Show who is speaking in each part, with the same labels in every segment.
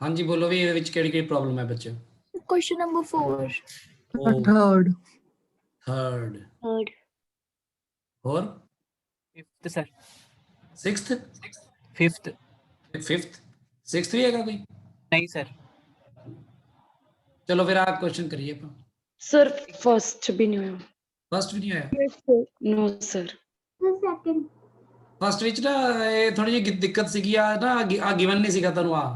Speaker 1: हाँ जी बोलो भी ਇਹਦੇ ਵਿੱਚ ਕਿਹੜੀ ਪ੍ਰੋਬਲਮ ਹੈ ਬੱਚਿਓ?
Speaker 2: Question number 4.
Speaker 1: ਉਹ
Speaker 2: Third.
Speaker 1: Third
Speaker 3: Third.
Speaker 1: और
Speaker 4: fifth sir.
Speaker 1: Sixth
Speaker 4: fifth
Speaker 1: fifth sixth भी हैगा कोई?
Speaker 4: नहीं सर।
Speaker 1: चलो फिर आप क्वेश्चन करिए अपन।
Speaker 3: Sir, first भी नहीं हुआ।
Speaker 1: फर्स्ट भी नहीं आया?
Speaker 3: Yes, sir. No, sir.
Speaker 2: The second.
Speaker 1: First ਵਿੱਚ ਨਾ ਇਹ ਥੋੜੀ ਜਿਹੀ ਦਿੱਕਤ ਸੀਗੀ ਆ ਨਾ ਆ ਗਿਵਨ ਨਹੀਂ ਸੀਗਾ ਤੁਹਾਨੂੰ ਆ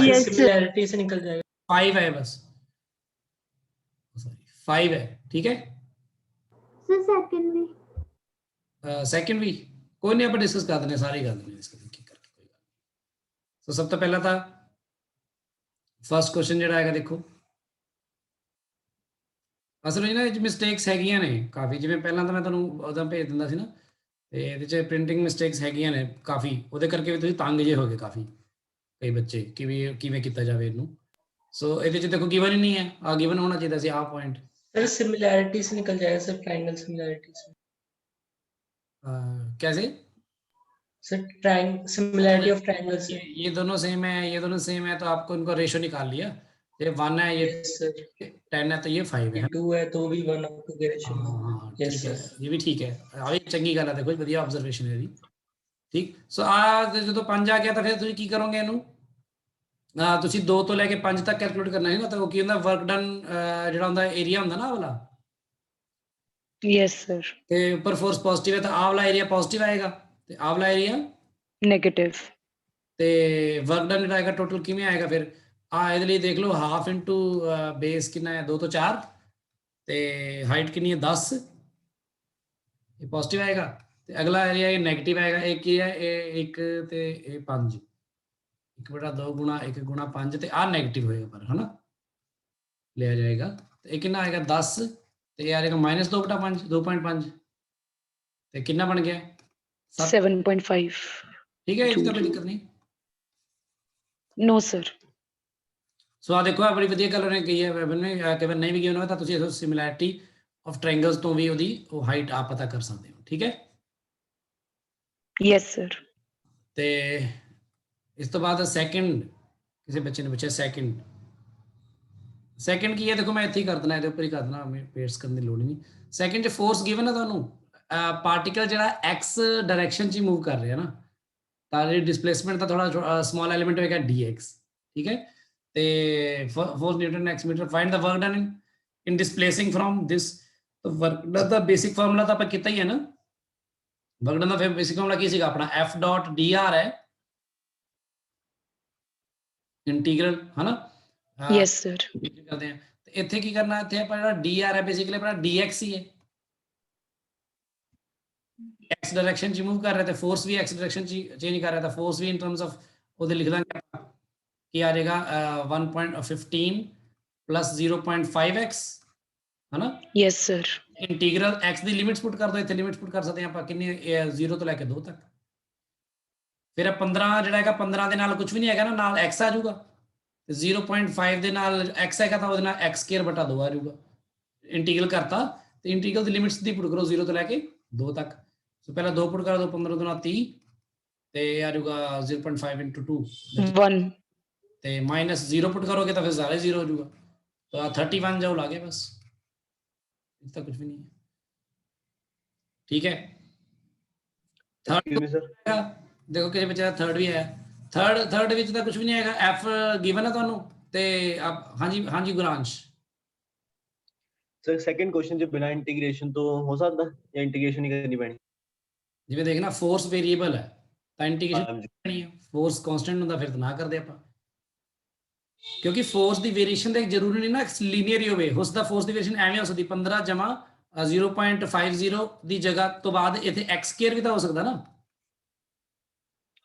Speaker 3: Yes, sir.
Speaker 5: सिमिलैरिटी से निकल जाएगा।
Speaker 1: 5 है बस, सॉरी 5 है, ठीक है।
Speaker 2: The second भी.
Speaker 1: सेकंड भी कोई नहीं, आप डिस्कस कर देने सारे कर देने डिस्कस करके कोई गल। तो सब तो पहला था फर्स्ट क्वेश्चन ਜਿਹੜਾ ਹੈਗਾ ਦੇਖੋ ਅਸਲ ਵਿੱਚ ਨਾ ਇਹ ਮਿਸਟੇਕਸ ਹੈਗੀਆਂ ਨੇ ਕਾਫੀ, ਜਿਵੇਂ ਪਹਿਲਾਂ ਤਾਂ ਮੈਂ ਤੁਹਾਨੂੰ ਉਹਦਾ ਭੇਜ ਦਿੰਦਾ ਸੀ ਨਾ ਤੇ ਇਹਦੇ 'ਚ ਪ੍ਰਿੰਟਿੰਗ ਮਿਸਟੇਕਸ ਹੈਗੀਆਂ ਨੇ ਕਾਫੀ, ਉਹਦੇ ਕਰਕੇ ਵੀ ਤੁਸੀਂ ਤੰਗ ਜੇ ਹੋਗੇ ਕਾਫੀ ਕਈ ਬੱਚੇ ਕਿਵੇਂ ਕੀਤਾ ਜਾਵੇ ਇਹਨੂੰ। ਸੋ ਇਹਦੇ 'ਚ ਦੇਖੋ ਗਿਵਨ ਹੀ ਨਹੀਂ ਹੈ, ਆ ਗਿਵਨ ਹੋਣਾ ਚਾਹੀਦਾ ਸੀ ਆ ਪੁਆਇੰਟ।
Speaker 5: सर सिमिलैरिटी से निकल जाएगा सर, ट्रायंगल सिमिलैरिटी से।
Speaker 1: कैसे
Speaker 5: सर सिमिलैरिटी ऑफ ट्रायंगल से।
Speaker 1: ये दोनों सेम है, ये दोनों सेम है, तो आपको इनको रेशो निकाल लिया। ये 1 है, ये
Speaker 5: यस सर।
Speaker 1: 10 है, तो ये 5 है।
Speaker 5: 2 है तो भी 1 और 2 के रेशियो में।
Speaker 1: हाँ
Speaker 5: Yes,
Speaker 1: ठीक है,
Speaker 5: sir.
Speaker 1: ये भी ठीक है। अभी चंगी गल है, देखो बढ़िया ऑब्जर्वेशन है ਇਹਦੀ। ठीक सो आ जो 5 आ गया ਤਾਂ ਫਿਰ ਤੁਸੀਂ ਕੀ ਕਰੋਗੇ ਇਹਨੂੰ ਤੁਸੀਂ 2 ਤੋਂ ਲੈ ਕੇ 5 ਤੱਕ ਕੈਲਕੂਲੇਟ ਕਰਨਾ ਹੈ ਨਾ, ਤਾਂ ਉਹ ਕੀ ਹੁੰਦਾ ਵਰਕ ਡਨ ਜਿਹੜਾ ਹੁੰਦਾ ਏਰੀਆ ਹੁੰਦਾ ਨਾ ਆਹ ਵਾਲਾ,
Speaker 3: Yes, sir.
Speaker 1: ਤੇ ਉੱਪਰ ਫੋਰਸ ਪੋਜ਼ਿਟਿਵ ਹੈ ਤਾਂ ਆਹ ਵਾਲਾ ਏਰੀਆ ਪੋਜ਼ਿਟਿਵ ਆਏਗਾ ਤੇ ਆਹ ਵਾਲਾ ਏਰੀਆ
Speaker 3: Negative.
Speaker 1: ਤੇ ਵਰਕ ਡਨ ਜਿਹੜਾ ਆਏਗਾ ਟੋਟਲ ਕਿਵੇਂ ਆਏਗਾ ਫਿਰ ਆ ਇਹਦੇ ਲਈ ਦੇਖ ਲਓ ਹਾਫ ਇਨਟੂ ਬੇਸ ਕਿੰਨਾ ਹੈ 2 ਤੋਂ 4 ਤੇ ਹਾਈਟ ਕਿੰਨੀ ਹੈ 10, ਇਹ ਪੋਜ਼ਿਟਿਵ ਆਏਗਾ ਤੇ ਅਗਲਾ ਏਰੀਆ ਇਹ ਨੈਗੇਟਿਵ ਆਏਗਾ। ਇਹ ਕੀ ਹੈ ਇਹ 1 ਤੇ ਇਹ 5, 1/2 ਗੁਣਾ 1 ਗੁਣਾ 5 ਤੇ ਆ ਨੈਗੇਟਿਵ ਹੋਏਗਾ ਪਰ ਹਨਾ ਲਿਆ ਜਾਏਗਾ ਤੇ ਇਹ ਕਿੰਨਾ ਆਏਗਾ 10 ਤੇ ਇਹ ਆ ਜਾਏਗਾ -2/5 2.5 ਤੇ ਕਿੰਨਾ ਬਣ ਗਿਆ
Speaker 3: 7.5.
Speaker 1: ਠੀਕ ਹੈ, ਇਹ 'ਚ ਤਾਂ ਕੋਈ ਦਿੱਕਤ ਨਹੀਂ।
Speaker 3: No, sir.
Speaker 1: ਸੋ ਆ ਦੇਖੋ ਆ ਬੜੀ ਵਧੀਆ ਗੱਲ ਉਹਨੇ ਕਹੀ ਹੈ ਵੈਬਨ ਨੇ ਕਿ ਨਹੀਂ ਵੀ ਗਿਵਨ ਹੋਇਆ ਤਾਂ ਤੁਸੀਂ ਇਸ ਸਿਮਿਲੈਰਿਟੀ ਆਫ ਟ੍ਰਾਇੰਗਲਸ ਤੋਂ ਵੀ ਉਹਦੀ ਉਹ ਹਾਈਟ ਆਪ ਪਤਾ ਕਰ ਸਕਦੇ ਹੋ, ਠੀਕ ਹੈ।
Speaker 3: Yes, sir.
Speaker 1: ਤੇ ਇਸ ਤੋਂ ਬਾਅਦ ਸੈਕਿੰਡ ਕਿਸੇ ਬੱਚੇ ਨੇ ਪੁੱਛਿਆ ਸੈਕਿੰਡ ਕੀ ਹੈ, ਦੇਖੋ ਮੈਂ ਇੱਥੇ ਹੀ ਕਰ ਦੇਣਾ, ਇਹਦੇ ਉੱਪਰ ਹੀ ਕਰ ਦੇਣਾ, ਪੇਸਟ ਕਰਨ ਦੀ ਲੋੜ ਨਹੀਂ। ਸੈਕਿੰਡ 'ਚ ਫੋਰਸ ਗਿਵਨ ਹੈ ਤੁਹਾਨੂੰ, ਪਾਰਟੀਕਲ ਜਿਹੜਾ ਐਕਸ ਡਾਇਰੈਕਸ਼ਨ 'ਚ ਹੀ ਮੂਵ ਕਰ ਰਿਹਾ ਨਾ, ਤਾਂ ਜਿਹੜੀ ਡਿਸਪਲੇਸਮੈਂਟ ਦਾ ਥੋੜਾ ਸਮਾਲ ਐਲੀਮੈਂਟ ਹੋਏਗਾ dx, ਠੀਕ ਹੈ। ਤੇ force newton x meter, find the work done in displacing from this. Work done ਦਾ ਬੇਸਿਕ ਫਾਰਮੂਲਾ ਤਾਂ ਆਪਾਂ ਕੀਤਾ ਹੀ ਹੈ ਨਾ, ਵਰਕ ਡਨ ਦਾ ਫਿਰ ਬੇਸਿਕ ਫਾਰਮੂਲਾ ਕੀ ਸੀਗਾ ਆਪਣਾ f ਡਾਟ dr ਹੈ ਇੰਟੀਗਰਲ, ਹਨਾ।
Speaker 3: Yes, sir.
Speaker 1: ਕਰਦੇ ਆ ਤੇ ਇੱਥੇ ਕੀ ਕਰਨਾ, ਇੱਥੇ ਆਪਾਂ ਜਿਹੜਾ dr ਹੈ ਬੇਸਿਕਲੀ ਆਪਣਾ dx ਹੀ ਹੈ, x ਡਾਇਰੈਕਸ਼ਨ ਚ ਮੂਵ ਕਰ ਰਿਹਾ ਤੇ ਫੋਰਸ ਵੀ x ਡਾਇਰੈਕਸ਼ਨ ਚ ਚੇਂਜ ਕਰ ਰਿਹਾ, ਤਾਂ ਫੋਰਸ ਵੀ ਇਨ ਟਰਮਸ ਆਫ ਉਹਦੇ ਲਿਖ ਦਾਂਗੇ ਆਪਾਂ ਕੀ ਆ ਜਾਏਗਾ 1.15 plus 0.5x, ਹਨਾ।
Speaker 3: Yes, sir.
Speaker 1: ਇੰਟੀਗਰਲ x ਦੀ ਲਿਮਿਟਸ ਪੁੱਟ ਕਰ ਦੋ, ਇੱਥੇ ਲਿਮਿਟਸ ਪੁੱਟ ਕਰ ਸਕਦੇ ਆ ਆਪਾਂ ਕਿੰਨੀ 0 ਤੋਂ ਲੈ ਕੇ 2 ਤੱਕ। ਫਿਰ 15 ਜਿਹੜਾ ਹੈਗਾ 15 ਦੇ ਨਾਲ ਕੁਝ ਵੀ ਨਹੀਂ ਹੈਗਾ ਨਾ, ਨਾਲ x ਆ ਜਾਊਗਾ ਤੇ 0.5 ਦੇ ਨਾਲ x ਹੈਗਾ ਤਾਂ ਉਹਦੇ ਨਾਲ x ਸਕੁਅਰ ਬਟਾ 2 ਆ ਜਾਊਗਾ। ਇੰਟੀਗਰਲ ਕਰਤਾ ਤੇ ਇੰਟੀਗਰਲ ਦੀ ਲਿਮਿਟਸ ਦੀ ਪੁੱਟ ਕਰੋ 0 ਤੋਂ ਲੈ ਕੇ 2 ਤੱਕ। ਸੋ ਪਹਿਲਾਂ 2 ਪੁੱਟ ਕਰ ਦੋ, 15 2 30 ਤੇ ਆ ਜਾਊਗਾ 0.5 into 2
Speaker 3: 1.
Speaker 1: ਤੇ ਮਾਈਨਸ 0 ਪੁੱਟ ਕਰੋਗੇ ਤਾਂ ਫਿਰ ਸਾਰਾ 0 ਹੋ ਜਾਊਗਾ, ਤਾਂ 31 ਜਾਓ ਲਾ ਗਏ, ਬਸ इतना कुछ भी नहीं है, ठीक है। थर्ड देखो किसी बच्चे थर्ड भी है, थर्ड ਵਿੱਚ ਤਾਂ ਕੁਝ ਵੀ ਨਹੀਂ ਆਏਗਾ, f ਗਿਵਨ ਹੈ ਤੁਹਾਨੂੰ ਤੇ ਹਾਂਜੀ ਗੁਰਾਂਸ਼
Speaker 6: ਸਰ ਸੈਕੰਡ ਕੁਐਸਚਨ ਚ ਬਿਨਾ ਇੰਟੀਗ੍ਰੇਸ਼ਨ ਤੋਂ ਹੋ ਸਕਦਾ ਜਾਂ ਇੰਟੀਗ੍ਰੇਸ਼ਨ ਹੀ ਕਰਨੀ ਪੈਣੀ?
Speaker 1: ਜਿਵੇਂ ਦੇਖਣਾ ਫੋਰਸ ਵੇਰੀਏਬਲ ਹੈ ਤਾਂ ਇੰਟੀਗ੍ਰੇਸ਼ਨ ਕਰਨੀ ਹੈ, ਫੋਰਸ ਕਾਂਸਟੈਂਟ ਹੁੰਦਾ ਫਿਰ ਤਾਂ ਨਾ ਕਰਦੇ ਆਪਾਂ, ਕਿਉਂਕਿ ਫੋਰਸ ਦੀ ਵੇਰੀਏਸ਼ਨ ਤਾਂ ਜ਼ਰੂਰੀ ਨਹੀਂ ਨਾ ਲੀਨੀਅਰ ਹੀ ਹੋਵੇ, ਉਸ ਦਾ ਫੋਰਸ ਦੀ ਵੇਰੀਏਸ਼ਨ ਐਵੇਂ ਹੋ ਸਕਦੀ 15 ਜਮਾ 0.50 ਦੀ ਜਗ੍ਹਾ ਤੋਂ ਬਾਅਦ ਇੱਥੇ x ਸਕੁਅਰ ਵੀ ਤਾਂ ਹੋ ਸਕਦਾ ਨਾ।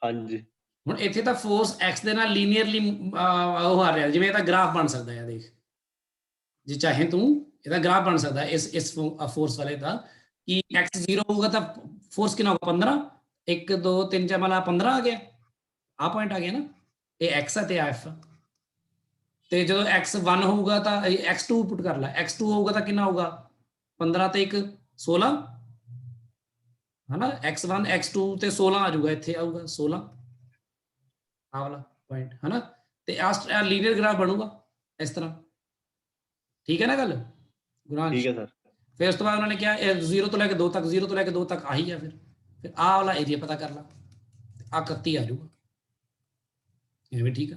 Speaker 6: ਹਾਂਜੀ,
Speaker 1: ਹੁਣ ਇੱਥੇ ਤਾਂ ਫੋਰਸ x ਦੇ ਨਾਲ ਲੀਨੀਅਰਲੀ ਉਹ ਆ ਰਿਹਾ, ਜਿਵੇਂ ਇਹਦਾ ਗ੍ਰਾਫ ਬਣ ਸਕਦਾ ਹੈ, ਦੇਖ ਜੇ ਚਾਹੇ ਤੂੰ ਇਹਦਾ ਗ੍ਰਾਫ ਬਣ ਸਕਦਾ ਇਸ ਫੋਰਸ ਵਾਲੇ ਦਾ ਕਿ x 0 ਹੋਊਗਾ ਤਾਂ ਫੋਰਸ ਕਿੰਨਾ ਹੋਊਗਾ 15, 1 2 3 ਜਮਾ 15 ਆ ਗਿਆ, ਆ ਪੁਆਇੰਟ ਆ ਗਿਆ ਨਾ, ਇਹ x ਹੈ ਤੇ ਆ f। ਤੇ ਜਦੋਂ x1 ਹੋਊਗਾ ਤਾਂ x2 ਪੁੱਟ ਕਰ ਲੈ, x2 ਹੋਊਗਾ ਤਾਂ ਕਿੰਨਾ ਹੋਊਗਾ 15 ਤੇ 1 16 ਹਨਾ, x1 x2 ਤੇ 16 ਆ ਜਾਊਗਾ, ਇੱਥੇ ਆਊਗਾ 16 ਆ ਵਾਲਾ ਪੁਆਇੰਟ ਹਨਾ। ਤੇ ਆ ਲੀਨੀਅਰ ਗ੍ਰਾਫ ਬਣੂਗਾ ਇਸ ਤਰ੍ਹਾਂ, ਠੀਕ ਹੈ ਨਾ ਗੱਲ ਗੁਰਾਂਸ਼?
Speaker 6: ठीक है सर।
Speaker 1: ਫਿਰ ਉਸ ਤੋਂ ਬਾਅਦ ਉਹਨਾਂ ਨੇ ਕਿਹਾ 0 ਤੋਂ ਲੈ ਕੇ 2 ਤੱਕ, 0 ਤੋਂ ਲੈ ਕੇ 2 ਤੱਕ ਆਹੀ ਆ। ਫਿਰ ਆਹ ਵਾਲਾ ਏਰੀਆ ਪਤਾ ਕਰ ਲਾ, ਆ 31 ਆ ਜਾਊਗਾ, ਇਹ ਵੀ ਠੀਕ ਆ।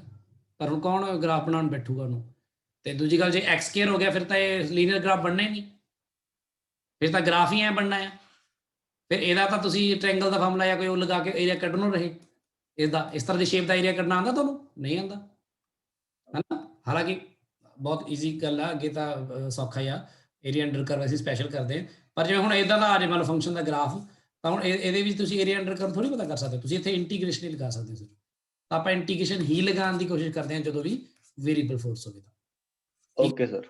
Speaker 1: ਪਰ ਹੁਣ ਕੌਣ ਗ੍ਰਾਫ ਬਣਾਉਣ ਬੈਠੂਗਾ ਉਹਨੂੰ? ਤੇ ਦੂਜੀ ਗੱਲ, ਜੇ ਐਕਸ ਸਕੁਅਰ ਹੋ ਗਿਆ ਫਿਰ ਤਾਂ ਇਹ ਲੀਨੀਅਰ ਗ੍ਰਾਫ ਬਣਨਾ ਹੀ ਨਹੀਂ, ਫਿਰ ਤਾਂ ਗ੍ਰਾਫ ਹੀ ਐ ਬਣਨਾ ਆ। ਫਿਰ ਇਹਦਾ ਤਾਂ ਤੁਸੀਂ ਟ੍ਰਾਇੰਗਲ ਦਾ ਫਾਰਮੂਲਾ ਜਾਂ ਕੋਈ ਉਹ ਲਗਾ ਕੇ ਏਰੀਆ ਕੱਢਣੋਂ ਰਹੇ। ਇਹਦਾ ਇਸ ਤਰ੍ਹਾਂ ਦੀ ਸ਼ੇਪ ਦਾ ਏਰੀਆ ਕੱਢਣਾ ਆਉਂਦਾ ਤੁਹਾਨੂੰ? ਨਹੀਂ ਆਉਂਦਾ, ਹੈ ਨਾ? ਹਾਲਾਂਕਿ ਬਹੁਤ ਈਜ਼ੀ ਗੱਲ ਆ, ਅੱਗੇ ਤਾਂ ਸੌਖਾ ਹੀ ਆ, ਏਰੀਆ ਅੰਡਰ ਕਰਵ ਅਸੀਂ ਸਪੈਸ਼ਲ ਕਰਦੇ ਹਾਂ। ਪਰ ਜਿਵੇਂ ਹੁਣ ਇਦਾਂ ਦਾ ਆ ਜੇ ਮੰਨ ਲਓ ਫੰਕਸ਼ਨ ਦਾ ਗ੍ਰਾਫ, ਤਾਂ ਹੁਣ ਇਹਦੇ ਵਿੱਚ ਤੁਸੀਂ ਏਰੀਆ ਅੰਡਰ ਕਰਵ ਥੋੜੀ ਪਤਾ ਕਰ ਸਕਦੇ ਹੋ, ਤੁਸੀਂ ਇੱਥੇ ਇੰਟੀਗ੍ਰੇਸ਼ਨ ਹੀ ਲਗਾ ਸਕਦੇ ਹੋ। ਤਾਂ ਆਪਾਂ ਇੰਟੀਗ੍ਰੇਸ਼ਨ ਹੀ ਲਗਾਉਣ ਦੀ ਕੋਸ਼ਿਸ਼ ਕਰਦੇ ਹਾਂ ਜਦੋਂ ਵੀ ਵੇਰੀਏਬਲ ਫੋਰਸ ਹੋਵੇ ਤਾਂ।
Speaker 6: Okay sir.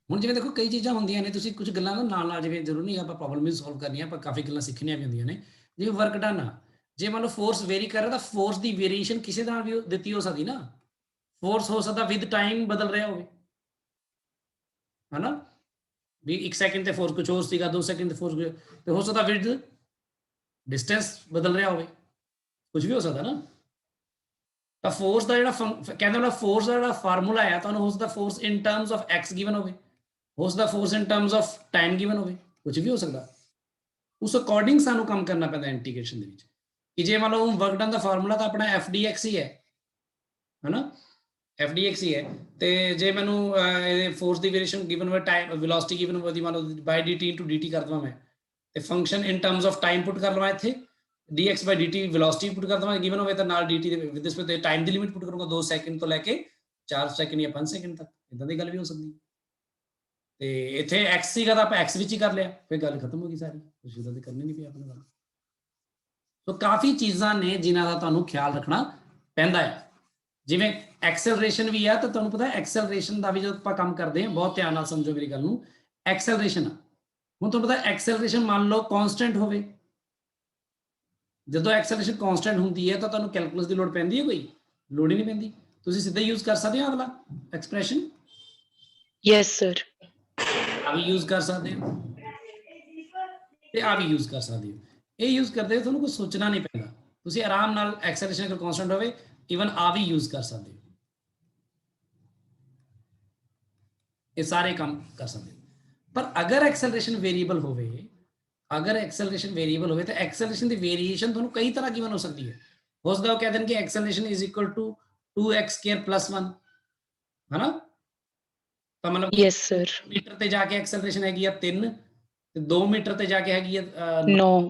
Speaker 1: ਹੁਣ ਜਿਵੇਂ ਦੇਖੋ ਕਈ ਚੀਜ਼ਾਂ ਹੁੰਦੀਆਂ ਨੇ, ਤੁਸੀਂ ਕੁਝ ਗੱਲਾਂ ਨਾਲ ਨਾਲ, ਜਿਵੇਂ ਜ਼ਰੂਰੀ ਨਹੀਂ ਆਪਾਂ ਪ੍ਰੋਬਲਮ ਵੀ ਸੋਲਵ ਕਰਨੀ ਆ, ਆਪਾਂ ਕਾਫੀ ਗੱਲਾਂ ਸਿੱਖਣੀਆਂ ਵੀ ਹੁੰਦੀਆਂ ਨੇ। ਜਿਵੇਂ ਵਰਕ ਡਨ ਆ, ਜੇ ਮੰਨ ਲਓ ਫੋਰਸ ਵੇਰੀ ਕਰ ਰਿਹਾ ਤਾਂ ਫੋਰਸ ਦੀ ਵੇਰੀਏਸ਼ਨ ਕਿਸੇ ਨਾਲ ਵੀ ਦਿੱਤੀ ਹੋ ਸਕਦੀ ਨਾ। ਫੋਰਸ ਹੋ ਸਕਦਾ ਵਿਦ ਟਾਈਮ ਬਦਲ ਰਿਹਾ ਹੋਵੇ, ਹੈ ਨਾ? ਵੀ 1 ਸੈਕਿੰਡ ਤੇ ਫੋਰਸ ਕੁਝ ਹੋਰ ਸੀਗਾ, 2 ਸੈਕਿੰਡ ਤੇ ਫੋਰਸ, ਤੇ ਹੋ ਸਕਦਾ ਵਿਦ ਡਿਸਟੈਂਸ ਬਦਲ ਰਿਹਾ ਹੋਵੇ, ਕੁਝ ਵੀ ਹੋ ਸਕਦਾ ਨਾ। ਤਾਂ ਫੋਰਸ ਦਾ ਜਿਹੜਾ ਕਹਿੰਦੇ ਉਹਨਾਂ ਫੋਰਸ ਦਾ ਜਿਹੜਾ ਫਾਰਮੂਲਾ ਆ, ਤੁਹਾਨੂੰ ਹੋ ਸਕਦਾ force in terms of x given ਹੋਵੇ, ਹੋ ਸਕਦਾ force in terms of time given ਹੋਵੇ, ਕੁਝ ਵੀ ਹੋ ਸਕਦਾ। ਉਸ ਅਕੋਰਡਿੰਗ ਸਾਨੂੰ ਕੰਮ ਕਰਨਾ ਪੈਂਦਾ ਇੰਟੀਗ੍ਰੇਸ਼ਨ ਦੇ ਵਿੱਚ। ਕਿ ਜੇ ਮੰਨ ਲਓ ਵਰਕ ਡਨ ਦਾ ਫਾਰਮੂਲਾ ਤਾਂ ਆਪਣਾ ਐਫ ਡੀ ਐਕਸ ਹੀ ਹੈ ਨਾ, ਐਫ ਡੀ ਐਕਸ ਹੀ ਹੈ। ਤੇ ਜੇ ਮੈਨੂੰ ਇਹਦੇ ਫੋਰਸ ਦੀ ਵੇਰੀਏਸ਼ਨ ਗਿਵਨ ਹੋਵੇ, ਟਾਈਮ ਵੈਲੋਸਿਟੀ ਗਿਵਨ ਹੋਵੇ, ਮੰਨ ਲਓ by d t into d t ਕਰ ਦਵਾਂ ਮੈਂ, ਤੇ function in terms of time put ਕਰ ਲਵਾਂ ਇੱਥੇ, dx by dt velocity put ਕਰ ਦਵਾਂ ਗਿਵਨ ਹੋਵੇ, ਤਾਂ ਨਾਲ dt ਦੇ ਵਿਦ ਰਿਸਪੈਕਟ ਤੇ ਟਾਈਮ ਦੀ ਲਿਮਿਟ ਪੁੱਟ ਕਰੂੰਗਾ 2 ਸੈਕਿੰਡ ਤੋਂ ਲੈ ਕੇ 4 ਸੈਕਿੰਡ ਜਾਂ 5 ਸੈਕਿੰਡ ਤੱਕ। ਇਦਾਂ ਦੀ ਗੱਲ ਵੀ ਹੋ ਸਕਦੀ ਹੈ। ਤੇ ਇੱਥੇ x ਸੀਗਾ ਤਾਂ ਆਪਾਂ x ਵਿੱਚ ਹੀ ਕਰ ਲਿਆ, ਫਿਰ ਗੱਲ ਖਤਮ ਹੋ ਗਈ ਸਾਰੀ, ਕੁਝ ਇਦਾਂ ਤੇ ਕਰਨੀ ਨਹੀਂ ਪਈ ਆਪਣੇ ਨਾਲ। ਸੋ ਕਾਫੀ ਚੀਜ਼ਾਂ ਨੇ ਜਿਨ੍ਹਾਂ ਦਾ ਤੁਹਾਨੂੰ ਖਿਆਲ ਰੱਖਣਾ ਪੈਂਦਾ ਹੈ। ਜਿਵੇਂ ਐਕਸਲਰੇਸ਼ਨ ਵੀ ਆ, ਤਾਂ ਤੁਹਾਨੂੰ ਪਤਾ ਐਕਸਲਰੇਸ਼ਨ ਦਾ ਵੀ ਜਦੋਂ ਆਪਾਂ ਕੰਮ ਕਰਦੇ ਹਾਂ, ਬਹੁਤ ਧਿਆਨ ਨਾਲ ਸਮਝੋ ਮੇਰੀ ਗੱਲ ਨੂੰ। ਐਕਸਲਰੇਸ਼ਨ ਹੁਣ ਤੁਹਾਨੂੰ ਪਤਾ ਐਕਸਲਰੇਸ਼ਨ ਮੰਨ ਲਓ ਕਾਂਸਟੈਂਟ ਹੋਵੇ, ਜਦੋਂ ਐਕਸਲਰੇਸ਼ਨ ਕਾਂਸਟੈਂਟ ਹੁੰਦੀ ਹੈ ਤਾਂ ਤੁਹਾਨੂੰ ਕੈਲਕੂਲਸ ਦੀ ਲੋੜ ਪੈਂਦੀ ਹੈ? ਕੋਈ ਲੋੜ ਹੀ ਨਹੀਂ ਪੈਂਦੀ, ਤੁਸੀਂ ਸਿੱਧਾ ਯੂਜ਼ ਕਰ ਸਕਦੇ ਹੋ ਆਹ ਵਾਲਾ ਐਕਸਪ੍ਰੈਸ਼ਨ।
Speaker 3: Yes, sir.
Speaker 1: ਆ ਵੀ ਯੂਜ਼ ਕਰ ਸਕਦੇ ਹੋ ਤੇ ਆ ਵੀ ਯੂਜ਼ ਕਰ ਸਕਦੇ ਹੋ। ਇਹ ਯੂਜ਼ ਕਰਦੇ ਹੋ ਤੁਹਾਨੂੰ ਕੁਝ ਸੋਚਣਾ ਨਹੀਂ ਪੈਂਦਾ, ਤੁਸੀਂ ਆਰਾਮ ਨਾਲ ਐਕਸਲਰੇਸ਼ਨ ਅਗਰ ਕਾਂਸਟੈਂਟ ਹੋਵੇ ਇਵਨ ਆ ਵੀ ਯੂਜ਼ ਕਰ ਸਕਦੇ ਹੋ, ਇਹ ਸਾਰੇ ਕੰਮ ਕਰ ਸਕਦੇ ਹੋ। ਪਰ ਅਗਰ ਐਕਸਲਰੇਸ਼ਨ ਵੇਰੀਏਬਲ ਹੋਵੇ, ਅਗਰ ਐਕਸਲਰੇਸ਼ਨ ਵੇਰੀਏਬਲ ਹੋਵੇ ਤਾਂ ਐਕਸਲਰੇਸ਼ਨ ਦੀ ਵੇਰੀਏਸ਼ਨ ਤੁਹਾਨੂੰ ਕਈ ਤਰ੍ਹਾਂ ਗਿਵਨ ਹੋ ਸਕਦੀ ਹੈ। ਹੋ ਸਕਦਾ ਉਹ ਕਹਿ ਦੇਣ ਕਿ acceleration is equal to 2x square plus 1, ਹੈ ਨਾ? ਤਾਂ ਮਤਲਬ
Speaker 3: Yes, sir.
Speaker 1: ਮੀਟਰ ਤੇ ਜਾ ਕੇ ਐਕਸਲਰੇਸ਼ਨ ਹੈਗੀ ਆ 3, ਤੇ 2 ਮੀਟਰ ਤੇ ਜਾ ਕੇ ਹੈਗੀ ਆ
Speaker 3: 9.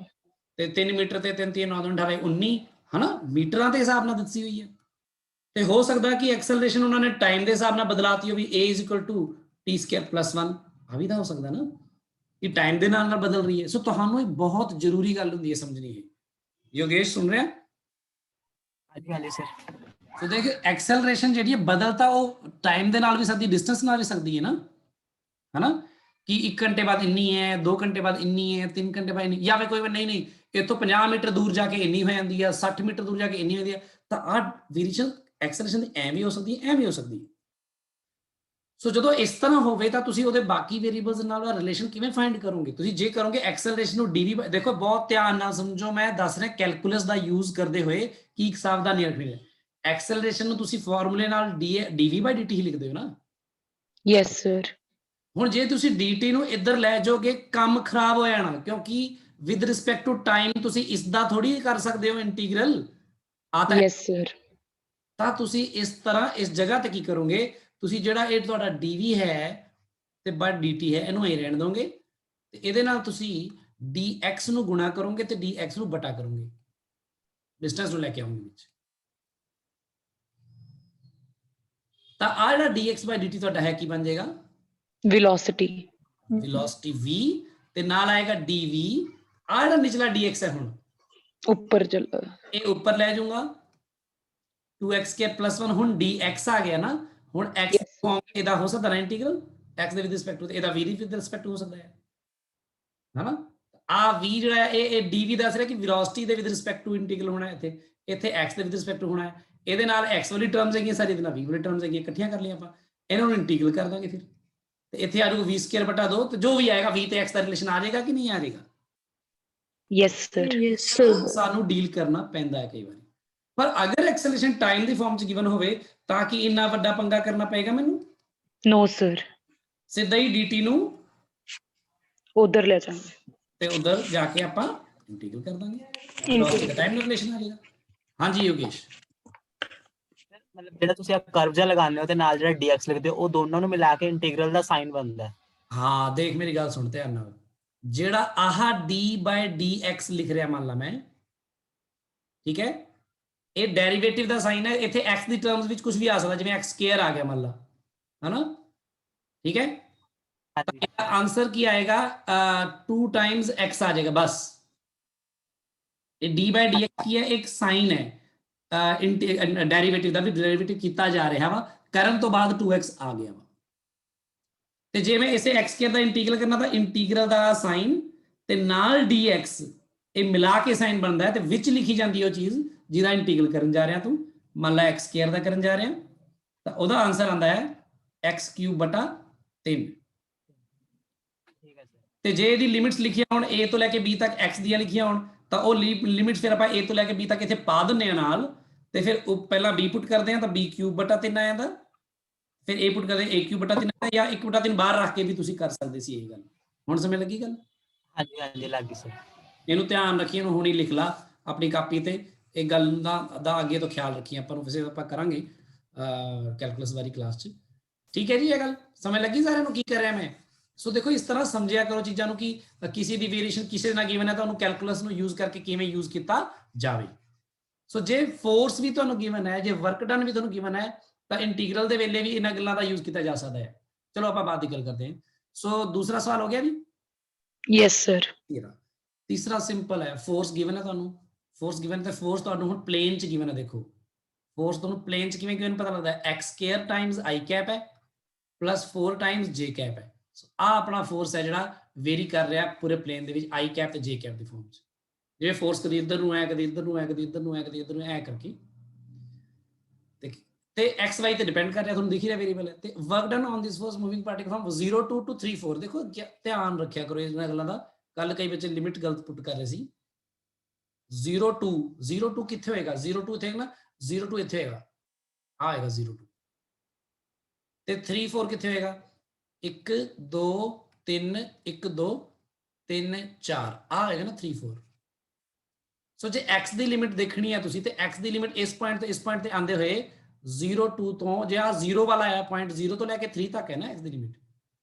Speaker 1: ਤੇ 3 ਮੀਟਰ ਤੇ 3 3 9 18 19, ਹੈ ਨਾ? ਮੀਟਰਾਂ ਦੇ ਹਿਸਾਬ ਨਾਲ ਦੱਸੀ ਹੋਈ ਹੈ। ਤੇ ਹੋ ਸਕਦਾ ਕਿ ਐਕਸਲਰੇਸ਼ਨ ਉਹਨਾਂ ਨੇ ਟਾਈਮ ਦੇ ਹਿਸਾਬ ਨਾਲ ਬਦਲਾਤੀ ਹੋਵੇ, a is equal to t square plus 1, ਆ ਵੀ ਤਾਂ ਹੋ ਸਕਦਾ ਨਾ ਕਿ ਟਾਈਮ ਦੇ ਨਾਲ ਨਾਲ ਬਦਲ ਰਹੀ ਹੈ। ਸੋ ਤੁਹਾਨੂੰ ਇਹ ਬਹੁਤ ਜ਼ਰੂਰੀ ਗੱਲ ਹੁੰਦੀ ਹੈ ਸਮਝਣੀ ਹੈ। ਯੋਗੇਸ਼ ਸੁਣ ਰਿਹਾ?
Speaker 4: ਹਾਂਜੀ ਹਾਂਜੀ ਸਰ।
Speaker 1: ਸੋ ਦੇਖ, ਐਕਸਲਰੇਸ਼ਨ ਜਿਹੜੀ ਹੈ ਬਦਲ ਤਾਂ ਉਹ ਟਾਈਮ ਦੇ ਨਾਲ ਵੀ ਸਕਦੀ, ਡਿਸਟੈਂਸ ਨਾਲ ਵੀ ਸਕਦੀ ਹੈ ਨਾ, ਹੈ ਨਾ? ਕਿ 1 ਘੰਟੇ ਬਾਅਦ ਇੰਨੀ ਹੈ, 2 ਘੰਟੇ ਬਾਅਦ ਇੰਨੀ ਹੈ, 3 ਘੰਟੇ ਬਾਅਦ ਇੰਨੀ, ਜਾਂ ਫਿਰ ਕੋਈ ਵਾਰ ਨਹੀਂ ਇੱਥੋਂ 50 ਮੀਟਰ ਦੂਰ ਜਾ ਕੇ ਇੰਨੀ ਹੋ ਜਾਂਦੀ ਹੈ, 60 ਮੀਟਰ ਦੂਰ ਜਾ ਕੇ ਇੰਨੀ ਹੁੰਦੀ ਹੈ। ਤਾਂ ਆਹ ਵੇਰੀਏਸ਼ਨ ਐਕਸਲਰੇਸ਼ਨ ਦੀ ਐਵੇਂ ਹੋ ਸਕਦੀ ਹੈ, ਐਵੇਂ ਹੋ ਸਕਦੀ ਹੈ। ਸੋ ਜਦੋਂ ਇਸ ਤਰ੍ਹਾਂ ਹੋਵੇ ਤਾਂ ਤੁਸੀਂ ਉਹਦੇ ਬਾਕੀ ਵੇਰੀਏਬਲਸ ਨਾਲ ਦਾ ਰਿਲੇਸ਼ਨ ਕਿਵੇਂ ਫਾਈਂਡ ਕਰੋਗੇ? ਤੁਸੀਂ ਜੇ ਕਰੋਗੇ ਐਕਸਲਰੇਸ਼ਨ ਨੂੰ ਡੀਵੀ, ਦੇਖੋ ਬਹੁਤ ਧਿਆਨ ਨਾਲ ਸਮਝੋ, ਮੈਂ ਦੱਸ ਰਿਹਾ ਕੈਲਕੂਲਸ ਦਾ ਯੂਜ਼ ਕਰਦੇ ਹੋਏ ਕੀ ਸਾਵਧਾਨੀ ਰੱਖਣੀ ਹੈ। ਐਕਸਲਰੇਸ਼ਨ ਨੂੰ ਤੁਸੀਂ ਫਾਰਮੂਲੇ ਨਾਲ ਡੀਵੀ ਬਾਈ ਡੀਟੀ ਹੀ ਲਿਖਦੇ ਹੋ ਨਾ?
Speaker 3: Yes, sir.
Speaker 1: ਹੁਣ ਜੇ ਤੁਸੀਂ dt ਨੂੰ ਇੱਧਰ ਲੈ ਜਾਓਗੇ ਕੰਮ ਖਰਾਬ ਹੋ ਜਾਣਾ, ਕਿਉਂਕਿ ਵਿਦ ਰਿਸਪੈਕਟ ਟੂ ਟਾਈਮ ਤੁਸੀਂ ਇਸ ਦਾ ਥੋੜੀ ਕਰ ਸਕਦੇ ਹੋ ਇੰਟੀਗਰਲ ਆ ਤਾਂ।
Speaker 3: Yes, sir.
Speaker 1: ਤਾਂ ਤੁਸੀਂ ਇਸ ਤਰ੍ਹਾਂ ਇਸ ਜਗ੍ਹਾ ਤੇ ਕੀ ਕਰੋਗੇ, ਤੁਸੀਂ ਜਿਹੜਾ ਇਹ ਤੁਹਾਡਾ dv ਹੈ ਤੇ ਬਟ dt ਹੈ, ਇਹਨੂੰ ਇਹ ਰਹਿਣ ਦੋਗੇ ਤੇ ਇਹਦੇ ਨਾਲ ਤੁਸੀਂ dx ਨੂੰ ਗੁਣਾ ਕਰੋਗੇ ਤੇ dx ਨੂੰ ਬਟਾ ਕਰੋਗੇ, ਡਿਸਟੈਂਸ ਨੂੰ ਲੈ ਕੇ ਆਉਂਗੇ ਵਿੱਚ। ਤਾਂ ਆ ਜਿਹੜਾ dx by dt ਤੁਹਾਡਾ ਹੈ ਕੀ ਬਣ ਜਾਏਗਾ?
Speaker 3: Velocity.
Speaker 1: ਵੈਲੋਸਿਟੀ v ਤੇ ਨਾਲ ਆਏਗਾ dv। ਆ ਜਿਹੜਾ ਨਿਚਲਾ dx ਹੈ ਹੁਣ
Speaker 3: ਉੱਪਰ ਚਲ
Speaker 1: ਇਹ ਉੱਪਰ ਲੈ ਜਾਊਂਗਾ 2x ਸਕੁਅਰ ਪਲੱਸ 1, ਹੁਣ dx ਆ ਗਿਆ ਨਾ। ਹੁਣ x ਫਾਰਮ ਇਹਦਾ ਹੋ ਸਕਦਾ ਨਾ ਇੰਟੀਗਰਲ, x ਦੇ ਵਿਦ ਰਿਸਪੈਕਟ ਟੂ, ਇਹਦਾ v ਦੇ ਵਿਦ ਰਿਸਪੈਕਟ ਹੋ ਸਕਦਾ ਹੈ ਨਾ? ਆ v ਜਿਹੜਾ ਹੈ ਇਹ dv ਦੱਸ ਰਿਹਾ ਕਿ ਵੈਲੋਸਿਟੀ ਦੇ ਵਿਦ ਰਿਸਪੈਕਟ ਟੂ ਇੰਟੀਗਰਲ ਹੋਣਾ ਹੈ, ਇੱਥੇ x ਦੇ ਵਿਦ ਰਿਸਪੈਕਟ ਟੂ ਹੋਣਾ ਹੈ। ਇਹਦੇ ਨਾਲ x ਵਾਲੀ ਟਰਮਸ ਹੈਗੀਆਂ ਸਾਰੀ, ਇਹਦੇ ਨਾਲ v ਵਾਲੀ ਟਰਮਸ ਹੈਗੀਆਂ, ਇਕੱਠੀਆਂ ਕਰ ਲਈਆਂ ਆਪਾਂ, ਇਹਨਾਂ ਨੂੰ ਇੰਟੀਗਰਲ ਕਰ ਦਾਂਗੇ। ਫਿਰ ਤੇ ਇੱਥੇ ਆ ਜਾਊਗਾ v ਸਕੁਅਰ ਬਟਾ 2, ਤੇ ਜੋ ਵੀ ਆਏਗਾ v ਤੇ x ਦਾ ਰਿਲੇਸ਼ਨ ਆ ਜਾਏਗਾ ਕਿ ਨਹੀਂ ਆ ਜਾਏਗਾ?
Speaker 3: Yes, sir.
Speaker 2: Yes, sir.
Speaker 1: ਸਾਨੂੰ ਡੀਲ ਕਰਨਾ ਪੈਂਦਾ ਹੈ ਕਈ ਵਾਰੀ। ਪਰ ਅਗਰ ਐਕਸਲੇਸ਼ਨ ਟਾਈਮ ਦੀ ਫਾਰਮ ਚ ਗਿਵਨ ਹੋਵੇ ਤਾਂ ਕੀ ਇੰਨਾ ਵੱਡਾ ਪੰਗਾ ਕਰਨਾ ਪਏਗਾ ਮੈਨੂੰ?
Speaker 3: No, sir.
Speaker 1: ਸਿੱਧਾ ਹੀ dt ਨੂੰ
Speaker 3: उधर ले जाएंगे।
Speaker 1: ਤੇ ਉਧਰ ਜਾ ਕੇ ਆਪਾਂ ਇੰਟੀਗਰਲ ਕਰ ਦਾਂਗੇ, velocity ਦਾ ਟਾਈਮ ਰਿਲੇਸ਼ਨ ਆ ਜਾਏਗਾ। ਹਾਂਜੀ ਯੋਗੇਸ਼।
Speaker 4: ਮਤਲਬ ਜਿਹੜਾ ਤੁਸੀਂ ਆ ਕਰਵ ਜਿਹਾ ਲਗਾਉਂਦੇ ਹੋ ਤੇ ਨਾਲ ਜਿਹੜਾ dx ਲਿਖਦੇ ਹੋ ਉਹ ਦੋਨਾਂ ਨੂੰ ਮਿਲਾ ਕੇ ਇੰਟੀਗਰਲ ਦਾ ਸਾਈਨ ਬਣਦਾ ਹੈ।
Speaker 1: ਹਾਂ ਦੇਖ ਮੇਰੀ ਗੱਲ ਸੁਣ ਧਿਆਨ ਨਾਲ, ਜਿਹੜਾ ਆਹ d/dx ਲਿਖ ਰਿਹਾ ਮੰਨ ਲਾ ਮੈਂ, ਠੀਕ ਹੈ, ਇਹ ਡੈਰੀਵੇਟਿਵ ਦਾ ਸਾਈਨ ਹੈ। ਇੱਥੇ x ਦੀ ਟਰਮਸ ਵਿੱਚ ਕੁਝ ਵੀ ਆ ਸਕਦਾ, ਜਿਵੇਂ x ਸਕੁਅਰ ਆ ਗਿਆ ਮੰਨ ਲਾ, ਹਨਾ, ਠੀਕ ਹੈ।
Speaker 4: ਹਾਂਜੀ
Speaker 1: ਆਂਸਰ ਕੀ ਆਏਗਾ? 2 ਟਾਈਮਸ x ਆ ਜਾਏਗਾ ਬਸ। ਇਹ d/dx ਕੀ ਹੈ? ਇੱਕ ਸਾਈਨ ਹੈ ਡੈਰੀਵੇਟਿਵ ਦਾ, ਵੀ ਡੈਰੀਵੇਟਿਵ ਕੀਤਾ ਜਾ ਰਿਹਾ ਵਾ, ਕਰਨ ਤੋਂ ਬਾਅਦ 2x ਆ ਗਿਆ ਵਾ। ਤੇ ਜੇ ਮੈਂ ਇਸੇ x ਸਕੁਅਰ ਦਾ ਇੰਟੀਗਰਲ ਕਰਨਾ ਤਾਂ ਇੰਟੀਗਰਲ ਦਾ ਸਾਈਨ ਤੇ ਨਾਲ dx ਇਹ ਮਿਲਾ ਕੇ ਸਾਈਨ ਬਣਦਾ ਹੈ, ਤੇ ਵਿੱਚ ਲਿਖੀ ਜਾਂਦੀ ਉਹ ਚੀਜ਼ ਜਿਹਦਾ ਇੰਟੀਗਰਲ ਕਰਨ ਜਾ ਰਿਹਾ ਤੂੰ। ਮੰਨ ਲਾ x ਸਕੁਅਰ ਦਾ ਕਰਨ ਜਾ ਰਿਹਾ ਤਾਂ ਉਹਦਾ ਆਂਸਰ ਆਂਦਾ ਹੈ x³/3।
Speaker 4: ਠੀਕ ਹੈ ਸਰ।
Speaker 1: ਤੇ ਜੇ ਇਹਦੀ ਲਿਮਿਟਸ ਲਿਖੀਆਂ ਹੋਣ a ਤੋਂ ਲੈ ਕੇ b ਤੱਕ x ਦੀਆਂ ਲਿਖੀਆਂ ਹੋਣ ਤਾਂ ਉਹ ਲਿਮਿਟਸ ਫਿਰ ਆਪਾਂ a ਤੋਂ ਲੈ ਕੇ b ਤੱਕ ਇੱਥੇ ਪਾ ਦਿੰਨੇ ਆ ਨਾਲ, ਤੇ ਫਿਰ ਉਹ ਪਹਿਲਾਂ b ਪੁੱਟ ਕਰਦੇ ਆ ਤਾਂ b³/3 ਆ ਜਾਂਦਾ, ਫਿਰ a ਪੁੱਟ ਕਰਦੇ a³/3 ਜਾਂ 1/3 ਬਾਹਰ ਰੱਖ ਕੇ ਵੀ ਤੁਸੀਂ ਕਰ ਸਕਦੇ ਸੀ ਇਹ ਗੱਲ। ਹੁਣ ਸਮਝ ਲੱਗੀ ਗੱਲ?
Speaker 4: ਹਾਂਜੀ ਹਾਂਜੀ ਲੱਗ ਗਈ ਸਰ।
Speaker 1: ਇਹਨੂੰ ਧਿਆਨ ਰੱਖੀ, ਇਹਨੂੰ ਹੁਣੀ ਲਿਖ ਲਾ ਆਪਣੀ ਕਾਪੀ ਤੇ, ਇਹ ਗੱਲ ਦਾ ਅੱਗੇ ਤੋਂ ਖਿਆਲ ਰੱਖੀ ਆਪਾਂ ਨੂੰ, ਵੈਸੇ ਆਪਾਂ ਕਰਾਂਗੇ ਕੈਲਕੂਲਸ ਵਾਲੀ ਕਲਾਸ 'ਚ, ਠੀਕ ਹੈ ਜੀ। ਇਹ ਗੱਲ ਸਮਝ ਲੱਗੀ ਸਾਰਿਆਂ ਨੂੰ ਕੀ ਕਰ ਰਿਹਾ ਮੈਂ? ਸੋ ਦੇਖੋ ਇਸ ਤਰ੍ਹਾਂ ਸਮਝਿਆ ਕਰੋ ਚੀਜ਼ਾਂ ਨੂੰ ਕਿ ਕਿਸੇ ਦੀ ਵੇਰੀਏਸ਼ਨ ਕਿਸੇ ਨਾਲ ਗਿਵਨ ਹੈ ਤਾਂ ਉਹਨੂੰ ਕੈਲਕੂਲਸ ਨੂੰ ਯੂਜ਼ ਕਰਕੇ ਕਿਵੇਂ ਯੂਜ਼ ਕੀਤਾ ਜਾਵੇ। ਸੋ ਜੇ ਫੋਰਸ ਵੀ ਤੁਹਾਨੂੰ ਗਿਵਨ ਹੈ, ਜੇ ਵਰਕ ਡਨ ਵੀ ਤੁਹਾਨੂੰ ਗਿਵਨ ਹੈ, ਤਾਂ ਇੰਟੀਗਰਲ ਦੇ ਵੇਲੇ ਵੀ ਇਹਨਾਂ ਗੱਲਾਂ ਦਾ ਯੂਜ਼ ਕੀਤਾ ਜਾ ਸਕਦਾ ਹੈ। ਚਲੋ ਆਪਾਂ ਬਾਅਦ ਦੀ ਗੱਲ ਕਰਦੇ ਹਾਂ। ਸੋ ਦੂਸਰਾ ਸਵਾਲ ਹੋ ਗਿਆ ਜੀ।
Speaker 3: Yes, sir.
Speaker 1: ਤੀਸਰਾ ਸਿੰਪਲ ਹੈ, ਫੋਰਸ ਗਿਵਨ ਹੈ ਤੁਹਾਨੂੰ, ਫੋਰਸ ਗਿਵਨ ਤੇ ਫੋਰਸ ਤੁਹਾਨੂੰ ਹੁਣ ਪਲੇਨ ਚ ਗਿਵਨ ਹੈ। ਦੇਖੋ ਫੋਰਸ ਤੁਹਾਨੂੰ ਪਲੇਨ ਚ ਕਿਵੇਂ ਗਿਵਨ ਪਤਾ ਲੱਗਦਾ ਹੈ? x² ਟਾਈਮਸ i ਕੈਪ ਹੈ ਪਲੱਸ 4 ਟਾਈਮਸ j ਕੈਪ ਹੈ। ਸੋ ਆ ਆਪਣਾ ਫੋਰਸ ਹੈ ਜਿਹੜਾ ਵੇਰੀ ਕਰ ਰਿਹਾ ਪੂਰੇ ਪਲੇਨ ਦੇ ਵਿੱਚ i ਕੈਪ ਤੇ j ਕੈਪ ਦੀ ਫਾਰਮ ਚ। ਜਿਵੇਂ ਫੋਰਸ ਕਦੀ ਇੱਧਰ ਨੂੰ ਹੈ, ਕਦੀ ਇੱਧਰ ਨੂੰ ਹੈ, ਕਦੀ ਇੱਧਰ ਨੂੰ ਹੈ, ਕਦੀ ਇੱਧਰ ਨੂੰ ਐ ਕਰਕੇ, ਤੇ x y ਤੇ ਡਿਪੈਂਡ ਕਰ ਰਿਹਾ, ਤੁਹਾਨੂੰ ਦਿਖ ਰਿਹਾ ਵੇਰੀਏਬਲ ਹੈ। ਤੇ work done on this force moving particle from 0 to 3 4। ਦੇਖੋ ਧਿਆਨ ਰੱਖਿਆ ਕਰੋ ਇਹਨਾਂ ਗੱਲਾਂ ਦਾ। ਕੱਲ ਕਈ ਬੱਚੇ ਲਿਮਿਟ ਗਲਤ ਪੁੱਟ ਕਰ ਰਹੇ ਸੀ। 0 to ਕਿੱਥੇ ਹੋਏਗਾ? 0 to ਇੱਥੇ ਨਾ, 0 to ਇੱਥੇ ਹੋਏਗਾ, ਆ ਆਏਗਾ 0 to, ਤੇ 3 4 ਕਿੱਥੇ ਹੋਏਗਾ? 1 2 3 1 2 3 4 ਆ ਆਏਗਾ ਨਾ 3 4। ਸੋ ਜੇ x ਦੀ ਲਿਮਿਟ ਦੇਖਣੀ ਹੈ ਤੁਸੀਂ, ਤੇ x ਦੀ ਲਿਮਿਟ ਇਸ ਪੁਆਇੰਟ ਤੋਂ ਇਸ ਪੁਆਇੰਟ ਤੇ ਆਂਦੇ ਹੋਏ 0 2 ਤੋਂ, ਜੇ ਆ 0 ਵਾਲਾ ਆਇਆ ਪੁਆਇੰਟ 0 ਤੋਂ ਲੈ ਕੇ 3 ਤੱਕ ਹੈ ਨਾ x ਦੀ ਲਿਮਿਟ,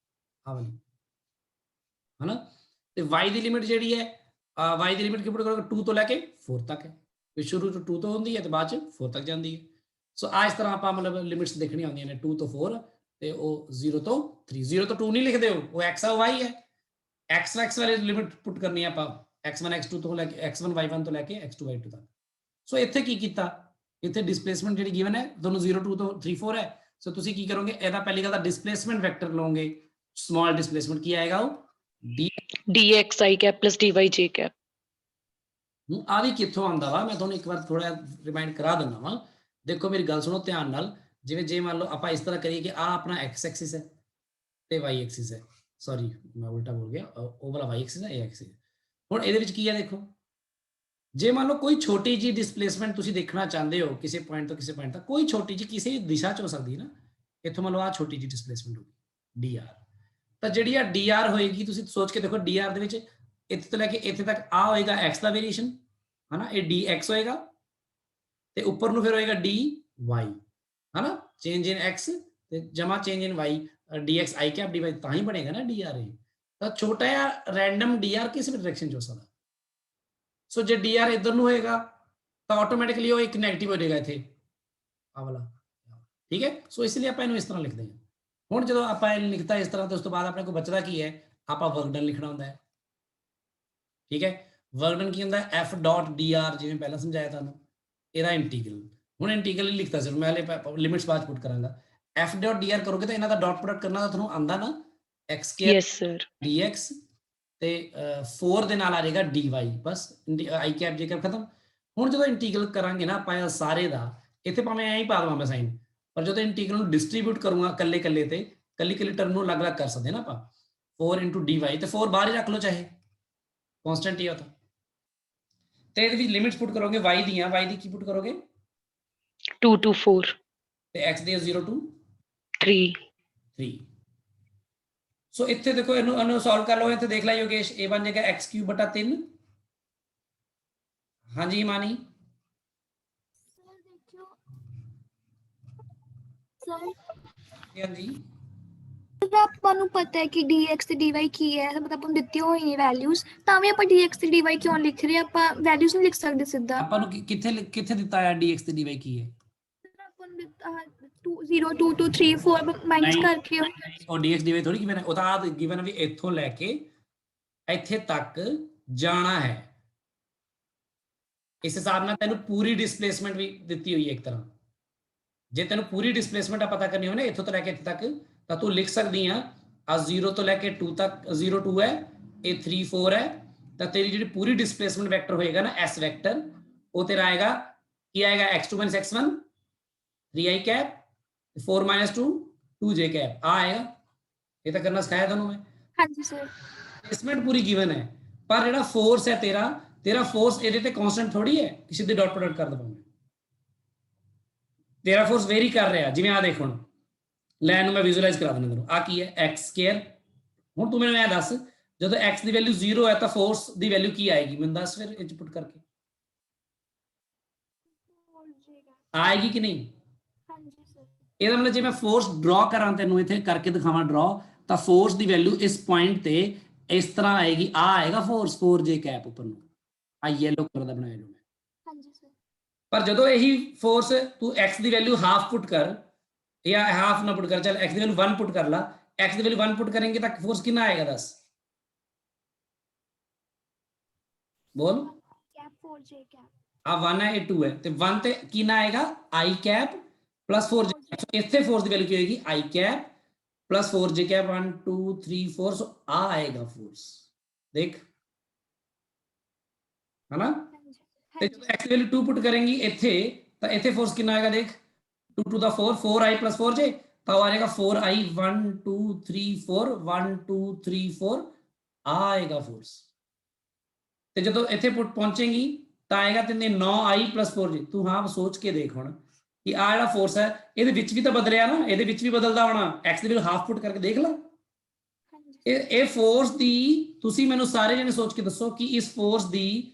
Speaker 1: ਆ ਵਾਲੀ, ਹਨਾ। ਤੇ y ਦੀ ਲਿਮਿਟ ਜਿਹੜੀ ਹੈ, y ਦੀ ਲਿਮਿਟ ਕੀ ਪੁੱਟ ਕਰੋਗੇ? 2 ਤੋਂ ਲੈ ਕੇ 4 ਤੱਕ ਹੈ, ਵੀ ਸ਼ੁਰੂ ਤੋਂ 2 ਤੋਂ ਹੁੰਦੀ ਹੈ ਤੇ ਬਾਅਦ ਚ 4 ਤੱਕ ਜਾਂਦੀ ਹੈ। ਸੋ ਆ ਇਸ ਤਰ੍ਹਾਂ ਆਪਾਂ ਮਤਲਬ ਲਿਮਿਟਸ ਦੇਖਣੀਆਂ ਹੁੰਦੀਆਂ ਨੇ, 2 ਤੋਂ 4 ਤੇ ਉਹ 0 ਤੋਂ 3। 0 ਤੋਂ 2 ਨਹੀਂ ਲਿਖਦੇ ਹੋ, ਉਹ x ਆ y ਹੈ। x ਵਾਲੀ ਲਿਮਿਟ ਪੁੱਟ ਕਰਨੀ ਹੈ ਆਪਾਂ, x1 x2 ਤੋਂ ਲੈ ਕੇ x1 y1 ਤੋਂ ਲੈ ਕੇ x2 y2 ਤੱਕ। ਸੋ ਇੱਥੇ ਕੀ ਕੀਤਾ? ਇੱਥੇ ਡਿਸਪਲੇਸਮੈਂਟ ਜਿਹੜੀ ਗਿਵਨ ਹੈ ਤੁਹਾਨੂੰ 0 2 ਤੋਂ 3 4 ਹੈ। ਸੋ ਤੁਸੀਂ ਕੀ ਕਰੋਗੇ? ਇਹਦਾ ਪਹਿਲੀ ਗੱਲ ਤਾਂ ਡਿਸਪਲੇਸਮੈਂਟ ਵੈਕਟਰ ਲਓਗੇ, ਸਮਾਲ ਡਿਸਪਲੇਸਮੈਂਟ ਕੀ ਆਏਗਾ? ਉਹ
Speaker 3: dx i cap plus dy j cap.
Speaker 1: ਆ ਵੀ ਕਿੱਥੋਂ ਆਉਂਦਾ ਵਾ? ਮੈਂ ਤੁਹਾਨੂੰ ਇੱਕ ਵਾਰ ਥੋੜਾ ਰਿਮਾਈਂਡ ਕਰਾ ਦਿੰਦਾ ਵਾਂ। ਦੇਖੋ ਮੇਰੀ ਗੱਲ ਸੁਣੋ ਧਿਆਨ ਨਾਲ। ਜਿਵੇਂ ਜੇ ਮੰਨ ਲਓ ਆਪਾਂ ਇਸ ਤਰ੍ਹਾਂ ਕਰੀਏ ਕਿ ਆ ਆਪਣਾ x ਐਕਸਿਸ ਹੈ ਤੇ y ਐਕਸਿਸ ਹੈ, ਸੌਰੀ ਮੈਂ ਉਲਟਾ ਬੋਲ ਗਿਆ, ਉਹ ਵਾਲਾ y ਐਕਸਿਸ ਹੈ, ਇਹ ਐਕਸਿਸ। ਹੁਣ ਇਹਦੇ ਵਿੱਚ ਕੀ ਹੈ ਦੇਖੋ, ਜੇ ਮੰਨ ਲਓ ਕੋਈ ਛੋਟੀ ਜੀ ਡਿਸਪਲੇਸਮੈਂਟ ਤੁਸੀਂ ਦੇਖਣਾ ਚਾਹੁੰਦੇ ਹੋ ਕਿਸੇ ਪੁਆਇੰਟ ਤੋਂ ਕਿਸੇ ਪੁਆਇੰਟ ਤੱਕ, ਕੋਈ ਛੋਟੀ ਜੀ ਕਿਸੇ ਦਿਸ਼ਾ ਚ ਹੋ ਸਕਦੀ ਹੈ ਨਾ, ਇੱਥੋਂ ਮੰਨ ਲਓ ਆ ਛੋਟੀ ਜੀ ਡਿਸਪਲੇਸਮੈਂਟ ਹੋਗੀ dr, ਤਾਂ ਜਿਹੜੀ ਆ dr ਹੋਏਗੀ ਤੁਸੀਂ ਸੋਚ ਕੇ ਦੇਖੋ, dr ਦੇ ਵਿੱਚ ਇੱਥੇ ਤੋਂ ਲੈ ਕੇ ਇੱਥੇ ਤੱਕ ਆ ਹੋਏਗਾ x ਦਾ ਵੇਰੀਏਸ਼ਨ, ਹਨਾ, ਇਹ dx ਹੋਏਗਾ, ਤੇ ਉੱਪਰ ਨੂੰ ਫਿਰ ਹੋਏਗਾ dy, ਹਨਾ, ਚੇਂਜ ਇਨ x ਤੇ ਜਮਾ change in y, dx i cap dy, ਤਾਂ ਹੀ ਬਣੇਗਾ ਨਾ dr। ਇਹ ਤਾਂ ਛੋਟਾ ਜਿਹਾ ਰੈਂਡਮ dr ਕਿਸੇ ਵੀ ਡਾਇਰੈਕਸ਼ਨ ਚ ਹੋ ਸਕਦਾ। ਸੋ ਜੇ dr ਇੱਧਰ ਨੂੰ ਹੋਏਗਾ ਤਾਂ ਆਟੋਮੈਟਿਕਲੀ ਉਹ ਇੱਕ ਨੈਗੇਟਿਵ ਹੋ ਜਾਏਗਾ ਇੱਥੇ, ਆ ਵਾਲਾ, ਠੀਕ ਹੈ। ਸੋ ਇਸ ਲਈ ਆਪਾਂ ਇਹਨੂੰ ਇਸ ਤਰ੍ਹਾਂ ਲਿਖਦੇ ਹਾਂ। ਹੁਣ ਜਦੋਂ ਆਪਾਂ ਇਹ ਲਿਖਤਾ ਇਸ ਤਰ੍ਹਾਂ, ਤੇ ਉਸ ਤੋਂ ਬਾਅਦ ਆਪਣੇ ਕੋਲ ਬਚਦਾ ਕੀ ਹੈ? ਆਪਾਂ ਵਰਕ ਡਨ ਲਿਖਣਾ ਹੁੰਦਾ ਹੈ, ਠੀਕ ਹੈ। ਵਰਕ ਡਨ ਕੀ ਹੁੰਦਾ? f ਡਾਟ dr, ਜਿਵੇਂ ਪਹਿਲਾਂ ਸਮਝਾਇਆ ਤੁਹਾਨੂੰ, ਇਹਦਾ ਇੰਟੀਗਰਲ। ਹੁਣ ਇੰਟੀਗਰਲ ਹੀ ਲਿਖਤਾ ਸੀ ਮੈਂ, ਹਲੇ ਲਿਮਿਟਸ ਬਾਅਦ ਪੁੱਟ ਕਰਾਂਗਾ। f ਡਾਟ dr ਕਰੋਗੇ ਤਾਂ ਇਹਨਾਂ ਦਾ ਡਾਟ ਪ੍ਰੋਡਕਟ ਕਰਨਾ ਤਾਂ ਤੁਹਾਨੂੰ ਆਂਦਾ ਨਾ, x²
Speaker 3: Yes, sir.
Speaker 1: dx ਤੇ 4 ਦੇ ਨਾਲ ਆ ਜਾਏਗਾ dy, bus i cap j cap ਖਤਮ। ਹੁਣ ਜਦੋਂ ਇੰਟੀਗਰਲ ਕਰਾਂਗੇ ਨਾ ਆਪਾਂ ਸਾਰੇ ਦਾ, ਇੱਥੇ ਭਾਵੇਂ ਐਂ ਹੀ ਪਾ ਦਵਾਂ ਮੈਂ ਸਾਈਨ, ਪਰ ਜਦੋਂ ਇੰਟੀਗਰਲ ਨੂੰ ਡਿਸਟ੍ਰੀਬਿਊਟ ਕਰੂੰਗਾ ਕੱਲੇ ਕੱਲੇ ਤੇ, ਕੱਲੀ ਟਰਮ ਨੂੰ ਅਲੱਗ-ਅਲੱਗ ਕਰ ਸਕਦੇ ਨਾ ਆਪਾਂ, 4 into dy, ਤੇ 4 ਬਾਹਰ ਹੀ ਰੱਖ ਲਓ ਚਾਹੇ, ਕਨਸਟੈਂਟ ਹੀ ਆ ਤਾਂ, ਤੇ ਇਹਦੇ ਵਿੱਚ ਲਿਮਿਟਸ ਪੁੱਟ ਕਰੋਗੇ y ਦੀਆਂ, y ਦੀ ਕੀ ਪੁੱਟ ਕਰੋਗੇ
Speaker 3: 2 to 4,
Speaker 1: ਤੇ x ਦੀ 0 to
Speaker 3: 3.
Speaker 1: 3। ਸੋ ਇੱਥੇ ਦੇਖੋ ਇਹਨੂੰ ਸੋਲਵ ਕਰ ਲਓ। ਇੱਥੇ ਦੇਖ ਲੈ ਯੋਗੇਸ਼, ਇਹ ਬਣ ਜਾਏਗਾ x³ ਬਟਾ 3। ਹਾਂਜੀ ਮਾਨੀ,
Speaker 2: ਸਰ ਦੇਖਿਓ ਸਰ
Speaker 1: ਹਾਂਜੀ
Speaker 2: ਆਪਾਂ ਨੂੰ ਪਤਾ ਹੈ ਕਿ dx ਤੇ dy ਕੀ ਹੈ, ਮਤਲਬ ਆਪਾਂ ਨੂੰ ਦਿੱਤੀਆਂ ਹੋਈ ਨੇ ਵੈਲਿਊਜ਼, ਤਾਂ ਵੀ ਆਪਾਂ dx ਤੇ dy ਕਿਉਂ ਲਿਖ ਰਹੇ ਹਾਂ? ਆਪਾਂ ਵੈਲਿਊਜ਼ ਨਹੀਂ ਲਿਖ ਸਕਦੇ ਸਿੱਧਾ।
Speaker 1: ਆਪਾਂ ਨੂੰ ਕਿੱਥੇ ਦਿੱਤਾ ਹੈ dx ਤੇ dy ਕੀ ਹੈ?
Speaker 2: ਆਪਾਂ ਨੂੰ ਦਿੱਤਾ 0 2 2 3 4 ਮਾਈਨਸ
Speaker 1: ਨਹੀਂ।
Speaker 2: ਕਰਕੇ
Speaker 1: ਉਹ dx dy ਥੋੜੀ ਗਿਵਨ ਹੈ, ਉਹ ਤਾਂ ਗਿਵਨ ਵੀ ਇੱਥੋਂ ਲੈ ਕੇ ਇੱਥੇ ਤੱਕ ਜਾਣਾ ਹੈ। ਇਸ ਹਿਸਾਬ ਨਾਲ ਤੈਨੂੰ ਪੂਰੀ ਡਿਸਪਲੇਸਮੈਂਟ ਵੀ ਦਿੱਤੀ ਹੋਈ ਹੈ ਇੱਕ ਤਰ੍ਹਾਂ। ਜੇ ਤੈਨੂੰ ਪੂਰੀ ਡਿਸਪਲੇਸਮੈਂਟ ਪਤਾ ਕਰਨੀ ਹੋਵੇ ਨਾ ਇੱਥੋਂ ਤੋਂ ਲੈ ਕੇ ਇੱਥੇ ਤੱਕ, ਤਾਂ ਤੂੰ ਲਿਖ ਸਕਦੀ ਆ ਆ 0 ਤੋਂ ਲੈ ਕੇ 2 ਤੱਕ, 0 2 ਹੈ, ਇਹ 3 4 ਹੈ, ਤਾਂ ਤੇਰੀ ਜਿਹੜੀ ਪੂਰੀ ਡਿਸਪਲੇਸਮੈਂਟ ਵੈਕਟਰ ਹੋਏਗਾ ਨਾ s ਵੈਕਟਰ, ਉਹ ਤੇਰਾ ਆਏਗਾ ਕੀ ਆਏਗਾ x2 - x1 3i cap 4 - 2 2j cap ਆ ਆਏਗਾ। ਇਹ ਤਾਂ ਕਰਨਾ ਸਿਖਾਇਆ ਤੁਹਾਨੂੰ ਮੈਂ।
Speaker 2: ਹਾਂਜੀ ਸਰ।
Speaker 1: ਡਿਸਪਲੇਸਮੈਂਟ ਪੂਰੀ ਗਿਵਨ ਹੈ, ਪਰ ਜਿਹੜਾ ਫੋਰਸ ਹੈ ਤੇਰਾ ਫੋਰਸ ਇਹਦੇ ਤੇ ਕਾਂਸਟੈਂਟ ਥੋੜੀ ਹੈ ਕਿ ਸਿੱਧੇ ਡਾਟ ਪ੍ਰੋਡਕਟ ਕਰ ਦਵਾਂਗੇ। ਤੇਰਾ ਫੋਰਸ ਵੇਰੀ ਕਰ ਰਿਹਾ, ਜਿਵੇਂ ਆ ਦੇਖ ਹੁਣ ਲੈ ਨੂੰ ਮੈਂ ਵਿਜ਼ੂਅਲਾਈਜ਼ ਕਰਾ ਦਿੰਦਾ ਤੁਹਾਨੂੰ। ਆ ਕੀ ਹੈ x²। ਹੁਣ ਤੂੰ ਮੈਨੂੰ ਇਹ ਦੱਸ, ਜਦੋਂ x ਦੀ ਵੈਲਿਊ 0 ਹੈ ਤਾਂ ਫੋਰਸ ਦੀ ਵੈਲਿਊ ਕੀ ਆਏਗੀ? ਮੈਨੂੰ ਦੱਸ ਫਿਰ ਇਹ 'ਚ ਪੁੱਟ ਕਰਕੇ ਆਏਗੀ ਕਿ ਨਹੀਂ?
Speaker 2: ਹਾਂਜੀ ਸਰ।
Speaker 1: ਇਹਦਾ ਮਤਲਬ ਜੇ ਮੈਂ ਫੋਰਸ ਡਰਾ ਕਰਾਂ, ਤੈਨੂੰ ਇੱਥੇ ਕਰਕੇ ਦਿਖਾਵਾਂ ਡਰਾ, ਤਾਂ ਫੋਰਸ ਦੀ ਵੈਲਿਊ ਇਸ ਪੁਆਇੰਟ ਤੇ ਇਸ ਤਰ੍ਹਾਂ ਆਏਗੀ। ਆ ਆਏਗਾ ਫੋਰਸ 4j ਕੈਪ ਉੱਪਰ ਨੂੰ, ਆ ਯੈਲੋ ਕਲਰ ਦਾ ਬਣਾਇਆ ਜੋ ਮੈਂ।
Speaker 2: ਹਾਂਜੀ ਸਰ।
Speaker 1: ਪਰ ਜਦੋਂ ਇਹੀ ਫੋਰਸ ਤੂੰ x ਦੀ ਵੈਲਿਊ ਹਾਫ ਪੁੱਟ ਕਰ, ਜਾਂ ਹਾਫ ਨਾ ਪੁੱਟ ਕਰ, ਚੱਲ x ਦੀ ਵੈਲਿਊ 1 ਪੁੱਟ ਕਰ ਲਾ, x ਦੀ ਵੈਲਿਊ 1 ਪੁੱਟ ਕरेंगे ਤਾਂ ਫੋਰਸ ਕਿੰਨਾ ਆਏਗਾ ਦੱਸ? ਬੋਲ।
Speaker 2: Cap 4j cap.
Speaker 1: ਆ 1 ਹੈ, ਇਹ 2 ਹੈ, ਤੇ 1 ਤੇ ਕਿੰਨਾ ਆਏਗਾ i cap plus 4j cap. So ਇੱਥੇ ਫੋਰਸ ਦੀ ਵੈਲਿਊ ਕੀ ਹੋਏਗੀ? i cap plus 4j cap 1 2 3 4। So आ आएगा फोर्स, देख है ना। ਤੇ ਜਦੋਂ x ਦੀ ਵੈਲਿਊ 2 ਪੁੱਟ ਕਰਾਂਗੀ ਇੱਥੇ, ਤਾਂ ਇੱਥੇ ਫੋਰਸ ਕਿੰਨਾ ਆਏਗਾ ਦੇਖ, 2 to the 4 4i plus 4j, ਤਾਂ ਆ ਜਾਏਗਾ 4i 1 2 3 4 1 2 3 4 ਆ ਆਏਗਾ ਫੋਰਸ। ਤੇ ਜਦੋਂ ਇੱਥੇ ਪਹੁੰਚੇਗੀ ਤਾਂ ਆਏਗਾ ਤੈਨੂੰ 9i plus 4j। ਤੂੰ ਹਾਂ ਸੋਚ ਕੇ ਦੇਖ ਹੁਣ ਕਿ ਆ ਜਿਹੜਾ ਫੋਰਸ ਹੈ ਇਹਦੇ ਵਿੱਚ ਵੀ ਤਾਂ ਬਦਲਿਆ ਨਾ, ਇਹਦੇ ਵਿੱਚ ਵੀ ਬਦਲਦਾ ਹੋਣਾ। x ਦੀ ਵੈਲਿਊ ਹਾਫ ਪੁੱਟ ਕਰਕੇ ਦੇਖ ਲਾ। ਇਹ ਫੋਰਸ ਦੀ ਤੁਸੀਂ ਮੈਨੂੰ ਸਾਰੇ ਜਣੇ ਸੋਚ ਕੇ ਦੱਸੋ ਕਿ ਇਸ ਫੋਰਸ ਦੀ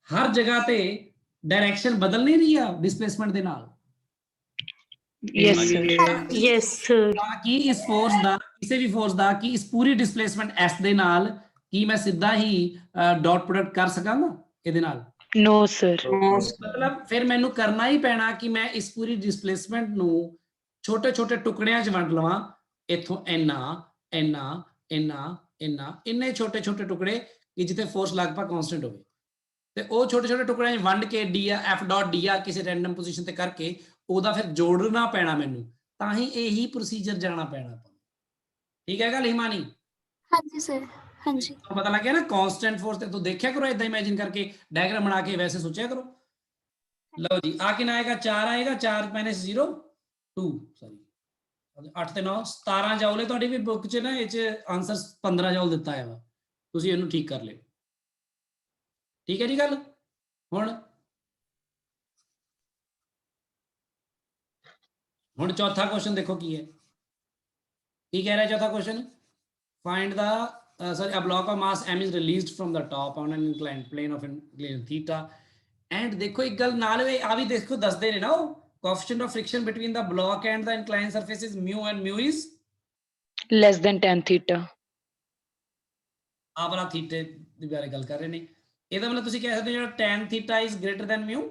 Speaker 1: ਹਰ ਜਗ੍ਹਾ ਤੇ ਡਾਇਰੈਕਸ਼ਨ ਬਦਲ ਨਹੀਂ ਰਹੀ ਆ ਡਿਸਪਲੇਸਮੈਂਟ ਦੇ ਨਾਲ?
Speaker 3: Yes sir. Yes sir.
Speaker 1: ਤਾਂ ਕਿ ਇਸ ਫੋਰਸ ਦਾ, ਕਿਸੇ ਵੀ ਫੋਰਸ ਦਾ, ਕਿ ਇਸ ਪੂਰੀ ਡਿਸਪਲੇਸਮੈਂਟ s ਦੇ ਨਾਲ ਕੀ ਮੈਂ ਸਿੱਧਾ ਹੀ ਡਾਟ ਪ੍ਰੋਡਕਟ ਕਰ ਸਕਾਂਗਾ ਇਹਦੇ ਨਾਲ?
Speaker 3: No sir.
Speaker 1: ਮਤਲਬ ਫਿਰ ਮੈਨੂੰ ਕਰਨਾ ਹੀ ਪੈਣਾ ਕਿ ਮੈਂ ਇਸ ਪੂਰੀ ਡਿਸਪਲੇਸਮੈਂਟ ਨੂੰ ਛੋਟੇ ਛੋਟੇ ਟੁਕੜਿਆਂ 'ਚ ਵੰਡ ਲਵਾਂ। ਇੱਥੋਂ ਇੰਨਾ ਇੰਨਾ ਇੰਨਾ ਇੰਨਾ ਇੰਨੇ ਛੋਟੇ ਛੋਟੇ ਟੁਕੜੇ ਕਿ ਜਿੱਥੇ ਫੋਰਸ ਲਗਭਗ ਕਾਂਸਟੈਂਟ ਹੋਵੇ, ਤੇ ਉਹ ਛੋਟੇ ਛੋਟੇ ਟੁਕੜਿਆਂ 'ਚ ਵੰਡ ਕੇ f ਡਾਟ d ਕਿਸੇ ਰੈਂਡਮ ਪੋਜੀਸ਼ਨ ਤੇ ਕਰਕੇ ਉਹਦਾ ਫਿਰ ਜੋੜਨਾ ਪੈਣਾ ਮੈਨੂੰ, ਤਾਂ ਹੀ ਇਹੀ ਪ੍ਰੋਸੀਜਰ ਜਾਣਾ ਪੈਣਾ। ਠੀਕ ਹੈ ਗੱਲ ਹਿਮਾਨੀ?
Speaker 2: ਹਾਂਜੀ ਸਰ। ਹਾਂਜੀ।
Speaker 1: ਪਤਾ ਲੱਗ ਗਿਆ ਨਾ ਕਾਂਸਟੈਂਟ ਫੋਰਸ ਤੇ? ਤੂੰ ਦੇਖਿਆ ਕਰੋ ਇਦਾਂ ਇਮੇजिन ਕਰਕੇ, ਡਾਇਗਰਾਮ ਬਣਾ ਕੇ ਵੈਸੇ ਸੋਚਿਆ ਕਰੋ। ਲਓ ਜੀ, ਆ ਕਿੰਨਾ ਆਏਗਾ? 4 ਆਏਗਾ। 4 - 0 2 ਸੌਰੀ 8 ਤੇ 9 17 ਜੌਲ ਹੈ ਤੁਹਾਡੀ ਵੀ ਬੁੱਕ 'ਚ ਨਾ, ਇਹ 'ਚ ਆਨਸਰ 15 ਜੌਲ ਦਿੱਤਾ ਹੈ ਵਾ। ਤੁਸੀਂ ਇਹਨੂੰ ਠੀਕ ਕਰ ਲਿਓ। ਠੀਕ ਹੈ ਜੀ ਗੱਲ। ਹੁਣ ਚੌਥਾ ਕੁਐਸਚਨ ਦੇਖੋ ਕੀ ਹੈ, ਕੀ ਕਹਿ ਰਿਹਾ ਚੌਥਾ question? Find the a block of mass m is released from the top on an inclined plane of inclination theta, and देखो एक गल नाल आ भी देखो दसदे ने ना, वो coefficient of friction between the block and the inclined surface is mu, and mu is
Speaker 3: Less than tan theta.
Speaker 1: ਆ ਵਾਲਾ ਥੀਟੇ ਦੇ ਬਾਰੇ ਗੱਲ ਕਰ ਰਹੇ ਨੇ। ਇਹਦਾ ਮਤਲਬ ਤੁਸੀਂ ਕਹਿ ਸਕਦੇ ਹੋ ਜਿਹੜਾ tan theta is greater than mu?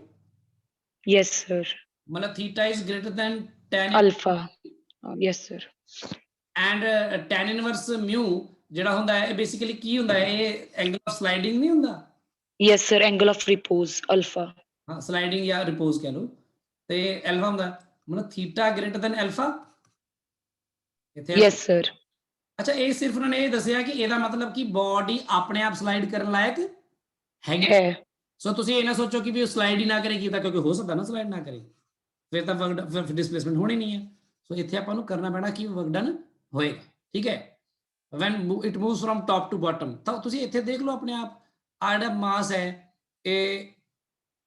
Speaker 3: Yes sir.
Speaker 1: ਮਤਲਬ theta is greater than tan
Speaker 3: Alpha. Yes sir.
Speaker 1: and tan inverse mu ਜਿਹੜਾ ਹੁੰਦਾ ਹੈ ਇਹ ਬੇਸਿਕਲੀ ਕੀ ਹੁੰਦਾ ਹੈ? ਇਹ ਐਂਗਲ ਆਫ ਸਲਾਈਡਿੰਗ ਨਹੀਂ ਹੁੰਦਾ?
Speaker 3: Yes sir. Angle of repose alpha.
Speaker 1: ਹਾਂ, ਸਲਾਈਡਿੰਗ ਜਾਂ ਰਿਪੋਜ਼ ਕਹਿ ਲਓ, ਤੇ ਐਲਫਾ ਹੁੰਦਾ ਮਤਲਬ ਥੀਟਾ ਗ੍ਰੇਟਰ ਦੈਨ ਐਲਫਾ ਇੱਥੇ।
Speaker 3: Yes sir.
Speaker 1: ਅੱਛਾ, ਇਹ ਸਿਰਫ ਉਹਨਾਂ ਨੇ ਇਹ ਦੱਸਿਆ ਕਿ ਇਹਦਾ ਮਤਲਬ ਕਿ ਬੋਡੀ ਆਪਣੇ ਆਪ ਸਲਾਈਡ ਕਰਨ ਲਾਇਕ ਹੈਗੀ
Speaker 3: ਹੈ।
Speaker 1: ਸੋ ਤੁਸੀਂ ਇਹ ਨਾ ਸੋਚੋ ਕਿ ਵੀ ਉਹ ਸਲਾਈਡ ਹੀ ਨਾ ਕਰੇਗੀ, ਤਾਂ ਕਿਉਂਕਿ ਹੋ ਸਕਦਾ ਨਾ ਸਲਾਈਡ ਨਾ ਕਰੇ, ਫਿਰ ਤਾਂ ਵਰਕ ਡਿਸਪਲੇਸਮੈਂਟ ਹੋਣੀ ਨਹੀਂ ਹੈ। ਸੋ ਇੱਥੇ ਆਪਾਂ ਨੂੰ ਕਰਨਾ ਪੈਣਾ ਕਿ ਵਰਕ ਡਨ ਹੋਏਗਾ। ਠੀਕ ਹੈ, when it moves from top to bottom, ਤਾਂ ਤੁਸੀਂ ਇੱਥੇ ਦੇਖ ਲਓ ਆਪਣੇ ਆਪ ਆ ਜਿਹੜਾ ਮਾਸ ਹੈ ਇਹ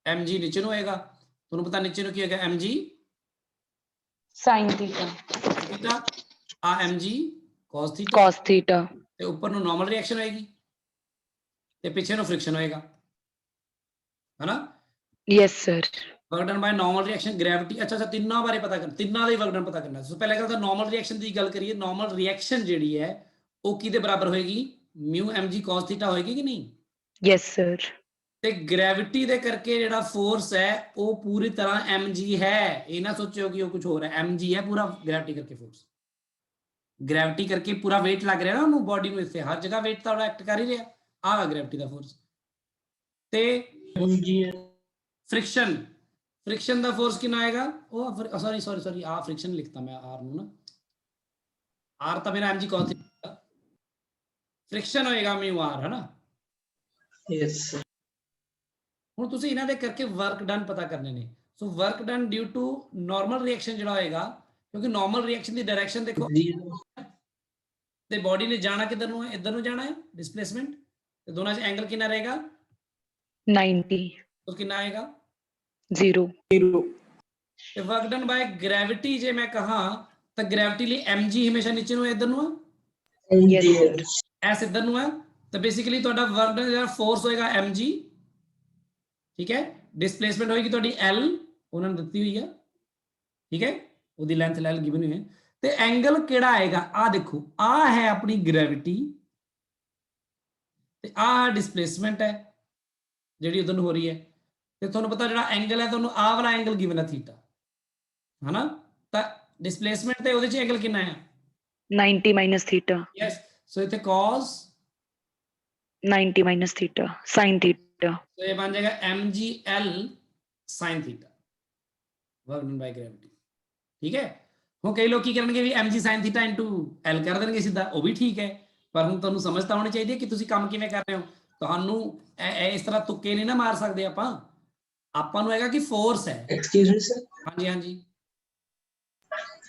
Speaker 1: mg नीचे ਨੂੰ ਹੋਏਗਾ, ਤੁਹਾਨੂੰ ਪਤਾ ਨੀਚੇ ਨੂੰ ਕੀ ਹੋਏਗਾ mg
Speaker 3: Sin theta.
Speaker 1: थीटा, आ mg cos theta,
Speaker 3: Cos theta.
Speaker 1: ਤੇ ਉੱਪਰ ਨੂੰ ਨਾਰਮਲ ਰਿਐਕਸ਼ਨ ਹੋਏਗੀ ਤੇ ਪਿੱਛੇ ਨੂੰ ਫ੍ਰਿਕਸ਼ਨ ਹੋਏਗਾ, ਹੈਨਾ।
Speaker 3: Yes, sir.
Speaker 1: ਵਰਕ ਡਨ ਬਾਈ ਨਾਰਮਲ ਰਿਐਕਸ਼ਨ, ਗ੍ਰੈਵਿਟੀ। ਅੱਛਾ ਤਿੰਨਾਂ ਬਾਰੇ ਪਤਾ ਕਰ, ਤਿੰਨਾਂ ਦੇ ਵਰਕ ਡਨ ਪਤਾ ਕਰਨਾ। ਸੋ ਪਹਿਲਾਂ ਗੱਲ ਤਾਂ ਨਾਰਮਲ ਰਿਐਕਸ਼ਨ ਦੀ ਗੱਲ ਕਰੀਏ। ਨਾਰਮਲ ਰਿਐਕਸ਼ਨ ਜਿਹੜੀ ਹੈ ਉਹ ਕਿਹਦੇ ਬਰਾਬਰ ਹੋਏਗੀ, ਮਿਊ mg cos ਥੀਟਾ ਹੋਏਗੀ ਕਿ ਨਹੀਂ।
Speaker 3: Yes, sir.
Speaker 1: ਤੇ ਗ੍ਰੈਵਿਟੀ ਦੇ ਕਰਕੇ ਜਿਹੜਾ ਫੋਰਸ ਹੈ ਉਹ ਪੂਰੀ ਤਰ੍ਹਾਂ mg ਹੈ, ਇਹ ਨਾ ਸੋਚਿਓ ਕਿ ਉਹ ਕੁਝ ਹੋਰ ਹੈ, mg ਹੈ ਪੂਰਾ ਗ੍ਰੈਵਿਟੀ ਕਰਕੇ ਫੋਰਸ। ਗ੍ਰੈਵਿਟੀ ਕਰਕੇ ਪੂਰਾ weight ਲੱਗ ਰਿਹਾ ਨਾ ਉਹਨੂੰ, ਬੋਡੀ ਨੂੰ, ਇੱਥੇ ਹਰ ਜਗ੍ਹਾ weight ਤਾਂ ਐਕਟ ਕਰ ਹੀ ਰਿਹਾ, ਆਹ ਗ੍ਰੈਵਿਟੀ ਦਾ ਫੋਰਸ। ਤੇ ਫ੍ਰਿਕਸ਼ਨ, ਫ੍ਰਿਕਸ਼ਨ ਦਾ ਫੋਰਸ ਕਿੰਨਾ ਆਏਗਾ, ਉਹ ਸੌਰੀ ਆ ਫ੍ਰਿਕਸ਼ਨ ਲਿਖਤਾ ਮੈਂ r ਨੂੰ ਨਾ, r ਤਾਂ ਮੇਰਾ mg cos ਥੀਟਾ, ਫ੍ਰਿਕਸ਼ਨ ਹੋਏਗਾ μ r, ਹੈ ਨਾ।
Speaker 5: यस
Speaker 1: ਹੁਣ ਤੁਸੀਂ ਇਹਨਾਂ ਦੇ ਕਰਕੇ ਵਰਕ ਡਨ ਪਤਾ ਕਰਨੇ ਨੇ। So work done due to normal reaction ਜਿਹੜਾ ਹੋਏਗਾ, ਕਿਉਂਕਿ ਨਾਰਮਲ ਰਿਐਕਸ਼ਨ ਦੀ ਡਾਇਰੈਕਸ਼ਨ ਦੇਖੋ, ਤੇ ਬੋਡੀ ਨੇ ਜਾਣਾ ਕਿੱਧਰ ਨੂੰ ਹੈ, ਇੱਧਰ ਨੂੰ ਜਾਣਾ ਹੈ ਡਿਸਪਲੇਸਮੈਂਟ, ਤੇ ਦੋਨਾਂ 'ਚ ਐਂਗਲ ਕਿੰਨਾ ਰਹੇਗਾ,
Speaker 3: 90.
Speaker 1: ਉਹ ਕਿੰਨਾ ਆਏਗਾ
Speaker 3: 0.
Speaker 1: ਤੇ ਵਰਕ ਡਨ ਬਾय ਗ੍ਰੈਵਿਟੀ ਜੇ ਮੈਂ ਕਹਾ ਤਾਂ ਗ੍ਰੈਵਿਟੀ ਲਈ mg ਹਮੇਸ਼ਾ ਨੀਚੇ ਨੂੰ ਹੈ, ਇੱਧਰ ਨੂੰ ਹੈ,
Speaker 3: Yes, sir.
Speaker 1: ਐਸ ਇੱਧਰ ਨੂੰ ਹੈ, ਤਾਂ ਬੇਸਿਕਲੀ ਤੁਹਾਡਾ ਵਰਕ ਡਨ ਜਿਹੜਾ ਫੋਰਸ ਹੋਏਗਾ mg, ਠੀਕ ਹੈ। ਡਿਸਪਲੇਸਮੈਂਟ ਹੋਏਗੀ ਤੁਹਾਡੀ l, ਉਹਨਾਂ ਨੇ ਦਿੱਤੀ ਹੋਈ ਹੈ, ਠੀਕ ਹੈ, ਉਹਦੀ ਲੈਂਥ l ਗਿਵਨ ਹੋਈ ਹੈ। ਤੇ ਐਂਗਲ ਕਿਹੜਾ ਆਏਗਾ, ਆ ਦੇਖੋ, ਆ ਹੈ ਆਪਣੀ ਗ੍ਰੈਵਿਟੀ ਤੇ ਆ ਡਿਸਪਲੇਸਮੈਂਟ ਹੈ ਜਿਹੜੀ ਉਧਰ ਨੂੰ ਹੋ ਰਹੀ ਹੈ, ਤੇ ਤੁਹਾਨੂੰ ਪਤਾ ਜਿਹੜਾ ਐਂਗਲ ਹੈ ਤੁਹਾਨੂੰ ਆਹ ਵਾਲਾ ਐਂਗਲ ਗਿਵਨ ਹੈ ਥੀਟਾ, ਹਨਾ। ਤਾਂ ਡਿਸਪਲੇਸਮੈਂਟ ਤੇ ਉਹਦੇ 'ਚ ਐਂਗਲ ਕਿੰਨਾ ਹੈ
Speaker 3: 90 minus theta.
Speaker 1: ਯੈਸ, ਸੋ ਇੱਥੇ cos,
Speaker 3: 90 minus theta. Sin theta.
Speaker 1: तो ये बन जाएगा mgl sin theta, work done by gravity, ठीक है। ਹੁਣ ਕਈ ਲੋਕ ਕੀ ਕਰਨਗੇ ਵੀ mg sin theta into l ਕਰ ਦੇਣਗੇ ਸਿੱਧਾ, ਉਹ ਵੀ ਠੀਕ ਹੈ, ਪਰ ਹੁਣ ਤੁਹਾਨੂੰ ਸਮਝ ਤਾਂ ਹੋਣੀ ਚਾਹੀਦੀ ਹੈ ਕਿ ਤੁਸੀਂ ਕੰਮ ਕਿਵੇਂ ਕਰ ਰਹੇ ਹੋ। ਤੁਹਾਨੂੰ ਇਸ ਤਰ੍ਹਾਂ ਤੁੱਕੇ ਨਹੀਂ ਨਾ ਮਾਰ ਸਕਦੇ ਆਪਾਂ ਨੂੰ ਹੈਗਾ ਕਿ ਫੋਰਸ ਹੈ।
Speaker 5: एक्सक्यूज मी सर
Speaker 1: ਹਾਂਜੀ ਹਾਂਜੀ,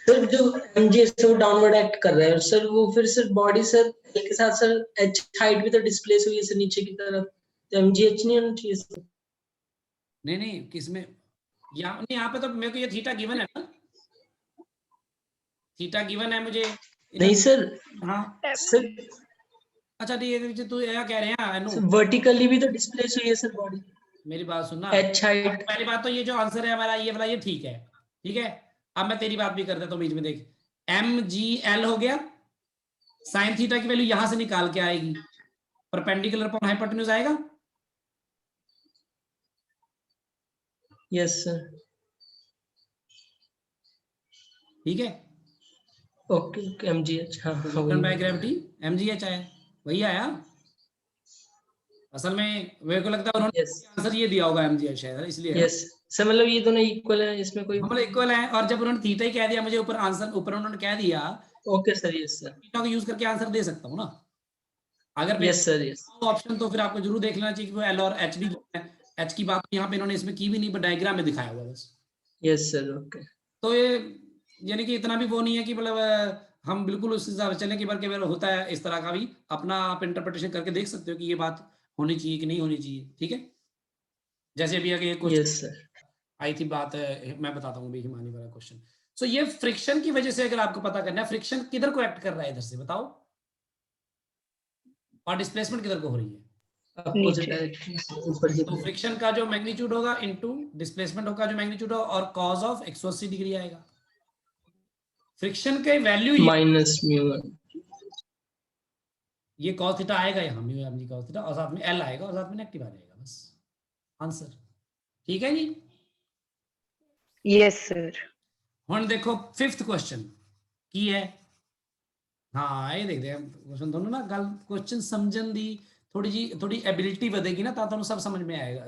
Speaker 5: सर जो एमजी से वो डाउनवर्ड एक्ट कर रहा है सर, वो फिर सर बॉडी सर के साथ सर एच हाइट भी तो डिस्प्लेस हुई है सर नीचे की तरफ, तो एमजीएच नहीं होना चाहिए सर।
Speaker 1: नहीं किसमें, यहाँ पे तो मेरे को ये थीटा गिवन है ना, थीटा गिवन है मुझे।
Speaker 5: नहीं सर,
Speaker 1: हाँ
Speaker 5: सर
Speaker 1: अच्छा ठीक है, तू यह कह रहे हैं
Speaker 5: सर वर्टिकली भी तो डिस्प्लेस हुई है सर बॉडी,
Speaker 1: मेरी बात सुनना।
Speaker 5: H height.
Speaker 1: पहली बात तो ये जो आंसर है हमारा ये वाला, ये ठीक है, ठीक है। अब मैं तेरी बात भी कर देता हूँ बीच में, देख mgl हो गया, साइन थीटा की वैल्यू यहां से निकाल के आएगी, परपेंडिकुलर अपॉन हाइपोटेन्यूज आएगा,
Speaker 5: यस सर,
Speaker 1: ठीक है।
Speaker 5: ओके एमजीएच, हाँ
Speaker 1: बाय ग्रेविटी mgh आया, वही आया। असल में मेरे को लगता है उन्होंने
Speaker 5: यस
Speaker 1: आंसर ये दिया होगा mgh शायद, इसलिए
Speaker 5: यस सर, मतलब ये दोनों इक्वल है, इसमें कोई
Speaker 1: हम इक्वल है। और जब उन्होंने थीटा ही कह दिया मुझे, ऊपर आंसर ऊपर उन्होंने कह दिया,
Speaker 5: okay sir, yes sir,
Speaker 1: theta को यूज करके आंसर दे सकता हूँ ना अगर
Speaker 5: यस सर, यस
Speaker 1: ऑप्शन, तो फिर आपको जरूर देख लेना चाहिए कि वो एल और एच भी है। एच की बात यहाँ पे इन्होंने इसमें की भी नहीं, पर डायग्राम में दिखाया हुआ बस।
Speaker 5: Yes sir, okay.
Speaker 1: तो ये यानी कि इतना भी वो नहीं है कि मतलब हम बिल्कुल उस हिसाब से चलें कि बल्कि होता है इस तरह का भी, अपना आप इंटरप्रिटेशन करके देख सकते हो कि ये बात होनी चाहिए कि नहीं होनी चाहिए, ठीक है। जैसे अभी अगर ये
Speaker 5: यस सर,
Speaker 1: आई थी बात, मैं बताता हूँ हिमानी वाला क्वेश्चन। सो ये फ्रिक्शन की वजह से अगर आपको पता करना है, फ्रिक्शन किधर को एक्ट कर रहा है इधर से बताओ, और डिस्प्लेसमेंट किधर को हो रही है,
Speaker 5: अपोजिट डायरेक्शन ऊपर की
Speaker 1: तो फ्रिक्शन का जो मैग्नीट्यूड होगा इनटू डिस्प्लेसमेंट होगा जो मैग्नीट्यूड होगा, और कॉज ऑफ 180 डिग्री आएगा। फ्रिक्शन के वैल्यू
Speaker 5: माइनस म्यू,
Speaker 1: ये cos थीटा आएगा यहाँ, म्यू mg cos थीटा, और साथ में l आएगा और साथ में नेगेटिव आ जाएगा, बस आंसर, ठीक है जी।
Speaker 3: Yes, sir.
Speaker 1: ਹੁਣ ਦੇਖੋ ਫਿਫਥ ਕੁਐਸਚਨ ਕੀ ਹੈ। ਹਾਂ ਇਹ ਦੇਖਦੇ ਆ ਕੁਐਸਚਨ, ਤੁਹਾਨੂੰ ਨਾ ਗੱਲ ਕੁਐਸਚਨ ਸਮਝਣ ਦੀ ਥੋੜੀ ਐਬਿਲਿਟੀ ਵਧੇਗੀ ਨਾ, ਤਾਂ ਤੁਹਾਨੂੰ ਸਭ ਸਮਝ ਮੇ ਆਏਗਾ।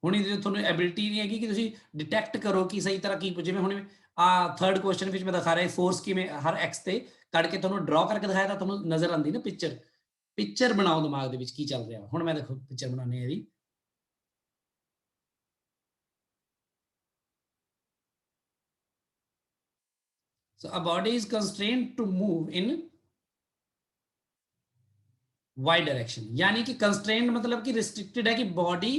Speaker 1: ਹੁਣ ਜੇ ਤੁਹਾਨੂੰ ਐਬਿਲਿਟੀ ਨਹੀਂ ਹੈਗੀ ਕਿ ਤੁਸੀਂ ਡਿਟੈਕਟ ਕਰੋ ਕਿ ਸਹੀ ਤਰ੍ਹਾਂ ਕੀ, ਜਿਵੇਂ ਹੁਣ ਆ ਥਰਡ ਕੁਐਸਚਨ ਵਿੱਚ ਮੈਂ ਦਿਖਾ ਰਿਹਾ ਫੋਰਸ ਕਿਵੇਂ ਹਰ ਐਕਸ ਤੇ ਕੱਢ ਕੇ ਤੁਹਾਨੂੰ ਡਰਾ ਕਰਕੇ ਦਿਖਾਇਆ, ਤਾਂ ਤੁਹਾਨੂੰ ਨਜ਼ਰ ਆਉਂਦੀ ਨਾ ਪਿਕਚਰ ਬਣਾਓ ਦਿਮਾਗ ਦੇ ਵਿੱਚ ਕੀ ਚੱਲ ਰਿਹਾ। ਹੁਣ ਮੈਂ ਦੇਖੋ ਪਿਕਚਰ ਬਣਾਉਣੀ ਹੈ ਇਹਦੀ। So a body is constrained to move in y direction, यानी कि constrained मतलब कि restricted है कि बॉडी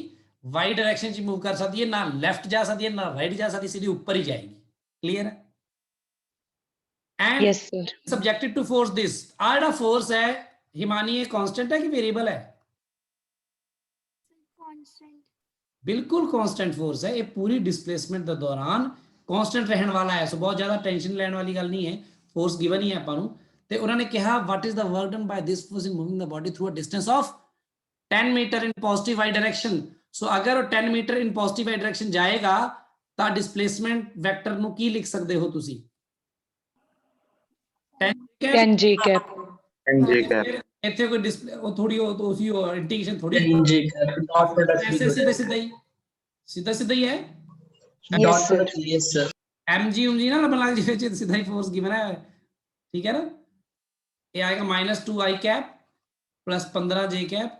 Speaker 1: वाई डायरेक्शन च मूव कर सकती है, ना लेफ्ट जा सकती है, ना राइट जा सकती, सीधी ऊपर ही जाएगी। क्लियर है? And
Speaker 3: Yes, sir.
Speaker 1: Subjected to force this, आ ਜਿਹੜਾ फोर्स है हिमानी, ये कांस्टेंट है कि वेरिएबल है?
Speaker 2: constant
Speaker 1: बिल्कुल कांस्टेंट फोर्स है, ये पूरी डिस्प्लेसमेंट के दौरान कांस्टेंट रहने वाला है। सो बहुत ज्यादा टेंशन लेने वाली गल नहीं है, फोर्स गिवन ही है ਆਪਾਂ ਨੂੰ। ਤੇ ਉਹਨਾਂ ਨੇ ਕਿਹਾ what is the work done by this force in moving the body through a distance of 10 meter in positive y direction. So अगर वो 10 meter in positive y direction जाएगा ਤਾਂ डिस्प्लेसमेंट वेक्टर ਨੂੰ ਕੀ ਲਿਖ ਸਕਦੇ ਹੋ ਤੁਸੀਂ?
Speaker 3: 10 J cap.
Speaker 1: ਇੱਥੇ ਕੋਈ ਡਿਸਪਲੇ ਉਹ ਥੋੜੀ ਉਹ ਤੁਸੀਂ ਉਹ ਇੰਟੀਗ੍ਰੇਸ਼ਨ ਥੋੜੀ
Speaker 5: NJ cap dot product
Speaker 1: ऐसे सीधे सीधा ही है।
Speaker 3: Yes,
Speaker 5: dot
Speaker 3: sir.
Speaker 5: product yes sir
Speaker 1: mg umg ना बना लीजिए, सीधा ही फोर्स गिवन है, ठीक है ना। ये आएगा -2 i cap plus 15 j cap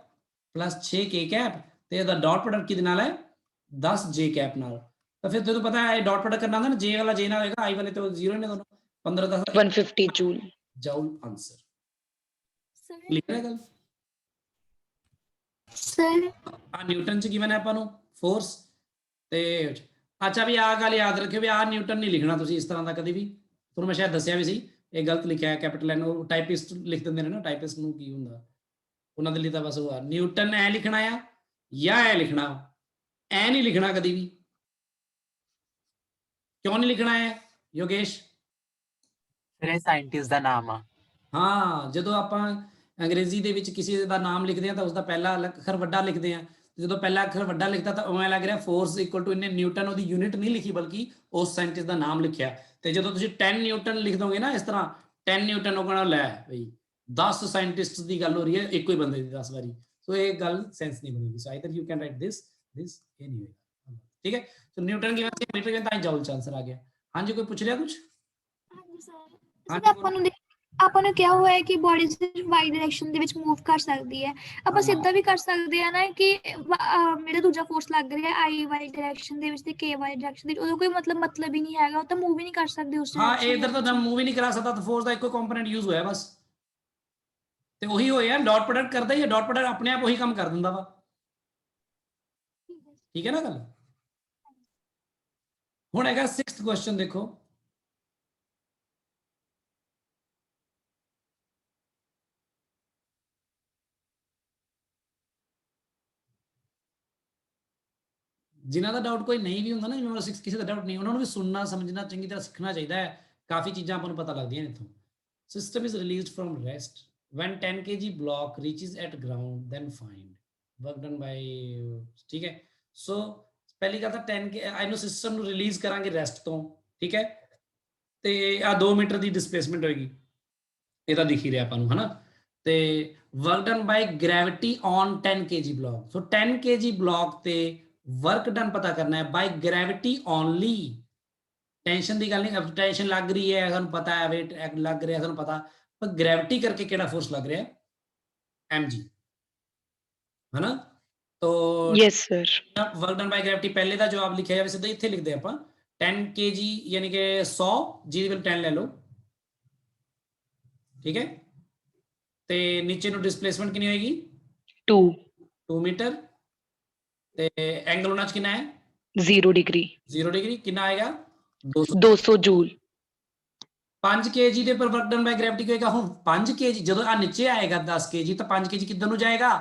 Speaker 1: plus 6 k cap, तो ਇਹਦਾ ਡਾਟ ਪ੍ਰੋਡਕਟ ਕਿਹਦੇ ਨਾਲ ਹੈ? 10 j कैप ਨਾਲ। ਤਾਂ ਫਿਰ ਤੁਹਾਨੂੰ ਪਤਾ ਹੈ ਡਾਟ ਪ੍ਰੋਡਕਟ ਕਰਨਾ ਹੁੰਦਾ ਨਾ, j ਵਾਲਾ j ਨਾਲ ਹੋਏਗਾ, i ਵਾਲੇ तो 0 ਨੇ दोनों, 15 10
Speaker 3: 150 joule.
Speaker 1: Joule answer.
Speaker 2: sir
Speaker 1: clear है गल?
Speaker 2: sir
Speaker 1: ਆ ਨਿਊਟਨ ਚ ਗਿਵਨ ਹੈ ਆਪਾਂ ਨੂੰ ਫੋਰਸ ਤੇ ਅੱਛਾ ਵੀ ਆ ਗੱਲ ਯਾਦ ਰੱਖਿਓ ਵੀ ਆ ਨਿਊਟਨ ਨਹੀਂ ਲਿਖਣਾ ਤੁਸੀਂ ਇਸ ਤਰ੍ਹਾਂ ਦਾ ਕਦੀ ਵੀ, ਤੁਹਾਨੂੰ ਮੈਂ ਸ਼ਾਇਦ ਦੱਸਿਆ ਵੀ ਸੀ ਇਹ ਗਲਤ ਲਿਖਿਆ ਹੈ ਕੈਪੀਟਲ ਐਨ, ਉਹ ਟਾਈਪਿਸਟ ਲਿਖ ਦਿੰਦੇ ਨੇ ਨਾ, ਟਾਈਪਿਸਟ ਨੂੰ ਕੀ ਹੁੰਦਾ ਉਹਨਾਂ ਦੇ ਲਈ ਤਾਂ ਬਸ ਉਹ ਆ ਨਿਊਟਨ ਐ ਲਿਖਣਾ ਆ ਜਾਂ ਐ ਲਿਖਣਾ, ਐ ਨਹੀਂ ਲਿਖਣਾ ਕਦੀ ਵੀ। ਕਿਉਂ ਨਹੀਂ ਲਿਖਣਾ ਹੈ ਯੋਗੇਸ਼?
Speaker 4: ਫਿਰ ਇਹ ਸਾਇੰਟਿਸਟ ਦਾ ਨਾਮ ਆ।
Speaker 1: ਹਾਂ, ਜਦੋਂ ਆਪਾਂ ਅੰਗਰੇਜ਼ੀ ਦੇ ਵਿੱਚ ਕਿਸੇ ਦਾ ਨਾਮ ਲਿਖਦੇ ਆ ਤਾਂ ਉਸਦਾ ਪਹਿਲਾ ਅੱਖਰ ਵੱਡਾ ਲਿਖਦੇ ਆ, ਜਦੋਂ ਪਹਿਲਾ ਅੱਖਰ ਵੱਡਾ ਲਿਖਦਾ ਤਾਂ ਉਵੇਂ ਲੱਗ ਰਿਹਾ ਫੋਰਸ ਇਕੁਅਲ ਟੂ ਇਹਨੇ ਨਿਊਟਨ, ਉਹਦੀ ਯੂਨਿਟ ਨਹੀਂ ਲਿਖੀ ਬਲਕਿ ਉਸ ਸਾਇੰਟਿਸਟ ਦਾ ਨਾਮ ਲਿਖਿਆ। ਤੇ ਜਦੋਂ ਤੁਸੀਂ 10 ਨਿਊਟਨ ਲਿਖ ਦੋਗੇ ਨਾ ਇਸ ਤਰ੍ਹਾਂ 10 ਨਿਊਟਨ, ਉਹ ਕਹਣਾ ਲੈ ਬਈ 10 ਸਾਇੰਟਿਸਟ ਦੀ ਗੱਲ ਹੋ ਰਹੀ ਹੈ ਇੱਕੋ ਹੀ ਬੰਦੇ ਦੀ 10 ਵਾਰੀ, ਸੋ ਇਹ ਗੱਲ ਸੈਂਸ ਨਹੀਂ ਬਣੇਗੀ। ਸੋ ਆਈਦਰ ਯੂ ਕੈਨ ਰਾਈਟ ਦਿਸ ਇਹ ਨਹੀਂ ਹੋਏਗਾ, ਠੀਕ ਹੈ। ਸੋ ਨਿਊਟਨ ਗਿਵਨ ਸੀ, ਮੀਟਰ ਗਿਵਨ ਤਾਂ ਜੂਲ ਚ ਆਂਸਰ ਆ ਗਿਆ। ਹਾਂਜੀ, ਕੋਈ ਪੁੱਛ ਰਿਹਾ ਕੁਝ?
Speaker 2: ਹਾਂਜੀ ਸਰ ਆਪਾਂ ਨੂੰ ਕਿਹਾ ਹੋਇਆ ਹੈ ਕਿ ਬੋਡੀ ਸਿਰਫ ਵਾਈ ਡਾਇਰੈਕਸ਼ਨ ਦੇ ਵਿੱਚ ਮੂਵ ਕਰ ਸਕਦੀ ਹੈ, ਆਪਾਂ ਸਿੱਧਾ ਵੀ ਕਰ ਸਕਦੇ ਆ ਨਾ ਕਿ ਜਿਹੜਾ ਦੂਜਾ ਫੋਰਸ ਲੱਗ ਰਿਹਾ ਆਈ ਵਾਈ ਡਾਇਰੈਕਸ਼ਨ ਦੇ ਵਿੱਚ ਤੇ ਕੇ ਵਾਈ ਡਾਇਰੈਕਸ਼ਨ ਦੇ ਵਿੱਚ, ਉਹਦਾ ਕੋਈ ਮਤਲਬ ਹੀ ਨਹੀਂ ਹੈਗਾ, ਉਹ ਤਾਂ ਮੂਵ ਹੀ ਨਹੀਂ ਕਰ ਸਕਦੇ ਉਸ
Speaker 1: ਹਾਂ, ਇਧਰ ਤਾਂ ਮੂਵ ਹੀ ਨਹੀਂ ਕਰਾ ਸਕਦਾ, ਤਾਂ ਫੋਰਸ ਦਾ ਇੱਕੋ ਕੰਪੋਨੈਂਟ ਯੂਜ਼ ਹੋਇਆ ਬਸ, ਤੇ ਉਹੀ ਹੋਇਆ ਡਾਟ ਪ੍ਰੋਡਕਟ ਕਰਦਾ ਹੀ ਹੈ, ਡਾਟ ਪ੍ਰੋਡਕਟ ਆਪਣੇ ਆਪ ਉਹੀ ਕੰਮ ਕਰ ਦਿੰਦਾ ਵਾ, ਠੀਕ ਹੈ ਨਾ ਗੱਲ। ਹੁਣ ਹੈਗਾ 6th ਕੁਐਸਚਨ, ਦੇਖੋ जिन्हों का डाउट कोई नहीं भी होंगे ना, जिम्मे किसी का डाउट नहीं, उन्होंने भी सुनना समझना चंगी तरह सीखना चाहिए है, काफ़ी चीज़ां आपको पता लगदियां ने इत्थों। System is released from rest when 10 kg block reaches at ground then find work done by, ठीक है। सो पहली गल तां 10 के आई नो सिस्टम नूं रिलीज करांगे रेस्ट तो, ठीक है, ते आ 2 मीटर की डिस्प्लेसमेंट होएगी, ये तां दिख ही रहा आपां नूं, है ना। ते work done by gravity on 10 kg block, so 10 kg block ते वर्क डन पता करना है बाय ग्रेविटी ओनली। टेंशन की गल नहीं, टेंशन लग रही है सानू पता है, वेट लग रहा है सानू पता, पर ग्रेविटी करके केड़ा फोर्स लग रहा है? mg, है ना। तो
Speaker 3: Yes, sir.
Speaker 1: Work done by gravity पहले का जवाब लिखा जाए सीधा इत्थे लिखते हैं 10 kg यानी कि 100 जी की 10 ले लो, ठीक है। ते नीचे नु डिस्प्लेसमेंट कितनी होएगी? 2 मीटर, ते एंगल होना कितना है?
Speaker 3: 0 degree.
Speaker 1: 0 डिग्री, कितना आएगा? 200
Speaker 3: 200 joule.
Speaker 1: 5 kg ਦੇ ਪਰ ਵਰਕ ਡਨ ਬਾਈ ਗ੍ਰੈਵਿਟੀ ਹੋਏਗਾ। ਹੁਣ 5 kg ਜਦੋਂ ਆ ਨੀਚੇ ਆਏਗਾ 10 kg ਤਾਂ 5 kg ਕਿੱਧਰ ਨੂੰ ਜਾਏਗਾ?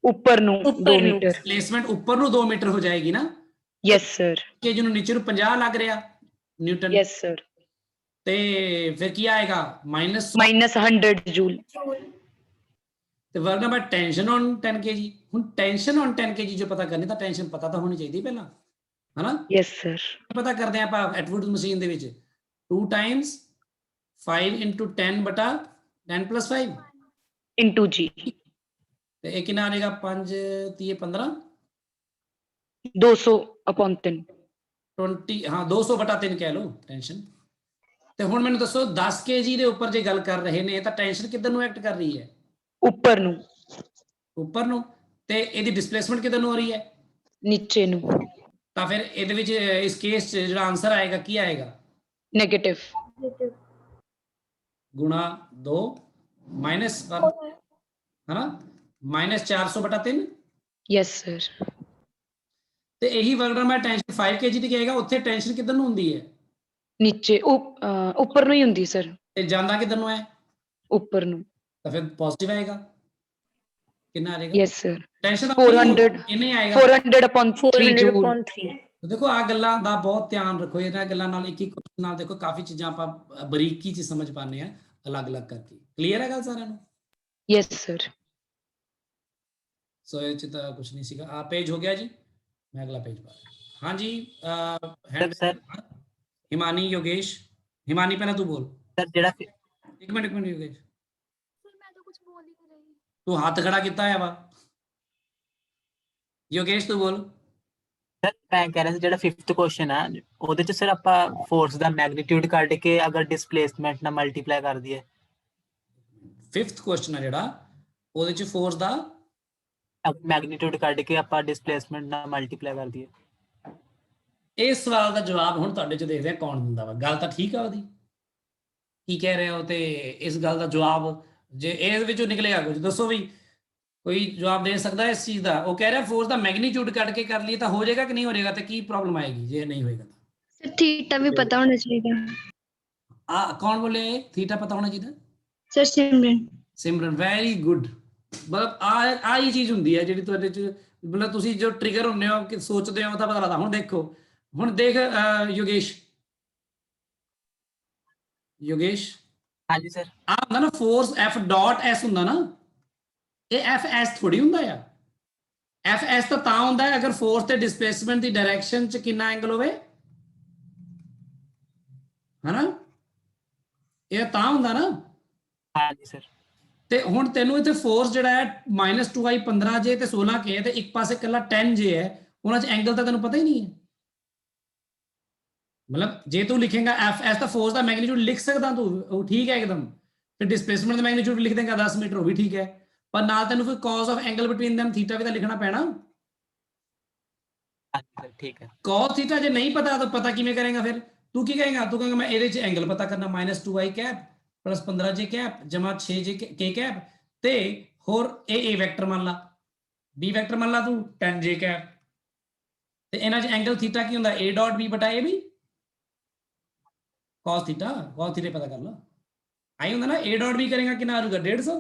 Speaker 3: ਉੱਪਰ ਨੂੰ 2 ਮੀਟਰ।
Speaker 1: ਡਿਸਪਲੇਸਮੈਂਟ ਉੱਪਰ ਨੂੰ 2 ਮੀਟਰ ਹੋ ਜਾਏਗੀ ਨਾ।
Speaker 3: Yes, sir.
Speaker 1: kg ਨੂੰ ਨੀਚੇ ਨੂੰ 50 ਲੱਗ ਰਿਹਾ ਨਿਊਟਨ।
Speaker 3: Yes, sir.
Speaker 1: ਤੇ ਫਿਰ ਕੀ ਆਏਗਾ?
Speaker 3: -100 joule.
Speaker 1: ਤੇ work done by tension on 10 kg। ਹੁਣ ਟੈਂਸ਼ਨ ਔਨ 10 kg ਜੋ ਪਤਾ ਕਰਨੀ ਤਾਂ ਟੈਂਸ਼ਨ ਪਤਾ ਤਾਂ ਹੋਣੀ ਚਾਹੀਦੀ ਪਹਿਲਾਂ, ਹਨਾ।
Speaker 3: Yes, sir.
Speaker 1: ਪਤਾ ਕਰਦੇ ਆਪਾਂ ਐਟਵੁੱਡ ਮਸ਼ੀਨ ਦੇ ਵਿੱਚ 2 times 5 into 10 ਬਟਾ 10 plus 5
Speaker 3: into G.
Speaker 1: ਤੇ ਇਹ ਕਿੰਨਾ ਆਏਗਾ? 5 3 15
Speaker 3: 200 upon 10.
Speaker 1: 20, ਹਾਂ 200 ਬਟਾ 3 ਕਹਿ ਲਓ ਟੈਂਸ਼ਨ। ਤੇ ਹੁਣ ਮੈਨੂੰ ਦੱਸੋ 10 kg ਦੇ ਉੱਪਰ ਜੇ ਗੱਲ ਕਰ ਰਹੇ ਨੇ ਤਾਂ ਟੈਂਸ਼ਨ ਕਿੱਧਰ ਨੂੰ ਐਕਟ ਕਰ ਰਹੀ ਹੈ?
Speaker 3: ਉੱਪਰ ਨੂੰ।
Speaker 1: ਉੱਪਰ ਨੂੰ। ਤੇ ਇਹਦੀ ਡਿਸਪਲੇਸਮੈਂਟ ਕਿੱਧਰ ਨੂੰ ਹੋ ਰਹੀ ਹੈ?
Speaker 3: ਨੀਚੇ ਨੂੰ।
Speaker 1: ਤਾਂ ਫਿਰ ਇਹਦੇ ਵਿੱਚ ਇਸ ਕੇਸ 'ਚ ਜਿਹੜਾ ਆਨਸਰ ਆਏਗਾ ਕੀ ਆਏਗਾ?
Speaker 3: ਨੈਗੇਟਿਵ
Speaker 1: ਗੁਣਾ 2 ਮਾਈਨਸ 1, है ना, -400 बटा 3।
Speaker 3: Yes, sir.
Speaker 1: ਤੇ ਇਹੀ work done by tension 5 kg ਤੇ ਕੀ ਆਏਗਾ, ਉੱਥੇ ਟੈਂਸ਼ਨ ਕਿੱਧਰ ਨੂੰ ਹੁੰਦੀ ਹੈ
Speaker 3: ਨੀਚੇ ਉੱਪਰ ਨੂੰ ਹੀ ਹੁੰਦੀ ਸਰ,
Speaker 1: ਤੇ ਜਾਂਦਾ ਕਿੱਧਰ ਨੂੰ ਹੈ,
Speaker 3: ਉੱਪਰ ਨੂੰ।
Speaker 1: ਤਾਂ ਫਿਰ ਪੋਜ਼ਿਟਿਵ ਆਏਗਾ। ਕਿੰਨਾ ਆਏਗਾ
Speaker 3: ਯੈਸ ਸਰ,
Speaker 1: ਟੈਂਸ਼ਨ ਦਾ
Speaker 3: 400
Speaker 1: ਇੰਨੇ ਆਏਗਾ।
Speaker 3: 400 upon 3 ਜੂਲ।
Speaker 7: 400.3
Speaker 1: ਦੇਖੋ ਆ ਗੱਲਾਂ ਦਾ ਬਹੁਤ ਧਿਆਨ ਰੱਖੋ, ਇਹਨਾਂ ਗੱਲਾਂ ਨਾਲ ਇੱਕ question ਨਾਲ ਦੇਖੋ ਕਾਫੀ ਚੀਜ਼ਾਂ ਆਪਾਂ ਬਰੀਕੀ ਚ ਸਮਝ ਪਾਉਂਦੇ ਆ ਅਲੱਗ-ਅਲੱਗ ਕਰਕੇ। ਕਲੀਅਰ ਹੈ ਗੱਲ ਸਾਰਿਆਂ ਨੂੰ?
Speaker 3: Yes sir.
Speaker 1: ਸੋ ਇਹ ਚ ਤਾਂ ਕੁਝ ਨਹੀਂ ਸੀਗਾ। ਆ ਪੇਜ ਹੋ ਗਿਆ ਜੀ, ਮੈਂ ਅਗਲਾ ਪੇਜ ਪਾ ਰਿਹਾ। ਹਾਂਜੀ
Speaker 4: ਸਰ
Speaker 1: ਹਿਮਾਨੀ ਯੋਗੇਸ਼, ਹਿਮਾਨੀ ਪਹਿਲਾਂ ਤੂੰ ਬੋਲ।
Speaker 4: ਸਰ ਜਿਹੜਾ
Speaker 1: ਇੱਕ ਮਿੰਟ ਯੋਗੇਸ਼,
Speaker 2: ਸਰ ਮੈਂ ਤਾਂ ਕੁਝ ਬੋਲ ਹੀ ਨਹੀਂ ਰਹੀ।
Speaker 1: ਤੂੰ ਹੱਥ ਖੜਾ ਕੀਤਾ ਹੋਇਆ ਵਾ। ਯੋਗੇਸ਼ ਤੂੰ ਬੋਲ।
Speaker 4: ਸਰ ਮੈਂ ਕਹਿ ਰਿਹਾ ਸੀ ਜਿਹੜਾ 5th ਕੁਐਸਚਨ ਹੈ ਉਹਦੇ ਚ ਸਰ ਆਪਾਂ ਫੋਰਸ ਦਾ ਮੈਗਨੀਟਿਊਡ ਕੱਢ ਕੇ ਅਗਰ ਡਿਸਪਲੇਸਮੈਂਟ ਨਾਲ ਮਲਟੀਪਲਾਈ ਕਰ ਦਈਏ।
Speaker 1: 5th ਕੁਐਸਚਨ ਹੈ ਜਿਹੜਾ, ਉਹਦੇ ਚ ਫੋਰਸ ਦਾ
Speaker 4: ਮੈਗਨੀਟਿਊਡ ਕੱਢ ਕੇ ਆਪਾਂ ਡਿਸਪਲੇਸਮੈਂਟ ਨਾਲ ਮਲਟੀਪਲਾਈ ਕਰ ਦਈਏ।
Speaker 1: ਇਸ ਸਵਾਲ ਦਾ ਜਵਾਬ ਹੁਣ ਤੁਹਾਡੇ ਚ ਦੇਖਦੇ ਆ ਕੌਣ ਦਿੰਦਾ ਵਾ। ਗੱਲ ਤਾਂ ਠੀਕ ਆ ਉਹਦੀ, ਕੀ ਕਹਿ ਰਹੇ ਹੋ, ਤੇ ਇਸ ਗੱਲ ਦਾ ਜਵਾਬ ਜੇ ਇਹਦੇ ਵਿੱਚੋਂ ਨਿਕਲੇਗਾ ਕੁਝ ਦੱਸੋ ਵੀ, ਕੋਈ ਜਵਾਬ ਦੇ ਸਕਦਾ ਇਸ ਚੀਜ਼ ਦਾ? ਉਹ ਕਹਿ ਰਿਹਾ ਫੋਰਸ ਦਾ ਮੈਗਨੀਟਿਊਡ ਕੱਢ ਕੇ ਕਰ ਲਈਏ ਤਾਂ ਹੋ ਜਾਏਗਾ ਕਿ ਨਹੀਂ ਹੋ ਜਾਏਗਾ, ਤੇ ਕੀ ਪ੍ਰੋਬਲਮ ਆਏਗੀ ਜੇ ਨਹੀਂ ਹੋਏਗਾ ਤਾਂ?
Speaker 2: ਸਰ ਥੀਟਾ ਵੀ ਪਤਾ ਹੋਣਾ ਚਾਹੀਦਾ।
Speaker 1: ਆ ਕੌਣ ਬੋਲੇ ਥੀਟਾ ਪਤਾ ਹੋਣਾ ਚਾਹੀਦਾ?
Speaker 2: ਸਰ ਸਿਮਰਨ।
Speaker 1: ਸਿਮਰਨ ਵੈਰੀ ਗੁੱਡ। ਮਤਲਬ ਆ ਹੀ ਚੀਜ਼ ਹੁੰਦੀ ਹੈ ਜਿਹੜੀ ਤੁਹਾਡੇ ਚ, ਮਤਲਬ ਤੁਸੀਂ ਜੋ ਟ੍ਰਿਗਰ ਹੁੰਦੇ ਹੋ ਕਿ ਸੋਚਦੇ ਹੋ ਤਾਂ ਪਤਾ ਲੱਗਦਾ। ਹੁਣ ਦੇਖੋ, ਹੁਣ ਦੇਖ ਯੋਗੇਸ਼, ਯੋਗੇਸ਼
Speaker 4: ਹਾਂਜੀ ਸਰ।
Speaker 1: ਆ ਹੁੰਦਾ ਨਾ ਫੋਰਸ F ਡਾਟ S ਹੁੰਦਾ ਨਾ, ਇਹ FS ਥੋੜੀ ਹੁੰਦਾ ਆ। FS ਤਾਂ ਹੁੰਦਾ ਹੈ ਅਗਰ ਫੋਰਸ ਤੇ ਡਿਸਪਲੇਸਮੈਂਟ ਦੀ ਡਾਇਰੈਕਸ਼ਨ ਚ ਕਿੰਨਾ ਐਂਗਲ ਹੋਵੇ, ਹਨਾ? ਇਹ ਤਾਂ ਹੁੰਦਾ ਨਾ।
Speaker 4: ਹਾਂਜੀ ਸਰ।
Speaker 1: ਤੇ ਹੁਣ ਤੈਨੂੰ ਇੱਥੇ ਫੋਰਸ ਜਿਹੜਾ ਹੈ -2i 15j ਤੇ 16k ਤੇ ਇੱਕ ਪਾਸੇ ਇਕੱਲਾ 10j ਹੈ, ਉਹਨਾਂ 'ਚ ਐਂਗਲ ਤਾਂ ਤੈਨੂੰ ਪਤਾ ਹੀ ਨਹੀਂ ਹੈ। ਮਤਲਬ ਜੇ ਤੂੰ ਲਿਖੇਗਾ FS ਤਾਂ ਫੋਰਸ ਦਾ ਮੈਗਨੀਟਿਊਡ ਲਿਖ ਸਕਦਾ ਤੂੰ, ਉਹ ਠੀਕ ਹੈ ਇੱਕਦਮ। ਫਿਰ ਡਿਸਪਲੇਸਮੈਂਟ ਦਾ ਮੈਗਨੀਟਿਊਡ ਲਿਖ ਦੇਗਾ 10 ਮੀਟਰ, ਉਹ ਵੀ ਠੀਕ ਹੈ, ਪਰ ਨਾਲ ਤੈਨੂੰ ਫਿਰ cos of angle between them theta ਵੀ ਤਾਂ ਲਿਖਣਾ ਪੈਣਾ।
Speaker 4: ਹਾਂਜੀ ਸਰ ਠੀਕ ਹੈ।
Speaker 1: ਕਾਜ਼ ਥੀਟਾ ਜੇ ਨਹੀਂ ਪਤਾ ਤਾਂ ਪਤਾ ਕਿਵੇਂ ਕਰੇਗਾ? ਫਿਰ ਤੂੰ ਕੀ ਕਹੇਗਾ? ਤੂੰ ਕਹੇਗਾ ਮੈਂ ਇਹਦੇ 'ਚ ਐਂਗਲ ਪਤਾ ਕਰਨਾ, -2i cap plus 15j cap जमा 6j k कैप ते होर ए वैक्टर मान ला, बी वैक्टर मान ला तू 10j कैप ते इन्हां च एंगल थीटा की हुंदा a डॉट b बटा a b cos थीटा पता कर लो। आई हुंदा ना a डॉट b करेगा कितना आऊगा 150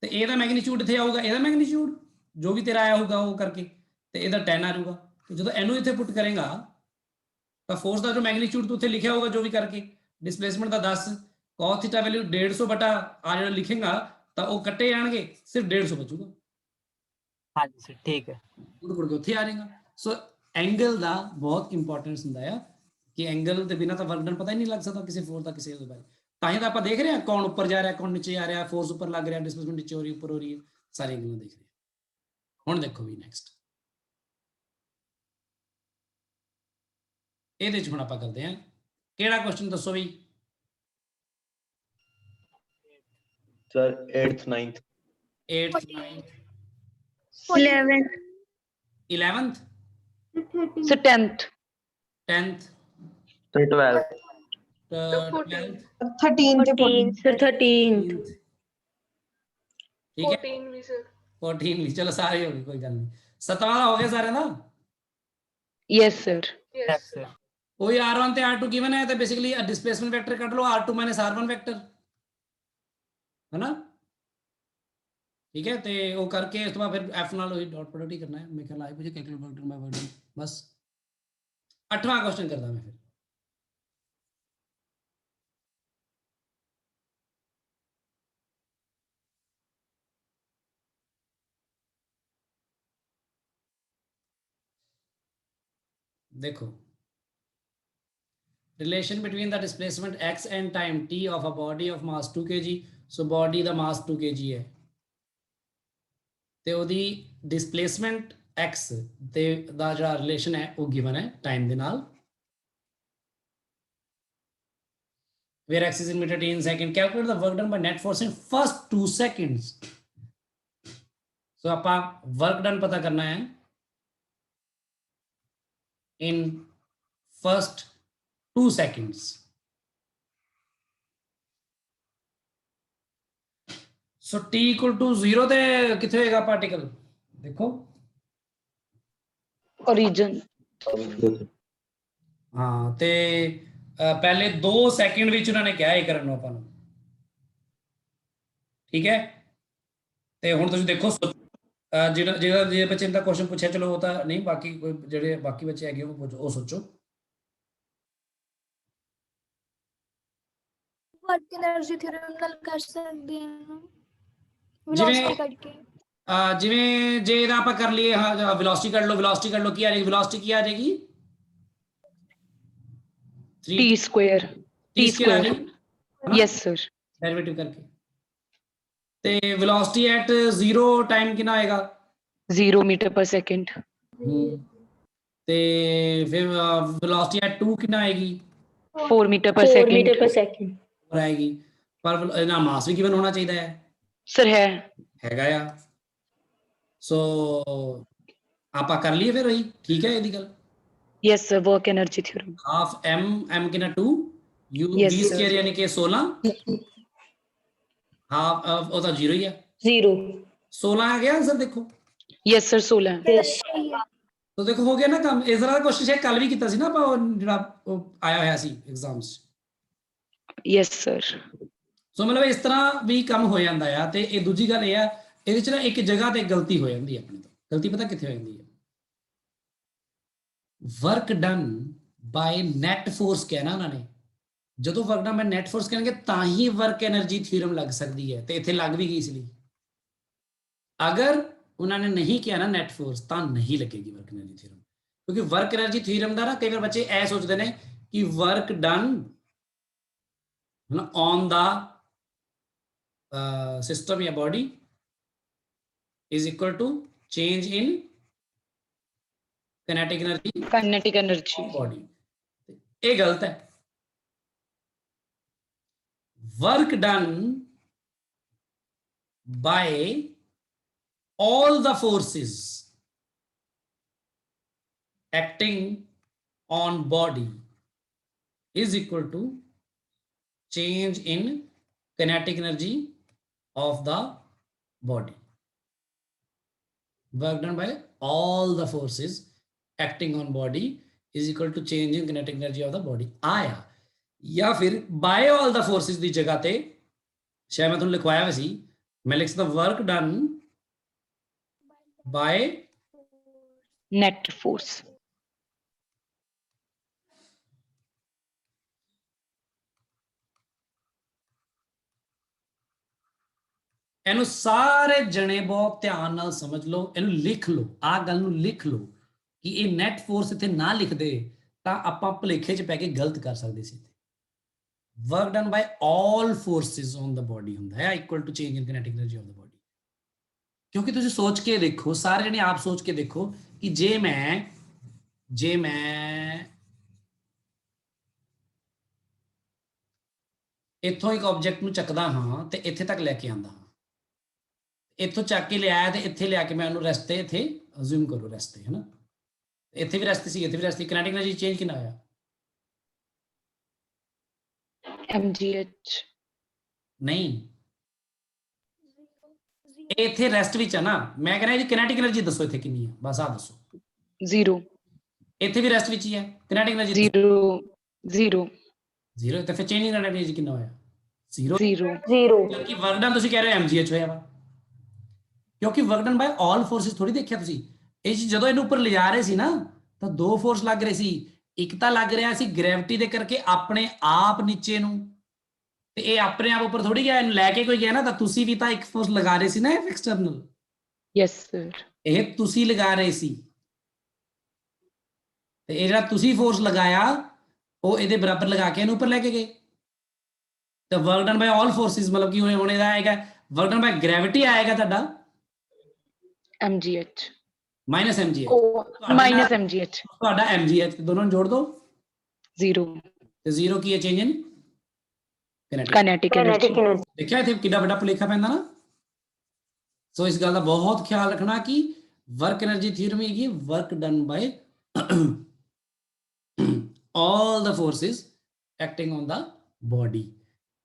Speaker 1: ते a दा मैग्नीट्यूड इत्थे आऊगा, a दा मैग्नीट्यूड जो भी तेरा आया होगा वो करके ते इधर 10 आ जाऊगा। तो जो इनू इत्थे पुट करेगा तो फोर्स का जो मैग्नीट्यूड तू इत्थे लिखा होगा जो भी करके डिस्प्लेसमेंट का 10 cos थीटा वैल्यू 150 बटा आ जो लिखेगा तो वो कट्टे जाएंगे, सिर्फ 150 बचूगा।
Speaker 4: हाँ जी सर ठीक है।
Speaker 1: उड़ के उत्थे आ जाएगा। सो एंगल का बहुत इंपॉर्टेंस हुंदा है कि एंगल के बिना तो वर्क डन पता ही नहीं लग सकता किसी फोर्स का किसी के बारे। ताही तो आप देख रहे हैं कौन ऊपर जा रहा है कौन नीचे आ रहा है, फोर्स ऊपर लग रहा है डिस्प्लेसमेंट नीचे हो रही है ऊपर हो रही है, सारी एंगल देख रहे हैं। हुण देखो भी नेक्स्ट ਇਹਦੇ ਚ ਹੁਣ ਆਪਾਂ ਕਰਦੇ ਹਾਂ ਕਿਹੜਾ ਕੁਐਸਚਨ ਦੱਸੋ ਵੀ
Speaker 6: sir 8th 9th
Speaker 1: 8th 9th
Speaker 2: 11th
Speaker 1: 11th
Speaker 3: sir 10th
Speaker 1: 10th
Speaker 6: 12th
Speaker 1: 12th
Speaker 7: 13 sir 13
Speaker 1: ठीक है 14 भी सर 14 भी चलो सारे हो गए कोई गल नहीं। 17वां हो गया सारे ना?
Speaker 3: Yes sir.
Speaker 4: Yes sir.
Speaker 1: वही r1 ਤੇ r2 गिवन है तो बेसिकली डिस्प्लेसमेंट वेक्टर कट लो r2 - r1 वेक्टर है ना, ठीक है। तो वो करके उस बाद फिर f नाल वही डॉट प्रोडक्ट ही करना है। मेरे ख्याल आई मुझे कैलकुलेट मैं वर्ड बस 8वां क्वेश्चन करदा मैं फिर। देखो relation between the displacement x and time t of a body of mass 2 kg, so body the mass 2 kg है ਤੇ ਉਹਦੀ displacement x ਤੇ ਦਾ ਜਿਹੜਾ relation ਹੈ ਉਹ given ਹੈ time ਦੇ ਨਾਲ, where x is in meter t in second, calculate the work done by net force in first 2 seconds। so ਆਪਾਂ work done ਪਤਾ ਕਰਨਾ ਹੈ in first 2 seconds। so t equal to 0 ਤੇ ਕਿੱਥੇ ਹੋਏਗਾ ਪਾਰਟੀਕਲ? ਦੇਖੋ
Speaker 3: origin.
Speaker 1: ਹਾਂ ਤੇ ਪਹਿਲੇ 2 ਸੈਕਿੰਡ ਵਿੱਚ ਉਹਨਾਂ ਨੇ ਕਿਹਾ ਇਹ ਕਰਨ ਨੂੰ ਆਪਾਂ ਨੂੰ, ਠੀਕ ਹੈ। ਤੇ ਹੁਣ ਤੁਸੀਂ ਦੇਖੋ ਜਿਹੜਾ ਜੇ ਬੱਚੇ ਦਾ ਕੁਐਸਚਨ ਪੁੱਛਿਆ, ਚਲੋ ਉਹ ਤਾਂ ਨਹੀਂ, ਬਾਕੀ ਕੋਈ ਜਿਹੜੇ ਬਾਕੀ ਬੱਚੇ ਹੈਗੇ ਉਹ ਸੋਚੋ।
Speaker 2: ਵਰਕ એનર્ਜੀ ਥਿਊਰਮ ਨਾਲ ਕਰ ਸਕਦੇ ਹਾਂ
Speaker 1: ਜਿਵੇਂ-
Speaker 2: ਵੈਲੋਸਿਟੀ ਕੱਢ ਕੇ।
Speaker 1: ਜਿਵੇਂ ਜੇ ਇਹਦਾ ਆਪਾਂ ਕਰ ਲਈਏ, ਹਾਂ ਵੈਲੋਸਿਟੀ ਕੱਢ ਲਓ, ਵੈਲੋਸਿਟੀ ਕੱਢ ਲਓ, ਕੀ ਆ ਜਾਏਗੀ? ਵੈਲੋਸਿਟੀ ਕੀ ਆ ਜਾਏਗੀ?
Speaker 3: T square.
Speaker 1: T square ਆ
Speaker 3: square.
Speaker 1: ਜਾਏਗੀ।
Speaker 3: Yes, sir.
Speaker 1: ਡੈਰੀਵੇਟਿਵ ਕਰਕੇ। ਤੇ ਵੈਲੋਸਿਟੀ ਐਟ 0 ਟਾਈਮ ਕਿੰਨਾ ਆਏਗਾ?
Speaker 3: 0 meter per second.
Speaker 1: ਤੇ ਫਿਰ ਵੈਲੋਸਿਟੀ ਐਟ 2 ਕਿੰਨਾ ਆਏਗੀ?
Speaker 3: 4 meter per
Speaker 7: 4
Speaker 3: second.
Speaker 7: meter per second.
Speaker 1: ਹੋਰ ਆਏਗੀ। ਪਰ ਇਹਦਾ ਮਾਸ ਵੀ ਗਿਵਨ ਹੋਣਾ ਚਾਹੀਦਾ ਹੈ,
Speaker 3: Sir, है.
Speaker 1: ਹੈਗਾ ਆ। ਸੋ ਆਪਾਂ ਕਰ ਲਈਏ ਫਿਰ ਉਹੀ, ਠੀਕ ਹੈ ਇਹਦੀ ਗੱਲ।
Speaker 3: Yes, sir. Work energy theorem.
Speaker 1: Half m ਕਿੰਨਾ 2 u
Speaker 3: Yes,
Speaker 1: v
Speaker 3: sir.
Speaker 1: Square ਯਾਨੀ ਕਿ 16, ਹਾਫ ਉਹ ਤਾਂ 0 ਹੀ ਆ।
Speaker 7: 0.
Speaker 1: 16 ਆ ਗਿਆ ਆਂਸਰ ਦੇਖੋ।
Speaker 3: Yes, sir. 16.
Speaker 7: Yes.
Speaker 1: ਤੋ ਦੇਖੋ ਹੋ ਗਿਆ ਨਾ ਕੰਮ। ਇਸ ਤਰ੍ਹਾਂ ਦਾ ਕੁਐਸਚਨ ਚੈੱਕ ਕੱਲ ਵੀ ਕੀਤਾ ਸੀ ਨਾ ਆਪਾਂ, ਉਹ ਜਿਹੜਾ ਉਹ ਆਇਆ ਹੋਇਆ ਸੀ ਐਗਜ਼ਾਮਸ।
Speaker 3: Yes, sir.
Speaker 1: ਸੋ ਮਤਲਬ ਇਸ ਤਰ੍ਹਾਂ ਵੀ ਕੰਮ ਹੋ ਜਾਂਦਾ ਆ। ਤੇ ਇਹ ਦੂਜੀ ਗੱਲ ਇਹ ਆ, ਇਹਦੇ ਚ ਨਾ ਇੱਕ ਜਗ੍ਹਾ ਤੇ ਗਲਤੀ ਹੋ ਜਾਂਦੀ ਹੈ ਆਪਣੀ ਤੋਂ। ਗਲਤੀ ਪਤਾ ਕਿੱਥੇ ਹੋ ਜਾਂਦੀ ਹੈ? ਵਰਕ ਡਨ ਬਾਈ ਨੈਟ ਫੋਰਸ ਕਹਿਣਾ ਉਹਨਾਂ ਨੇ। ਜਦੋਂ ਵਰਕ ਡਨ ਬਾਈ ਨੈਟ ਫੋਰਸ ਕਹਿਣਗੇ ਤਾਂ ਹੀ ਵਰਕ એનર્ਜੀ ਥਿਊਰਮ ਲੱਗ ਸਕਦੀ ਹੈ, ਤੇ ਇੱਥੇ ਲੱਗ ਵੀ ਗਈ ਇਸ ਲਈ। ਅਗਰ ਉਹਨਾਂ ਨੇ ਨਹੀਂ ਕਿਹਾ ਨਾ ਨੈਟ ਫੋਰਸ, ਤਾਂ ਨਹੀਂ ਲੱਗੇਗੀ ਵਰਕ એનર્ਜੀ ਥਿਊਰਮ। ਕਿਉਂਕਿ ਵਰਕ એનર્ਜੀ ਥਿਊਰਮ ਦਾ ਨਾ ਕਈ ਵਾਰ ਬੱਚੇ ਇਹ ਸੋਚਦੇ ਨੇ ਕਿ work done on the system या body is equal to change in kinetic energy
Speaker 3: Kinetic energy.
Speaker 1: of body। ये गलत है। work done by all the forces acting on body is equal to change in kinetic energy of the body। Work done by all the forces acting on body is equal to change in kinetic energy of the body आया। या फिर by all the forces ਦੀ ਜਗ੍ਹਾ ਤੇ ਸ਼ਾਇਦ ਮੈਂ ਤੁਹਾਨੂੰ ਲਿਖਵਾਇਆ ਹੋਇਆ ਸੀ, ਮੈਂ ਲਿਖ ਸਕਦਾ work done by
Speaker 3: Net force.
Speaker 1: ਇਹਨੂੰ ਸਾਰੇ ਜਣੇ ਬਹੁਤ ਧਿਆਨ ਨਾਲ ਸਮਝ ਲਓ, ਇਹਨੂੰ ਲਿਖ ਲਓ, ਆਹ ਗੱਲ ਨੂੰ ਲਿਖ ਲਓ ਕਿ ਇਹ ਨੈਟ ਫੋਰਸ ਇੱਥੇ ਨਾ ਲਿਖਦੇ ਤਾਂ ਆਪਾਂ ਭੁਲੇਖੇ 'ਚ ਪੈ ਕੇ ਗਲਤ ਕਰ ਸਕਦੇ ਸੀ। Work done by all forces on the body ਹੁੰਦਾ ਹੈ equal to change in kinetic energy of the body. ਕਿਉਂਕਿ ਤੁਸੀਂ ਸੋਚ ਕੇ ਦੇਖੋ, ਸਾਰੇ ਜਣੇ ਆਪ ਸੋਚ ਕੇ ਦੇਖੋ ਕਿ ਜੇ ਮੈਂ ਇੱਥੋਂ ਇੱਕ ਆਬਜੈਕਟ ਨੂੰ ਚੱਕਦਾ ਹਾਂ ਤੇ ਇੱਥੇ ਤੱਕ ਲੈ ਕੇ ਆਂਦਾ ਹਾਂ, ਇੱਥੋਂ ਚੱਕ ਕੇ ਲਿਆਇਆ ਤੇ ਇੱਥੇ ਲਿਆ ਕੇ ਮੈਂ ਉਹਨੂੰ ਰੈਸਟ ਤੇ ਇੱਥੇ ਅਜ਼ਿਊਮ ਕਰੋ ਰੈਸਟ ਤੇ, ਹੈਨਾ, ਇੱਥੇ ਵੀ ਰੈਸਟ ਸੀ, ਇੱਥੇ ਵੀ ਰੈਸਟ ਸੀ, ਕਿਨੈਟਿਕ ਐਨਰਜੀ ਚੇਂਜ ਕਿੰਨਾ ਹੋਇਆ?
Speaker 3: mgh।
Speaker 1: ਨਹੀਂ, ਇੱਥੇ ਰੈਸਟ ਵਿੱਚ ਆ ਨਾ, ਮੈਂ ਕਹਿੰਦਾ ਇਹਦੀ ਕਿਨੈਟਿਕ ਐਨਰਜੀ ਦੱਸੋ ਇੱਥੇ ਕਿੰਨੀ ਹੈ, ਬਸ ਆ ਦੱਸੋ।
Speaker 3: 0।
Speaker 1: ਇੱਥੇ ਵੀ ਰੈਸਟ ਵਿੱਚ ਹੀ ਹੈ, ਕਿਨੈਟਿਕ ਐਨਰਜੀ
Speaker 3: 0
Speaker 1: 0 ਤੇ ਫਿਰ ਚੇਂਜ ਇਨ ਐਨਰਜੀ ਕਿੰਨਾ ਹੋਇਆ? 0।
Speaker 7: 0।
Speaker 1: ਕਿਉਂਕਿ ਵਰਕ ਡਨ ਤੁਸੀਂ ਕਹਿ ਰਹੇ ਹੋ mgh ਹੋਇਆ ਵਾ, ਕਿਉਂਕਿ work done by all forces ਥੋੜੀ ਦੇਖਿਆ ਤੁਸੀਂ। ਇਹ ਜਦੋਂ ਇਹਨੂੰ ਉੱਪਰ ਲਿਜਾ ਰਹੇ ਸੀ ਨਾ ਤਾਂ ਦੋ ਫੋਰਸ ਲੱਗ ਰਹੇ ਸੀ, ਇੱਕ ਤਾਂ ਲੱਗ ਰਿਹਾ ਸੀ ਗ੍ਰੈਵਿਟੀ ਦੇ ਕਰਕੇ ਆਪਣੇ ਆਪ ਨੀਚੇ ਨੂੰ, ਤੇ ਇਹ ਆਪਣੇ ਆਪ ਉੱਪਰ ਥੋੜੀ ਗਿਆ, ਇਹਨੂੰ ਲੈ ਕੇ ਕੋਈ ਗਿਆ ਨਾ, ਤਾਂ ਤੁਸੀਂ ਵੀ ਤਾਂ ਇੱਕ ਫੋਰਸ ਲਗਾ ਰਹੇ ਸੀ ਨਾ ਐਕਸਟਰਨਲ।
Speaker 3: yes sir।
Speaker 1: ਇਹ ਤੁਸੀਂ ਲਗਾ ਰਹੇ ਸੀ, ਤੇ ਇਹ ਜਿਹੜਾ ਤੁਸੀਂ ਫੋਰਸ ਲਗਾਇਆ ਉਹ ਇਹਦੇ ਬਰਾਬਰ ਲਗਾ ਕੇ ਇਹਨੂੰ ਉੱਪਰ ਲੈ ਕੇ ਗਏ। ਤਾਂ work done by all forces ਮਤਲਬ ਕੀ ਹੁਣ ਇਹਦਾ ਆਏਗਾ ਵਰਕ ਡਨ ਬਾਈ ਗ੍ਰੈਵਿਟੀ ਆਏਗਾ ਤੁਹਾਡਾ
Speaker 3: mgh
Speaker 1: minus mgh,
Speaker 3: minus mgh।
Speaker 1: ਤੁਹਾਡਾ mgh, ਦੋਨੋਂ ਨੂੰ ਜੋੜ ਦਿਓ
Speaker 3: 0
Speaker 1: ਤੇ 0 ਕੀ ਹੈ? ਚੇਂਜ ਇਨ
Speaker 3: kinetic energy।
Speaker 1: ਦੇਖਿਆ ਇੱਥੇ ਕਿੰਨਾ ਵੱਡਾ ਭੁਲੇਖਾ ਪੈਂਦਾ ਨਾ। ਸੋ ਇਸ ਗੱਲ ਦਾ ਬਹੁਤ ਖਿਆਲ ਰੱਖਣਾ ਕਿ ਵਰਕ એનર્ਜੀ ਥਿਊਰਮ ਹੈਗੀ work done by all the forces acting on the body,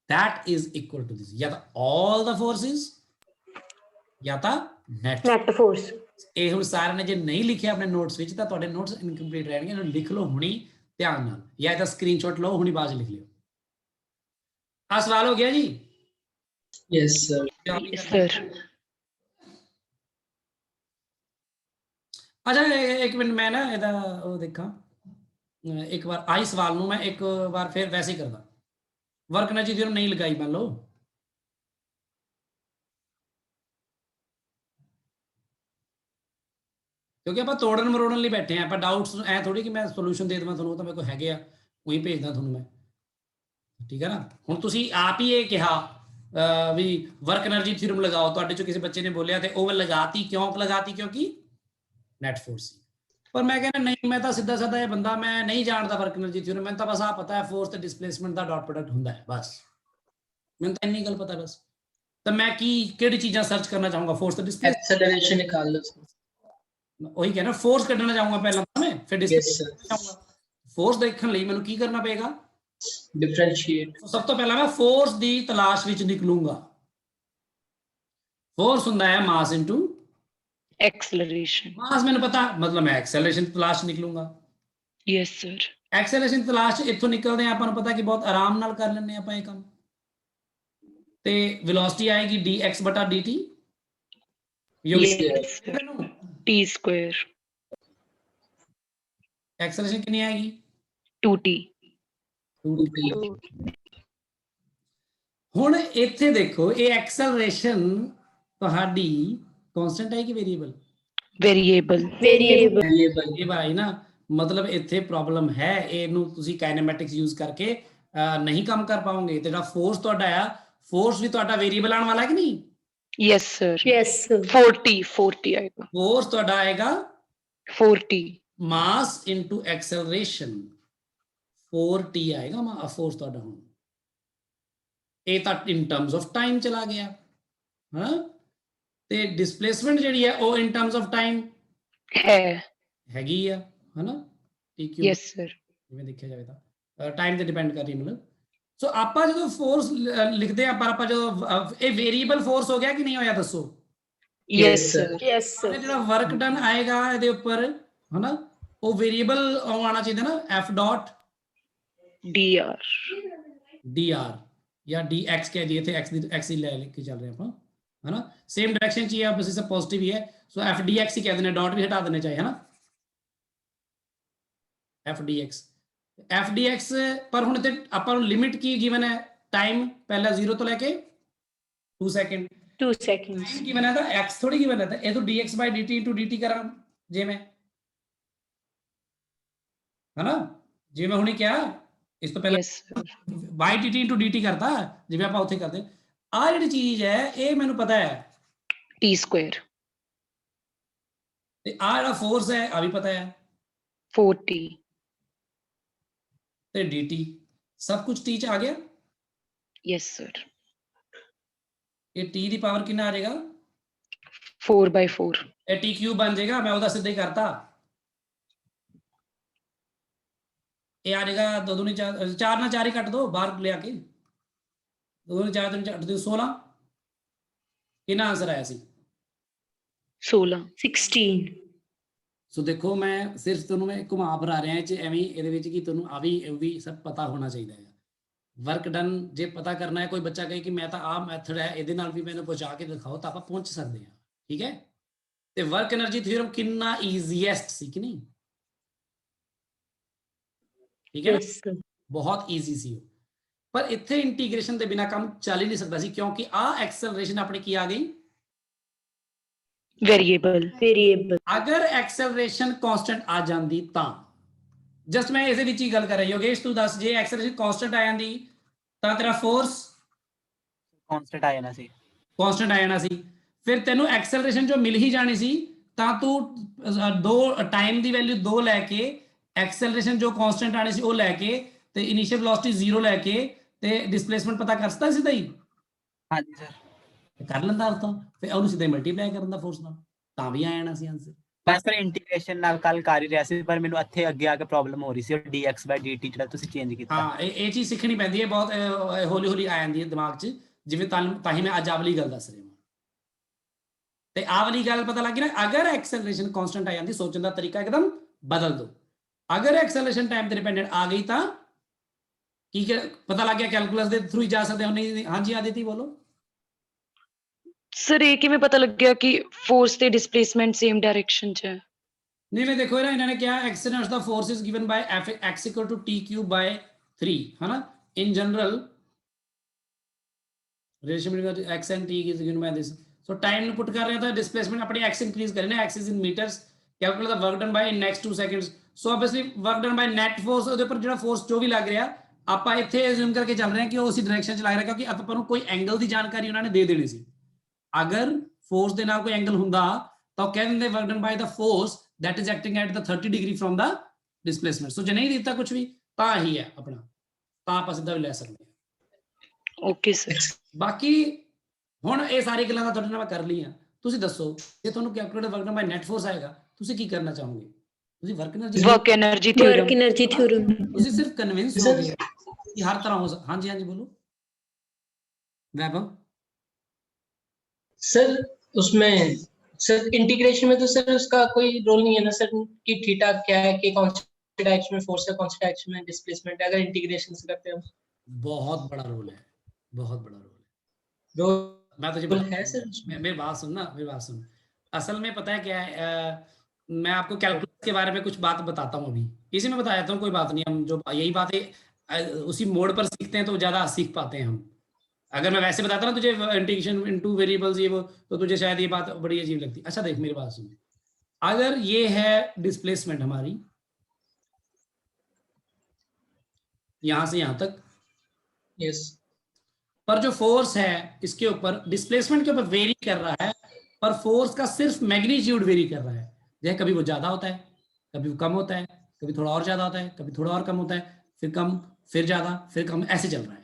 Speaker 1: that is equal to this, या तो all the forces या तो net
Speaker 7: Net force।
Speaker 1: ਇਹ ਹੁਣ ਸਾਰਿਆਂ ਨੇ ਜੇ ਨਹੀਂ ਲਿਖਿਆ ਆਪਣੇ ਨੋਟਸ ਵਿੱਚ ਤਾਂ ਤੁਹਾਡੇ ਨੋਟਸ ਇਨਕੰਪਲੀਟ ਰਹਿਣਗੇ। ਇਹਨੂੰ ਲਿਖ ਲਓ ਹੁਣੀ ਧਿਆਨ ਨਾਲ, ਜਾਂ ਇਹਦਾ ਸਕਰੀਨਸ਼ਾਟ ਲਓ ਹੁਣੀ ਬਾਅਦ ਚ ਲਿਖ ਲਿਓ। ਆ ਸਵਾਲ ਹੋ ਗਿਆ ਜੀ?
Speaker 5: Yes, sir.
Speaker 3: सर
Speaker 1: ਅੱਛਾ ਇੱਕ ਮਿੰਟ ਮੈਂ ਨਾ ਇਹਦਾ ਉਹ ਦੇਖਾਂ, ਇੱਕ ਵਾਰ ਆਈ ਸਵਾਲ ਨੂੰ ਮੈਂ ਇੱਕ ਵਾਰ ਫਿਰ ਵੈਸੇ ਹੀ ਕਰਦਾ। ਵਰਕ ਐਨਰਜੀ ਥਿਊਰਮ ਨਹੀਂ ਲਗਾਈ ਮੰਨ ਲਓ, ਕਿਉਂਕਿ ਆਪਾਂ ਤੋੜਨ ਮਰੋੜਨ ਲਈ ਬੈਠੇ ਆ। ਆਪਾਂ ਡਾਊਟਸ ਐ ਥੋੜੀ ਕਿ ਮੈਂ ਸੋਲੂਸ਼ਨ ਦੇ ਦੇਵਾਂ ਤੁਹਾਨੂੰ, ਉਹ ਤਾਂ ਮੇਰੇ ਕੋਲ ਹੈਗੇ ਆ, ਉਹੀ ਭੇਜਦਾ ਤੁਹਾਨੂੰ ਮੈਂ, ਠੀਕ ਹੈ ਨਾ। ਹੁਣ ਤੁਸੀਂ ਆਪ ਹੀ ਇਹ ਕਿਹਾ ਵੀ ਵਰਕ ਐਨਰਜੀ ਥਿਊਰਮ ਲਗਾਓ, ਤੁਹਾਡੇ ਚੋਂ ਕਿਸੇ ਬੱਚੇ ਨੇ ਬੋਲਿਆ ਤੇ ਉਹ ਲਗਾਤੀ। ਕਿਉਂ ਲਗਾਤੀ? ਕਿਉਂਕਿ ਨੈਟ ਫੋਰਸ ਸੀ। ਪਰ ਮੈਂ ਕਹਿੰਦਾ ਨਹੀਂ, ਮੈਂ ਤਾਂ ਸਿੱਧਾ ਸਾਦਾ ਇਹ ਬੰਦਾ, ਮੈਂ ਨਹੀਂ ਜਾਣਦਾ ਵਰਕ ਐਨਰਜੀ ਥਿਊਰਮ, ਮੈਨੂੰ ਤਾਂ ਬਸ ਆ ਪਤਾ ਹੈ ਫੋਰਸ ਤੇ ਡਿਸਪਲੇਸਮੈਂਟ ਦਾ ਡਾਟ ਪ੍ਰੋਡਕਟ ਹੁੰਦਾ ਹੈ, ਬਸ ਮੈਨੂੰ ਤਾਂ ਇੰਨੀ ਗੱਲ ਪਤਾ ਬਸ। ਤਾਂ ਮੈਂ ਕਿਹੜੀ ਚੀਜ਼ਾਂ ਸਰਚ ਕਰਨਾ ਚਾਹੂੰਗਾ? ਫੋਰਸ ਤੇ ਡਿਸਪਲੇਸਮੈਂਟ,
Speaker 5: Acceleration निकाल लो sir.
Speaker 1: ਉਹੀ ਕਹਿੰਦਾ ਫੋਰਸ ਕੱਢਣਾ ਚਾਹੂੰਗਾ ਪਹਿਲਾਂ ਤਾਂ ਮੈਂ, ਫਿਰ
Speaker 5: Yes,
Speaker 1: ਡਿਸਪਲੇਸਮੈਂਟ
Speaker 5: sir.
Speaker 1: ਚਾਹੂੰਗਾ। ਫੋਰਸ ਦੇਖਣ ਲਈ ਮੈਨੂੰ ਕੀ ਕਰਨਾ ਪਏਗਾ?
Speaker 5: Differentiate.
Speaker 1: ਸਭ ਤੋਂ ਪਹਿਲਾਂ ਮੈਂ ਫੋਰਸ ਦੀ ਤਲਾਸ਼ ਵਿੱਚ ਨਿਕਲੂੰਗਾ। ਫੋਰਸ ਹੁੰਦਾ ਹੈ ਮਾਸ ਇਨਟੂ
Speaker 3: एक्सेलरेशन।
Speaker 1: ਮਾਸ, ਮੈਨੂੰ ਪਤਾ, ਮਤਲਬ ਮੈਂ ਐਕਸੈਲਰੇਸ਼ਨ ਦੀ ਤਲਾਸ਼ ਨਿਕਲੂੰਗਾ।
Speaker 3: Yes sir.
Speaker 1: ਐਕਸੈਲਰੇਸ਼ਨ ਤਲਾਸ਼ ਇੱਥੋਂ ਨਿਕਲਦੇ ਆ, ਆਪਾਂ ਨੂੰ ਪਤਾ ਕਿ ਬਹੁਤ ਆਰਾਮ ਨਾਲ ਕਰ ਲੈਂਦੇ ਆਪਾਂ ਇਹ ਕੰਮ। ਤੇ ਵੈਲੋਸਿਟੀ ਆਏਗੀ dx ਬਟਾ dt।
Speaker 3: Yes t square
Speaker 1: acceleration ਕਿੰਨੀ ਆਏਗੀ?
Speaker 3: 2t।
Speaker 1: ਹੁਣ ਇੱਥੇ ਦੇਖੋ, ਇਹ ਐਕਸੈਲਰੇਸ਼ਨ ਤੁਹਾਡੀ ਕਾਂਸਟੈਂਟ ਹੈ ਕਿ ਵੇਰੀਏਬਲ?
Speaker 3: वेरिएबल।
Speaker 5: Variable.
Speaker 1: ਇਹ ਭਾਈ ਨਾ, ਮਤਲਬ ਇੱਥੇ ਪ੍ਰੋਬਲਮ ਹੈ। ਇਹਨੂੰ ਤੁਸੀਂ ਕਾਈਨੈਮੈਟਿਕਸ ਯੂਜ਼ ਕਰਕੇ ਨਹੀਂ ਕੰਮ ਕਰ ਪਾਓਗੇ। ਤੇ ਜਿਹੜਾ ਫੋਰਸ ਤੁਹਾਡਾ ਆ, ਫੋਰਸ ਵੀ ਤੁਹਾਡਾ ਵੇਰੀਏਬਲ ਆਉਣ ਵਾਲਾ ਹੈ ਕਿ ਨਹੀਂ?
Speaker 3: Yes sir.
Speaker 7: Yes, sir.
Speaker 3: 40 आएगा।
Speaker 1: ਫੋਰਸ ਤੁਹਾਡਾ ਆਏਗਾ
Speaker 3: 40।
Speaker 1: ਮਾਸ ਇਨਟੂ ਐਕਸੈਲਰੇਸ਼ਨ, 4t ਆਏਗਾ ਮਾ ਫੋਰਸ ਤੁਹਾਡਾ। ਹੁਣ ਇਹ ਤਾਂ ਇਨ ਟਰਮਸ ਆਫ ਟਾਈਮ ਚਲਾ ਗਿਆ, ਹਾਂ। ਤੇ ਡਿਸਪਲੇਸਮੈਂਟ ਜਿਹੜੀ ਹੈ ਉਹ ਇਨ ਟਰਮਸ ਆਫ ਟਾਈਮ
Speaker 3: है।
Speaker 1: ਹੈਗੀ ਆ, ਹਨਾ। TQ
Speaker 3: yes sir.
Speaker 1: ਜਿਵੇਂ ਦੇਖਿਆ ਜਾਵੇ ਤਾਂ ਟਾਈਮ ਤੇ ਡਿਪੈਂਡ ਕਰ ਰਹੀ ਮਤਲਬ। ਸੋ ਆਪਾਂ ਜਦੋਂ ਫੋਰਸ ਲਿਖਦੇ ਆ, ਪਰ ਆਪਾਂ ਜਦੋਂ ਇਹ ਵੇਰੀਏਬਲ ਫੋਰਸ ਹੋ ਗਿਆ ਕਿ ਨਹੀਂ ਹੋਇਆ ਦੱਸੋ?
Speaker 3: Yes sir.
Speaker 7: Yes,
Speaker 1: ਤੇ
Speaker 7: sir.
Speaker 1: ਜਿਹੜਾ ਵਰਕ ਡਨ ਆਏਗਾ ਇਹਦੇ ਉੱਪਰ, ਹਨਾ, ਉਹ ਵੇਰੀਏਬਲ ਆਉਣਾ ਚਾਹੀਦਾ ਨਾ, f ਡਾਟ
Speaker 3: dr।
Speaker 1: dr ਜਾਂ dx ਕਹਿ ਦਈਏ, ਇੱਥੇ x ਹੀ ਲੈ ਕੇ ਚੱਲ ਰਹੇ ਆਪਾਂ, ਹਨਾ। ਸੇਮ ਡਾਇਰੈਕਸ਼ਨ ਚ ਹੀ ਹੈ, ਬਸ ਇਹ ਪੋਜ਼ਿਟਿਵ ਹੀ ਹੈ। ਸੋ f dx ਹੀ ਕਹਿ ਦਿੰਦੇ, ਡਾਟ ਵੀ ਹਟਾ ਦੇਣੇ ਚਾਹੀਏ, ਹਨਾ। f dx ਪਰ ਹੁਣ ਤੇ ਆਪਾਂ ਨੂੰ ਲਿਮਿਟ ਕੀ ਗਿਵਨ ਹੈ? ਟਾਈਮ ਪਹਿਲਾਂ 0 ਤੋਂ ਲੈ ਕੇ 2 ਸੈਕਿੰਡ।
Speaker 7: 2 seconds.
Speaker 1: ਟਾਈਮ ਗਿਵਨ ਹੈ ਤਾਂ x ਥੋੜੀ ਗਿਵਨ ਹੈ, ਤਾਂ ਇਹ ਤੋਂ dx by dt into dt ਕਰਾਂ ਜਿਵੇਂ, ਹਨਾ। ਜਿਵੇਂ ਹੁਣੇ ਕਿਹਾ, ਇਸ ਤੋਂ ਪਹਿਲਾਂ
Speaker 3: yes sir.
Speaker 1: by dt into dt ਕਰਤਾ, ਜਿਵੇਂ ਆਪਾਂ ਉੱਥੇ ਕਰਦੇ। ਆਹ ਜਿਹੜੀ ਚੀਜ਼ ਹੈ ਇਹ ਮੈਨੂੰ ਪਤਾ ਹੈ,
Speaker 3: t स्क्वायर।
Speaker 1: ਤੇ ਆਹ ਜਿਹੜਾ ਫੋਰਸ ਹੈ ਆ ਵੀ ਪਤਾ ਹੈ,
Speaker 3: 4t।
Speaker 1: ਤੇ dt ਸਭ ਕੁਝ t ਚ ਆ ਗਿਆ।
Speaker 3: Yes sir.
Speaker 1: ਇਹ t ਦੀ ਪਾਵਰ ਕਿੰਨਾ ਆ ਜਾਏਗਾ?
Speaker 3: 4/4।
Speaker 1: ਇਹ t ਕਿਊਬ ਬਣ ਜਾਏਗਾ। ਮੈਂ ਉਹਦਾ ਸਿੱਧਾ ਹੀ ਕਰਤਾ, ਇਹ ਆ ਜਾਏਗਾ 2 ਦੂਣੀ 4, 4 ਨਾਲ 4 ਹੀ ਕੱਟ ਦੋ ਬਾਹਰ ਲਿਆ ਕੇ, 2 ਦੂਣੀ 4 3 8 16। ਕਿੰਨਾ ਆਂਸਰ ਆਇਆ ਸੀ?
Speaker 3: 16।
Speaker 7: 16.
Speaker 1: ਸੋ ਦੇਖੋ, ਮੈਂ ਸਿਰਫ ਤੁਹਾਨੂੰ ਮੈਂ ਘੁਮਾ ਫਿਰਾ ਰਿਹਾ ਚ ਐਵੇਂ ਇਹਦੇ ਵਿੱਚ ਕਿ ਤੁਹਾਨੂੰ ਆ ਵੀ ਸਭ ਪਤਾ ਹੋਣਾ ਚਾਹੀਦਾ ਹੈ। ਵਰਕ ਡਨ ਜੇ ਪਤਾ ਕਰਨਾ ਹੈ, ਕੋਈ ਬੱਚਾ ਕਹੇ ਕਿ ਮੈਂ ਤਾਂ ਆਹ ਮੈਥਡ ਹੈ ਇਹਦੇ ਨਾਲ ਵੀ ਮੈਨੂੰ ਪਹੁੰਚਾ ਕੇ ਦਿਖਾਓ, ਤਾਂ ਆਪਾਂ ਪਹੁੰਚ ਸਕਦੇ ਹਾਂ, ਠੀਕ ਹੈ। ਤੇ ਵਰਕ એનર્ਜੀ ਥਿਊਰਮ ਕਿੰਨਾ ਈਜ਼ੀਐਸਟ ਸੀ ਕਿ ਨਹੀਂ? ਠੀਕ ਹੈ,
Speaker 7: Yes, sir.
Speaker 1: ਬਹੁਤ ਈਜ਼ੀ ਸੀ ਉਹ। ਪਰ ਇੱਥੇ ਇੰਟੀਗ੍ਰੇਸ਼ਨ ਦੇ ਬਿਨਾ ਕੰਮ ਚੱਲ ਹੀ ਨਹੀਂ ਸਕਦਾ ਸੀ, ਕਿਉਂਕਿ ਆਹ ਐਕਸਲਰੇਸ਼ਨ ਆਪਣੀ ਕੀ ਆ ਗਈ?
Speaker 3: वेरिएबल।
Speaker 7: Variable.
Speaker 1: ਅਗਰ ਐਕਸਲਰੇਸ਼ਨ ਕਾਂਸਟੈਂਟ ਆ ਜਾਂਦੀ ਤਾਂ, ਜਸਟ ਮੈਂ ਇਸੇ ਵਿੱਚ ਹੀ ਗੱਲ ਕਰ ਰਹੀ ਯੋਗੇਸ਼, ਤੂੰ ਦੱਸ, ਜੇ ਐਕਸਲਰੇਸ਼ਨ ਕਾਂਸਟੈਂਟ ਆ ਜਾਂਦੀ ਤਾਂ ਤੇਰਾ ਫੋਰਸ
Speaker 4: ਕਾਂਸਟੈਂਟ ਆ ਜਾਣਾ ਸੀ।
Speaker 1: ਕਾਂਸਟੈਂਟ ਆ ਜਾਣਾ ਸੀ। ਫਿਰ ਤੈਨੂੰ ਐਕਸਲਰੇਸ਼ਨ ਜੋ ਮਿਲ ਹੀ ਜਾਣੀ ਸੀ, ਤਾਂ ਤੂੰ ਦੋ ਟਾਈਮ ਦੀ ਵੈਲਿਊ 2 ਲੈ ਕੇ, ਐਕਸਲਰੇਸ਼ਨ ਜੋ ਕਾਂਸਟੈਂਟ ਆਣੀ ਸੀ ਉਹ ਲੈ ਕੇ, ਤੇ ਇਨੀਸ਼ੀਅਲ ਵੈਲੋਸਿਟੀ 0 ਲੈ ਕੇ, ਤੇ ਡਿਸਪਲੇਸਮੈਂਟ ਪਤਾ ਕਰ ਸਕਦਾ ਸਿੱਧਾ ਹੀ?
Speaker 4: ਹਾਂਜੀ ਸਰ।
Speaker 1: ਕਰ ਲੈਂਦਾ ਉਤੋਂ, ਫਿਰ ਉਹਨੂੰ ਸਿੱਧਾ ਮਲਟੀਪਲਾਈ ਕਰਨ ਦਾ ਫੋਰਸ ਨਾਲ, ਤਾਂ ਵੀ ਆ ਜਾਣਾ ਸੀ ਆਂਸਰ।
Speaker 4: ਮੈਂ ਸਰ ਇੰਟੀਗ੍ਰੇਸ਼ਨ ਨਾਲ ਕੱਲ ਕਰ ਹੀ ਰਿਹਾ ਸੀ, ਪਰ ਮੈਨੂੰ ਇੱਥੇ ਅੱਗੇ ਆ ਕੇ ਪ੍ਰੋਬਲਮ ਹੋ ਰਹੀ ਸੀ, dx by dt ਜਿਹੜਾ ਤੁਸੀਂ ਚੇਂਜ ਕੀਤਾ।
Speaker 1: ਹਾਂ, ਇਹ ਚੀਜ਼ ਸਿੱਖਣੀ ਪੈਂਦੀ ਹੈ ਬਹੁਤ, ਹੌਲੀ ਹੌਲੀ ਆ ਜਾਂਦੀ ਹੈ ਦਿਮਾਗ 'ਚ, ਜਿਵੇਂ ਤਾਂ ਹੀ ਮੈਂ ਅੱਜ ਆਹ ਵਾਲੀ ਗੱਲ ਦੱਸ ਰਿਹਾ ਹਾਂ। ਤੇ ਆਹ ਵਾਲੀ ਗੱਲ ਪਤਾ ਲੱਗ ਗਈ ਨਾ, ਅਗਰ ਐਕਸਲਰੇਸ਼ਨ ਕਾਂਸਟੈਂਟ ਆ ਜਾਂਦੀ ਸੋਚਣ ਦਾ ਤਰੀਕਾ ਇੱਕਦਮ ਬਦਲ ਦੋ। ਅਗਰ ਐਕਸਲਰੇਸ਼ਨ ਟਾਈਮ ਤੇ ਡਿਪੈਂਡੈਂਟ ਆ ਗਈ ਤਾਂ ਕੀ ਪਤਾ ਲੱਗ ਗਿਆ, ਕੈਲਕੂਲਸ ਦੇ ਥਰੂ ਹੀ ਜਾ ਸਕਦੇ ਹੋ। ਨਹੀਂ ਹਾਂਜੀ ਆਦਿਤੀ ਬੋਲੋ।
Speaker 3: ਸਰ ਇਹ ਕਿਵੇਂ ਪਤਾ ਲੱਗਿਆ ਕਿ ਫੋਰਸ ਤੇ ਡਿਸਪਲੇਸਮੈਂਟ ਸੇਮ ਡਾਇਰੈਕਸ਼ਨ 'ਚ ਹੈ?
Speaker 1: ਨਹੀਂ ਮੈਂ ਦੇਖੋ ਇਹਨਾਂ ਨੇ ਕਿਹਾ ਐਕਸ ਦਾ force is given by f x = t³/3 है ना। in general relation between x and t is given by this, so time ਨੂੰ ਪੁੱਟ ਕਰ ਰਹੇ ਤਾਂ displacement ਆਪਣੀ x increase ਕਰੇ ਨਾ, x is in meters, calculate the work done by in next 2 seconds, so obviously work done by net force ਉਹਦੇ ਉੱਪਰ ਜਿਹੜਾ ਫੋਰਸ ਜੋ ਵੀ ਲੱਗ ਰਿਹਾ ਆਪਾਂ ਇੱਥੇ ਅਸਿਊਮ ਕਰਕੇ ਚੱਲ ਰਹੇ ਹਾਂ ਕਿ ਉਹ ਉਸੇ ਡਾਇਰੈਕਸ਼ਨ ਚ ਲੱਗ ਰਿਹਾ, ਕਿਉਂਕਿ ਆਪਾਂ ਨੂੰ ਕੋਈ ਐਂਗਲ ਦੀ ਜਾਣਕਾਰੀ ਉਹਨਾਂ ਨੇ ਦੇ ਦੇਣੀ ਸੀ। ਅਗਰ ਫੋਰਸ ਦੇ ਨਾਲ ਕੋਈ ਐਂਗਲ ਹੁੰਦਾ ਤਾਂ ਉਹ ਕਹਿ ਦਿੰਦੇ work done by the force that is acting at the 30 degree from the displacement, so ਜੇ ਨਹੀਂ ਦਿੱਤਾ ਕੁਝ ਵੀ ਤਾਂ ਹੀ ਹੈ ਆਪਣਾ, ਤਾਂ ਆਪਾਂ ਸਿੱਧਾ ਵੀ ਲੈ ਸਕਦੇ ਹਾਂ।
Speaker 3: Okay sir.
Speaker 1: ਬਾਕੀ ਹੁਣ ਇਹ ਸਾਰੀ ਗੱਲਾਂ ਤਾਂ ਤੁਹਾਡੇ ਨਾਲ ਮੈਂ ਕਰ ਲਈਆਂ, ਤੁਸੀਂ ਦੱਸੋ ਜੇ ਤੁਹਾਨੂੰ ਕੈਲਕੂਲੇਟਰ ਵਰਕ ਡਨ ਬਾਈ ਨੈਟ ਫੋਰਸ ਆਏਗਾ ਤੁਸੀਂ ਕੀ ਕਰਨਾ ਚਾਹੋਗੇ? ਤੁਸੀਂ work
Speaker 3: energy theorem.
Speaker 7: Work energy theorem.
Speaker 1: ਤੁਸੀਂ ਸਿਰਫ ਕਨਵਿੰਸ ਹੋ ਗਏ ਕਿ ਹਰ ਤਰ੍ਹਾਂ ਹੋ ਹਾਂਜੀ ਹਾਂਜੀ ਬੋलो वैभव।
Speaker 5: सर उसमें सर इंटीग्रेशन में तो सर उसका कोई रोल नहीं है ना सर कि थीटा क्या है, कि कौन से डायरेक्शन में फोर्स है, कौन से डायरेक्शन में डिस्प्लेसमेंट है, अगर इंटीग्रेशन से करते हैं।
Speaker 1: बहुत बड़ा रोल है, बहुत बड़ा रोल है।
Speaker 5: रोल
Speaker 1: मैं तुझे
Speaker 5: है सर।
Speaker 1: मेरी बात सुन ना, मेरी बात सुन। असल में पता है क्या है, मैं आपको कैलकुलस के बारे में कुछ बात बताता हूँ अभी, इसी में बता देता हूँ, कोई बात नहीं। हम जो यही बातें उसी मोड पर सीखते हैं तो ज़्यादा सीख पाते हैं हम। अगर मैं वैसे बताता ना तुझे इंटीग्रेशन इनटू वेरिएबल्स ये वो, तो तुझे शायद ये बात बड़ी अजीब लगती। अच्छा देख मेरी बात सुन, अगर ये है डिस्प्लेसमेंट हमारी यहां से यहां तक,
Speaker 5: यस,
Speaker 1: पर जो फोर्स है इसके ऊपर डिस्प्लेसमेंट के ऊपर वेरी कर रहा है, पर फोर्स का सिर्फ मैग्नीट्यूड वेरी कर रहा है। जैसे कभी वो ज्यादा होता है, कभी वो कम होता है, कभी थोड़ा और ज्यादा होता है, कभी थोड़ा और कम होता है, फिर कम, फिर ज्यादा, फिर कम, ऐसे चल रहा है।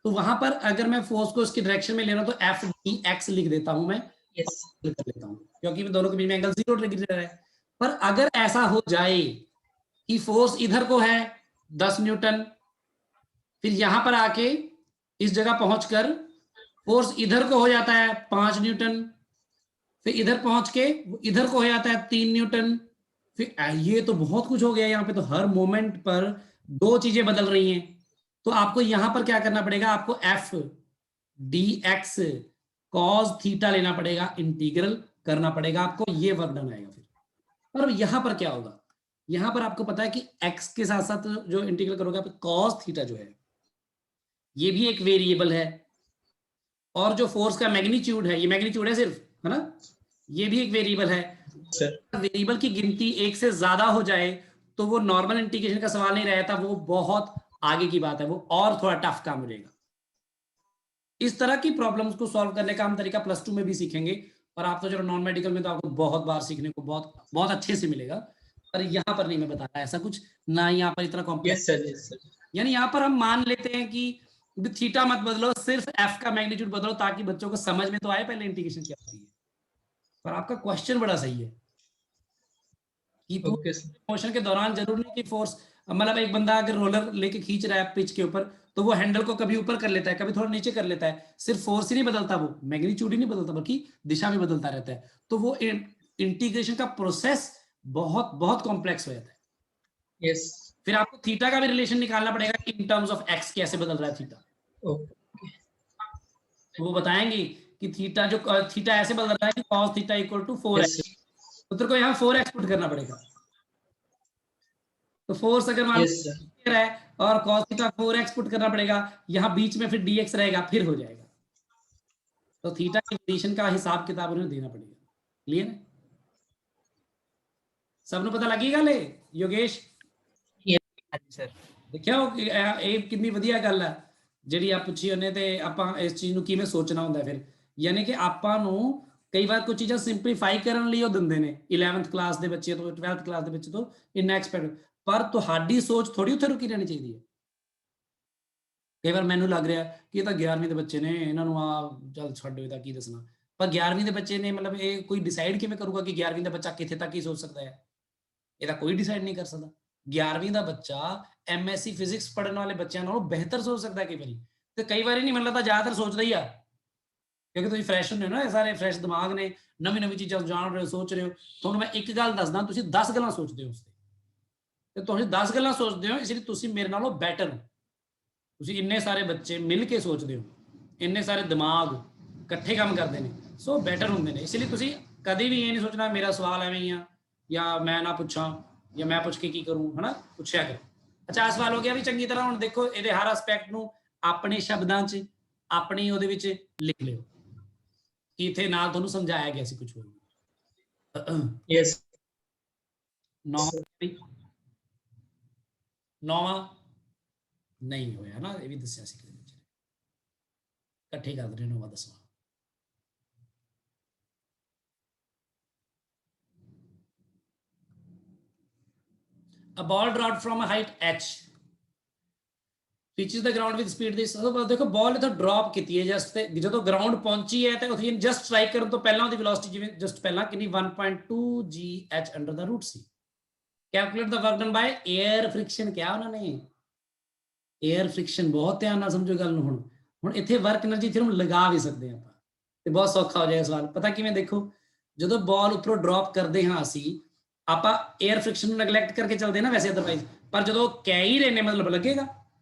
Speaker 1: तो वहां पर अगर मैं फोर्स को इसकी डायरेक्शन में ले रहा हूं तो एफ डी एक्स लिख देता हूं मैं,
Speaker 5: यस,
Speaker 1: कर लेता हूं, क्योंकि दोनों के बीच में एंगल 0 डिग्री रह रहा है। पर अगर ऐसा हो जाए कि फोर्स इधर को है 10 न्यूटन, फिर यहां पर आके इस जगह पहुंचकर फोर्स इधर को हो जाता है 5 न्यूटन, फिर इधर पहुंच के इधर को हो जाता है 3 न्यूटन, फिर ये तो बहुत कुछ हो गया यहाँ पे। तो हर मोमेंट पर दो चीजें बदल रही हैं, तो आपको यहां पर क्या करना पड़ेगा, आपको F D x cos theta लेना पड़ेगा, इंटीग्रल करना पड़ेगा आपको, ये वर्क डन आएगा। फिर पर यहां पर क्या होगा, यहां पर आपको पता है कि एक्स के साथ साथ जो इंटीग्रल करोगे आप कॉस थीटा जो है ये भी एक वेरिएबल है, और जो फोर्स का मैग्नीट्यूड है, ये मैग्नीट्यूड है सिर्फ, है ना, ये भी एक वेरिएबल है।
Speaker 5: सर
Speaker 1: वेरिएबल की गिनती एक से ज्यादा हो जाए तो वो नॉर्मल इंटीग्रेशन का सवाल नहीं रहता, वो बहुत आगे की बात है, वो और थोड़ा टफ काम हो जाएगा। इस तरह की प्रॉब्लम्स को सॉल्व करने का हम तरीका +2 में भी सीखेंगे, और आप तो जो नॉन मेडिकल में तो आपको बहुत बार सीखने को बहुत अच्छे से मिलेगा, पर यहाँ पर नहीं मैं बता रहा ऐसा कुछ ना, यहाँ पर इतना कॉम्प्लेक्स।
Speaker 5: Yes sir.
Speaker 1: यानी यहाँ पर हम मान लेते हैं कि थीटा मत बदलो, सिर्फ एफ का मैग्नीट्यूड बदलो, ताकि बच्चों को समझ में तो आए पहले इंटीग्रेशन क्या होती है। पर आपका क्वेश्चन बड़ा सही है कि मोशन के दौरान जरूर नहीं कि फोर्स, मतलब एक बंदा अगर रोलर लेके खींच रहा है पिच के ऊपर, तो वो हैंडल को कभी ऊपर कर लेता है, कभी थोड़ा नीचे कर लेता है, सिर्फ फोर्स ही नहीं बदलता, वो मैग्नीट्यूड ही नहीं बदलता, बल्कि दिशा भी बदलता रहता है। तो वो इंटीग्रेशन का प्रोसेस बहुत बहुत कॉम्प्लेक्स हो जाता है।
Speaker 5: यस,
Speaker 1: फिर आपको थीटा का भी रिलेशन निकालना पड़ेगा कि इन टर्म्स ऑफ एक्स कैसे बदल रहा है थीटा। वो बताएंगे कि थीटा जो थीटा ऐसे बदल रहा है कि cos थीटा = 4x, तो तेरे को यहाँ 4x पुट करना पड़ेगा। तो फोर्स अगर मान रहा है और cos थीटा 4x पुट करना पड़ेगा, यहाँ बीच में फिर dx रहेगा, फिर हो जाएगा। तो थीटा की रिलेशन का हिसाब किताब उन्हें देना पड़ेगा। क्लियर है? सबने पता लगेगा ले योगेश?
Speaker 4: सर
Speaker 1: देखियो ਇਹ ਕਿੰਨੀ ਵਧੀਆ ਗੱਲ ਹੈ ਜਿਹੜੀ ਆ ਪੁੱਛੀ ਉਹਨੇ, ਤੇ ਆਪਾਂ ਇਸ ਚੀਜ਼ ਨੂੰ ਕਿਵੇਂ ਸੋਚਣਾ ਹੁੰਦਾ ਫਿਰ। ਯਾਨੀ ਕਿ ਆਪਾਂ ਨੂੰ ਕਈ ਵਾਰ ਕੁਝ ਚੀਜ਼ਾਂ ਸਿੰਪਲੀਫਾਈ ਕਰਨ ਲਈ ਉਹ ਦਿੰਦੇ ਨੇ 11th ਕਲਾਸ ਦੇ ਬੱਚੇ ਤੋਂ 12th ਕਲਾਸ ਦੇ ਬੱਚੇ ਤੋਂ ਇੰਨਾ ਐਕਸਪੈਕਟ, ਪਰ ਤੁਹਾਡੀ ਸੋਚ ਥੋੜੀ ਉੱਥੇ ਰੁਕੀ ਰਹਿਣੀ ਚਾਹੀਦੀ ਹੈ। ਕਈ ਵਾਰ ਮੈਨੂੰ ਲੱਗ ਰਿਹਾ ਕਿ ਇਹ ਤਾਂ 11ਵੀਂ ਦੇ ਬੱਚੇ ਨੇ, ਇਹਨਾਂ ਨੂੰ ਆ ਚੱਲ ਛੱਡੋ ਇਹਦਾ ਕੀ ਦੱਸਣਾ, ਪਰ 11ਵੀਂ ਦੇ ਬੱਚੇ ਨੇ, ਮਤਲਬ ਇਹ ਕੋਈ ਡਿਸਾਈਡ ਕਿਵੇਂ ਕਰੂਗਾ ਕਿ 11ਵੀਂ ਦਾ ਬੱਚਾ ਕਿੱਥੇ ਤੱਕ ਹੀ ਸੋਚ ਸਕਦਾ ਹੈ? ਇਹਦਾ ਕੋਈ ਡਿਸਾਈਡ ਨਹੀਂ ਕਰ ਸਕਦਾ। 11ਵੀਂ ਦਾ ਬੱਚਾ MSc ਫਿਜ਼ਿਕਸ ਪੜਨ ਵਾਲੇ ਬੱਚਿਆਂ ਨਾਲੋਂ ਬਿਹਤਰ ਸੋਚ ਸਕਦਾ ਕਈ ਵਾਰੀ, ਤੇ ਕਈ ਵਾਰੀ ਨਹੀਂ, ਮੈਨੂੰ ਲੱਗਦਾ ਜ਼ਿਆਦਾਤਰ ਸੋਚਦਾ ਹੀ ਆ। ਕਿਉਂਕਿ ਤੁਸੀਂ ਫਰੈਸ਼ ਹੁੰਦੇ ਹੋ ਨਾ, ਇਹ ਸਾਰੇ ਫਰੈਸ਼ ਦਿਮਾਗ ਨੇ, ਨਵੀਂ ਨਵੀਂ ਚੀਜ਼ਾਂ ਜਾਣ ਰਹੇ ਹੋ, ਸੋਚ ਰਹੇ ਹੋ। ਤੁਹਾਨੂੰ ਮੈਂ ਇੱਕ ਗੱਲ ਦੱਸਦਾ, ਤੁਸੀਂ 10 ਗੱਲਾਂ ਸੋਚਦੇ ਹੋ ਉਸ ਤੇ ਤੁਸੀਂ 10 ਗੱਲਾਂ ਸੋਚਦੇ ਹੋ, ਇਸ ਲਈ ਤੁਸੀਂ ਮੇਰੇ ਨਾਲੋਂ ਬੈਟਰ ਹੋ। ਤੁਸੀਂ ਇੰਨੇ ਸਾਰੇ ਬੱਚੇ ਮਿਲ ਕੇ ਸੋਚਦੇ ਹੋ, ਇੰਨੇ ਸਾਰੇ ਦਿਮਾਗ ਇਕੱਠੇ ਕੰਮ ਕਰਦੇ ਨੇ, ਸੋ ਬੈਟਰ ਹੁੰਦੇ ਨੇ। ਇਸ ਲਈ ਤੁਸੀਂ ਕਦੇ ਵੀ ਇਹ ਨਹੀਂ ਸੋਚਣਾ ਮੇਰਾ ਸਵਾਲ ਐਵੇਂ ਹੀ ਆ, ਜਾਂ ਮੈਂ ਨਾ ਪੁੱਛਾਂ, ਜਾਂ ਮੈਂ ਪੁੱਛ ਕੇ ਕੀ ਕਰੂੰ, ਹਨਾ, ਪੁੱਛਿਆ ਕਰੋ। ਅੱਛਾ, ਸਵਾਲ ਹੋ ਗਿਆ ਵੀ ਚੰਗੀ ਤਰ੍ਹਾਂ। ਹੁਣ ਦੇਖੋ, ਇਹਦੇ ਹਰ ਐਸਪੈਕਟ ਨੂੰ ਆਪਣੇ ਸ਼ਬਦਾਂ 'ਚ, ਆਪਣੀ ਉਹਦੇ ਵਿੱਚ ਲਿਖ ਲਿਓ ਕਿ ਇੱਥੇ ਨਾਲ ਤੁਹਾਨੂੰ ਸਮਝਾਇਆ ਗਿਆ ਸੀ ਕੁਝ ਹੋਰ।
Speaker 5: Yes.
Speaker 1: ਨੌਵਾਂ ਨਹੀਂ ਹੋਇਆ ਨਾ, ਇਹ ਵੀ ਦੱਸਿਆ ਸੀ ਇਕੱਠੇ ਕਰਦੇ ਨੇ 9ਵਾਂ 10ਵਾਂ। A ball dropped from a height h reaches the ground with speed this। ਦੇਖੋ ਬਾਲ ਇਥੋਂ ਡ੍ਰੌਪ ਕੀਤੀ ਹੈ ਜਸਟ, ਤੇ ਜਦੋਂ ਗਰਾਊਂਡ ਪਹੁੰਚੀ ਹੈ ਤੇ ਉਥੇ ਜਸਟ ਸਟ੍ਰਾਈਕ ਕਰਨ ਤੋਂ ਪਹਿਲਾਂ ਉਹਦੀ ਵੈਲੋਸਿਟੀ ਜਿਵੇਂ ਜਸਟ ਪਹਿਲਾਂ ਕਿੰਨੀ 1.2 gh ਅੰਡਰ ਦਾ ਰੂਟ ਸੀ। ਕੈਲਕੂਲੇਟ ਦਾ work done by air friction. ਕਿਹਾ ਉਹਨਾਂ ਨੇ 에ਅਰ ਫ੍ਰਿਕਸ਼ਨ। ਬਹੁਤ ਧਿਆਨ ਨਾਲ ਸਮਝੋ ਗੱਲ ਨੂੰ। ਹੁਣ ਇੱਥੇ ਵਰਕ એનર્ਜੀ ਥਿਊਰਮ ਲਗਾ ਵੀ ਸਕਦੇ ਆਪਾਂ ਤੇ ਬਹੁਤ ਸੌਖਾ ਹੋ ਜਾਏਗਾ ਸਵਾਲ। ਪਤਾ ਕਿਵੇਂ? ਦੇਖੋ, ਜਦੋਂ ਬਾਲ ਉੱਪਰੋਂ ਡ੍ਰੌਪ ਕਰਦੇ ਹਾਂ ਅਸੀਂ, ਆਪਾਂ 에ਅਰ ਫ੍ਰਿਕਸ਼ਨ ਨੂੰ ਨੈਗਲੈਕਟ ਕਰਕੇ ਚੱਲਦੇ ਨਾ ਵੈਸੇ ਅਦਰਵਾਈਜ਼, ਪਰ ਜਦੋਂ ਕਹਿ ਹੀ ਰਹੇ ਨੇ ਮਤਲਬ ਲੱਗੇਗਾ।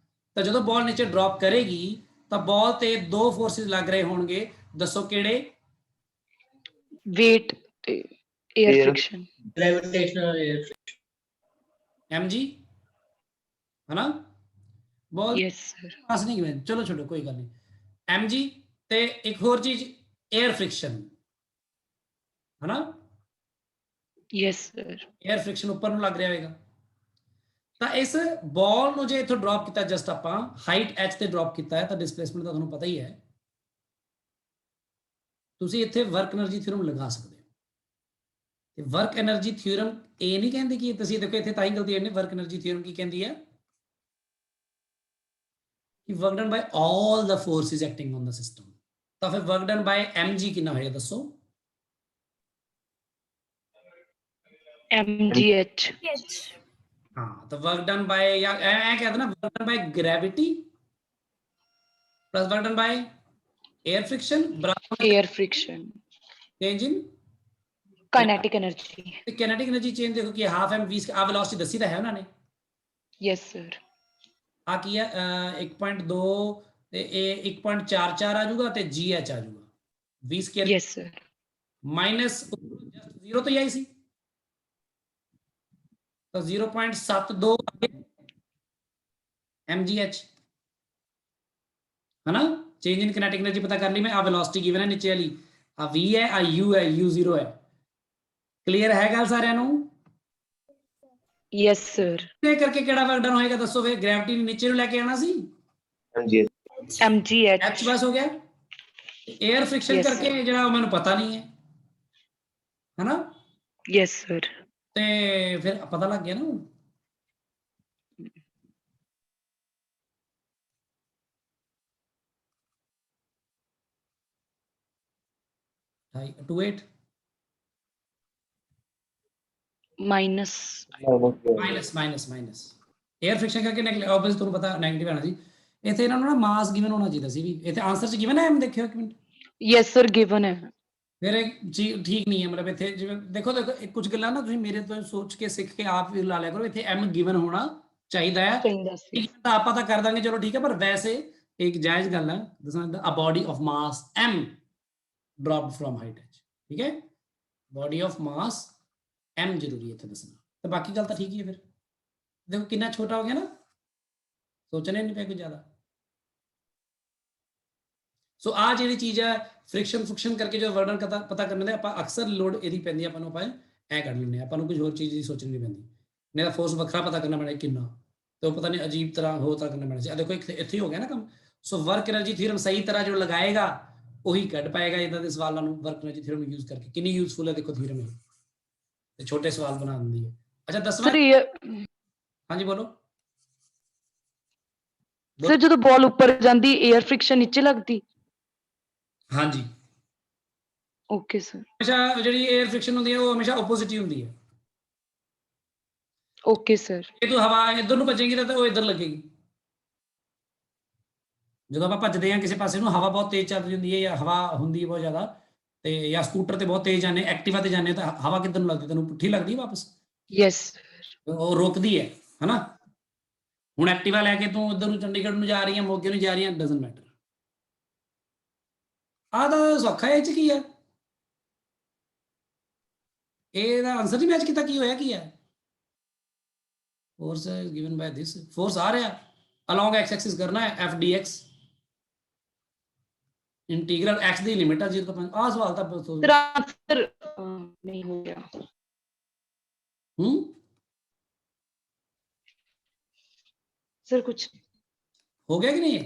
Speaker 1: ਤਾਂ ਜਦੋਂ ਬਾਲ ਨੀਚੇ ਡ੍ਰੌਪ ਕਰੇਗੀ ਤਾਂ ਬਾਲ ਤੇ ਦੋ ਫੋਰਸਿਸ ਲੱਗ ਰਹੇ ਹੋਣਗੇ। ਦੱਸੋ ਕਿਹੜੇ?
Speaker 3: weight ਤੇ air friction।
Speaker 5: Gravitational air friction।
Speaker 1: mg है ना? बाल
Speaker 3: yes sir।
Speaker 1: पास नहीं किया, चलो छोड़ो कोई गल नहीं। mg ਤੇ ਇੱਕ ਹੋਰ ਚੀਜ਼ 에ਅਰ ਫ੍ਰਿਕਸ਼ਨ, है ना?
Speaker 3: yes sir।
Speaker 1: 에ਅਰ ਫ੍ਰਿਕਸ਼ਨ ਉੱਪਰ ਨੂੰ ਲੱਗ ਰਿਹਾ ਹੋਵੇਗਾ। ਤਾਂ ਇਸ ਬਾਲ ਨੂੰ ਜੇ ਇੱਥੋਂ ਡ੍ਰੌਪ ਕੀਤਾ, ਜਸਟ ਆਪਾਂ ਹਾਈਟ h ਤੇ ਡ੍ਰੌਪ ਕੀਤਾ ਹੈ, ਤਾਂ ਡਿਸਪਲੇਸਮੈਂਟ ਦਾ ਤੁਹਾਨੂੰ ਪਤਾ ਹੀ ਹੈ। ਤੁਸੀਂ ਇੱਥੇ ਵਰਕ એનર્ਜੀ ਥਿਊਰਮ ਲਗਾ ਸਕਦੇ ਹੋ। ਤੇ ਵਰਕ એનર્ਜੀ ਥਿਊਰਮ ਇਹ ਨਹੀਂ ਕਹਿੰਦੀ ਕਿ ਤੁਸੀਂ ਦੇਖੋ ਇੱਥੇ ਤਾਂ ਹੀ ਗਲਤੀ ਹੈ। ਵਰਕ એનર્ਜੀ ਥਿਊਰਮ ਕੀ ਕਹਿੰਦੀ ਹੈ? ਕਿ work done ਬਾय all the forces acting on the system. ਤਾਂ ਫਿਰ ਵਰਕ ਡਨ ਬਾय mg ਕਿੰਨਾ ਹੋਏਗਾ ਦੱਸੋ?
Speaker 3: mgh।
Speaker 1: हाँ, तो वर्क डन बाय, या कहते हैं ना, work done by gravity plus work done by air friction बराबर
Speaker 3: air friction।
Speaker 1: Change in
Speaker 3: kinetic energy।
Speaker 1: Kinetic energy change. देखो कि हाफ एम 20 आ वेलोसिटी दसी ਤਾਂ ਹੈ ਉਹਨਾਂ ਨੇ।
Speaker 3: yes sir।
Speaker 1: ਆ ਕੀ ਹੈ 1.2 ਤੇ ਇਹ 1.44 ਆ ਜਾਊਗਾ ਤੇ gh ਆ ਜਾਊਗਾ 20 square
Speaker 3: yes sir।
Speaker 1: Minus just 0 ਤੋਂ ਹੀ ਆਈ ਸੀ ਤਾਂ 0.72 mgh है ना। चेंज इन काइनेटिक एनर्जी पता कर ली मैं। आ वेलोसिटी गिवन है नीचे वाली, आ v है, आ u है, u0 है। क्लियर है गल सारिਆਂ ਨੂੰ?
Speaker 3: yes sir।
Speaker 1: ਤੇ ਕਰਕੇ ਕਿਹੜਾ ਵਰਕ ਡਨ ਹੋਏਗਾ ਦੱਸੋ? ਫਿਰ ਗ੍ਰੈਵਿਟੀ ਨੂੰ ਨੀਚੇ ਨੂੰ ਲੈ ਕੇ ਆਣਾ ਸੀ,
Speaker 3: mgh।
Speaker 1: h ਬਸ ਹੋ ਗਿਆ। 에ਅਰ ਫ੍ਰਿਕਸ਼ਨ
Speaker 3: Yes,
Speaker 1: ਕਰਕੇ
Speaker 3: sir।
Speaker 1: ਜਿਹੜਾ ਮੈਨੂੰ ਪਤਾ ਨਹੀਂ ਹੈ ਨਾ।
Speaker 3: yes sir।
Speaker 1: ਤੇ ਫਿਰ ਪਤਾ ਲੱਗ ਗਿਆ ਨਾ। हाई 28
Speaker 3: minus
Speaker 1: 에ਅਰ ਫ੍ਰਿਕਸ਼ਨ ਕਰਕੇ ਆਬਵੀਅਸ ਤੁਹਾਨੂੰ ਪਤਾ ਨੈਗੇਟਿਵ ਆਣਾ ਸੀ। ਇੱਥੇ ਇਹਨਾਂ ਨੂੰ ਨਾ ਮਾਸ ਗਿਵਨ ਹੋਣਾ ਚਾਹੀਦਾ ਸੀ ਵੀ। ਇੱਥੇ ਆਨਸਰ ਚ ਗਿਵਨ ਹੈ, ਐਮ ਦੇਖਿਓ ਇੱਕ ਮਿੰਟ।
Speaker 3: yes sir given ਹੈ।
Speaker 1: ਫਿਰ ਚੀਜ਼ ਠੀਕ ਨਹੀਂ ਹੈ। ਮਤਲਬ ਇੱਥੇ ਜਿਵੇਂ ਦੇਖੋ ਕੁਝ ਗੱਲਾਂ ਨਾ ਤੁਸੀਂ ਮੇਰੇ ਤੋਂ ਸੋਚ ਕੇ ਸਿੱਖ ਕੇ ਆਪ ਵੀ ਲਾ ਲਿਆ ਕਰੋ। ਇੱਥੇ ਐਮ ਗਿਵਨ ਹੋਣਾ ਚਾਹੀਦਾ ਹੈ।
Speaker 3: ਚਾਹੀਦਾ ਸੀ।
Speaker 1: ਤਾਂ ਆਪਾਂ ਤਾਂ ਕਰ ਦਾਂਗੇ, ਚਲੋ ਠੀਕ ਹੈ, ਪਰ ਵੈਸੇ ਇੱਕ ਜਾਇਜ਼ ਗੱਲ ਹੈ ਦੱਸਣਾ। A body of mass m dropped from height h, ਠੀਕ ਹੈ। ਬੋਡੀ ਆਫ ਮਾਸ m ਜ਼ਰੂਰੀ ਹੈ ਇੱਥੇ ਦੱਸਣਾ। ਤੇ ਬਾਕੀ ਗੱਲ ਤਾਂ ਠੀਕ ਹੀ ਹੈ। ਫਿਰ ਦੇਖੋ ਕਿੰਨਾ ਛੋਟਾ ਹੋ ਗਿਆ ਨਾ, ਸੋਚਣਾ ਨਹੀਂ ਪਿਆ ਕੁਝ ਜ਼ਿਆਦਾ। ਸੋ ਆ ਜਿਹੜੀ ਚੀਜ਼ ਹੈ ਫ੍ਰਿਕਸ਼ਨ ਕਰਕੇ ਜੋ ਵਰਡਨ ਪਤਾ ਕਰਨ ਦੇ ਆਪਾਂ ਅਕਸਰ ਲੋਡ ਇਹਦੀ ਪੈਂਦੀ ਆਪਾਂ ਨੂੰ। ਆਪਾਂ ਇਹ ਕੱਢ ਲੈਂਦੇ ਆਪਾਂ ਨੂੰ ਕੁਝ ਹੋਰ ਚੀਜ਼ ਦੀ ਸੋਚਣੀ ਨਹੀਂ ਪੈਂਦੀ। ਨਹੀਂ ਤਾਂ ਫੋਰਸ ਵੱਖਰਾ ਪਤਾ ਕਰਨਾ ਪੈਣਾ ਕਿੰਨਾ, ਤੇ ਉਹ ਪਤਾ ਨਹੀਂ ਅਜੀਬ ਤਰ੍ਹਾਂ ਹੋਰ ਤਰ੍ਹਾਂ ਕਰਨਾ ਪੈਣਾ ਸੀ। ਦੇਖੋ ਇੱਥੇ ਹੋ ਗਿਆ ਨਾ ਕੰਮ। ਸੋ ਵਰਕ એનર્ਜੀ ਥਿਊਰਮ ਸਹੀ ਤਰ੍ਹਾਂ ਜੋ ਲਗਾਏਗਾ ਉਹੀ ਕੱਢ ਪਾਏਗਾ ਇਦਾਂ ਦੇ ਸਵਾਲਾਂ ਨੂੰ। ਵਰਕ એનર્ਜੀ ਥਿਊਰਮ ਯੂਜ਼ ਕਰਕੇ ਕਿੰਨੀ ਯੂਜ਼ਫੁਲ ਹੈ ਦੇਖੋ ਥਿਊਰਮ ਇਹ, ਤੇ ਛੋਟੇ ਸਵਾਲ ਬਣਾ ਦਿੰਦੀ ਹੈ। ਅੱਛਾ 10ਵਾਂ, ਹਾਂਜੀ ਬੋਲੋ
Speaker 3: ਸਰ ਜਦੋਂ ਬਾਲ ਉੱਪਰ ਜਾਂਦੀ 에ਅਰ ਫ੍ਰਿਕਸ਼ਨ ਨੀਚੇ ਲੱਗਦੀ?
Speaker 1: ਹਾਂਜੀ,
Speaker 3: ਓਕੇ ਸਰ।
Speaker 1: ਹਮੇਸ਼ਾ ਜਿਹੜੀ 에ਅਰ ਫ੍ਰਿਕਸ਼ਨ ਹੁੰਦੀ ਹੈ ਉਹ ਹਮੇਸ਼ਾ ਆਪੋਜ਼ਿਟ ਹੀ ਹੁੰਦੀ ਹੈ।
Speaker 3: Okay sir.
Speaker 1: ਜੇ ਤੂੰ ਹਵਾ ਇੱਧਰ ਨੂੰ ਭੱਜੇਗੀ ਤਾਂ ਉਹ ਇੱਧਰ ਲੱਗੇਗੀ। ਜਦੋਂ ਆਪਾਂ ਭੱਜਦੇ ਹਾਂ ਕਿਸੇ ਪਾਸੇ ਨੂੰ, ਹਵਾ ਬਹੁਤ ਤੇਜ਼ ਚੱਲ ਰਹੀ ਹੁੰਦੀ ਹੈ ਜਾਂ ਹਵਾ ਹੁੰਦੀ ਹੈ ਬਹੁਤ ਜ਼ਿਆਦਾ, ਤੇ ਜਾਂ ਸਕੂਟਰ ਤੇ ਬਹੁਤ ਤੇਜ਼ ਜਾਂਦੇ, ਐਕਟਿਵਾ ਤੇ ਜਾਂਦੇ, ਤਾਂ ਹਵਾ ਕਿੱਧਰ ਨੂੰ ਲੱਗਦੀ, ਤੈਨੂੰ ਪੁੱਠੀ ਲੱਗਦੀ ਹੈ ਵਾਪਸ,
Speaker 3: Yes.
Speaker 1: ਉਹ ਰੋਕਦੀ ਹੈ ਹਨਾ। ਹੁਣ ਐਕਟਿਵਾ ਲੈ ਕੇ ਤੂੰ ਇੱਧਰ ਨੂੰ ਚੰਡੀਗੜ੍ਹ ਨੂੰ ਜਾ ਰਹੀ ਹੈ, ਮੋਗੇ ਨੂੰ ਜਾ ਰਹੀ ਹੈ, ਡਜ਼ਨਟ ਮੈਟਰ। ਆਹ ਤਾਂ ਸੌਖਾ ਹੈ, ਇਹ 'ਚ ਕੀ ਹੈ, ਇਹਦਾ ਆਨਸਰ ਨਹੀਂ ਮੈਚ ਕੀਤਾ, ਕੀ ਹੋਇਆ ਕੀ ਹੈ। ਫੋਰਸ ਗਿਵਨ ਬਾय ਦਿਸ, ਫੋਰਸ ਆ ਰਿਹਾ ਅਲੋਂਗ x ਐਕਸਿਸ ਕਰਨਾ ਹੈ, f dx ਇੰਟੀਗਰਲ x ਦੀ ਲਿਮਿਟ ਆ 0 ਤੋਂ 5। ਆਹ ਸਵਾਲ ਤਾਂ
Speaker 3: Sir, answer नहीं हो गया. Sir, कुछ
Speaker 1: ਹੋ ਗਿਆ ਕਿ ਨਹੀਂ ਹੈ?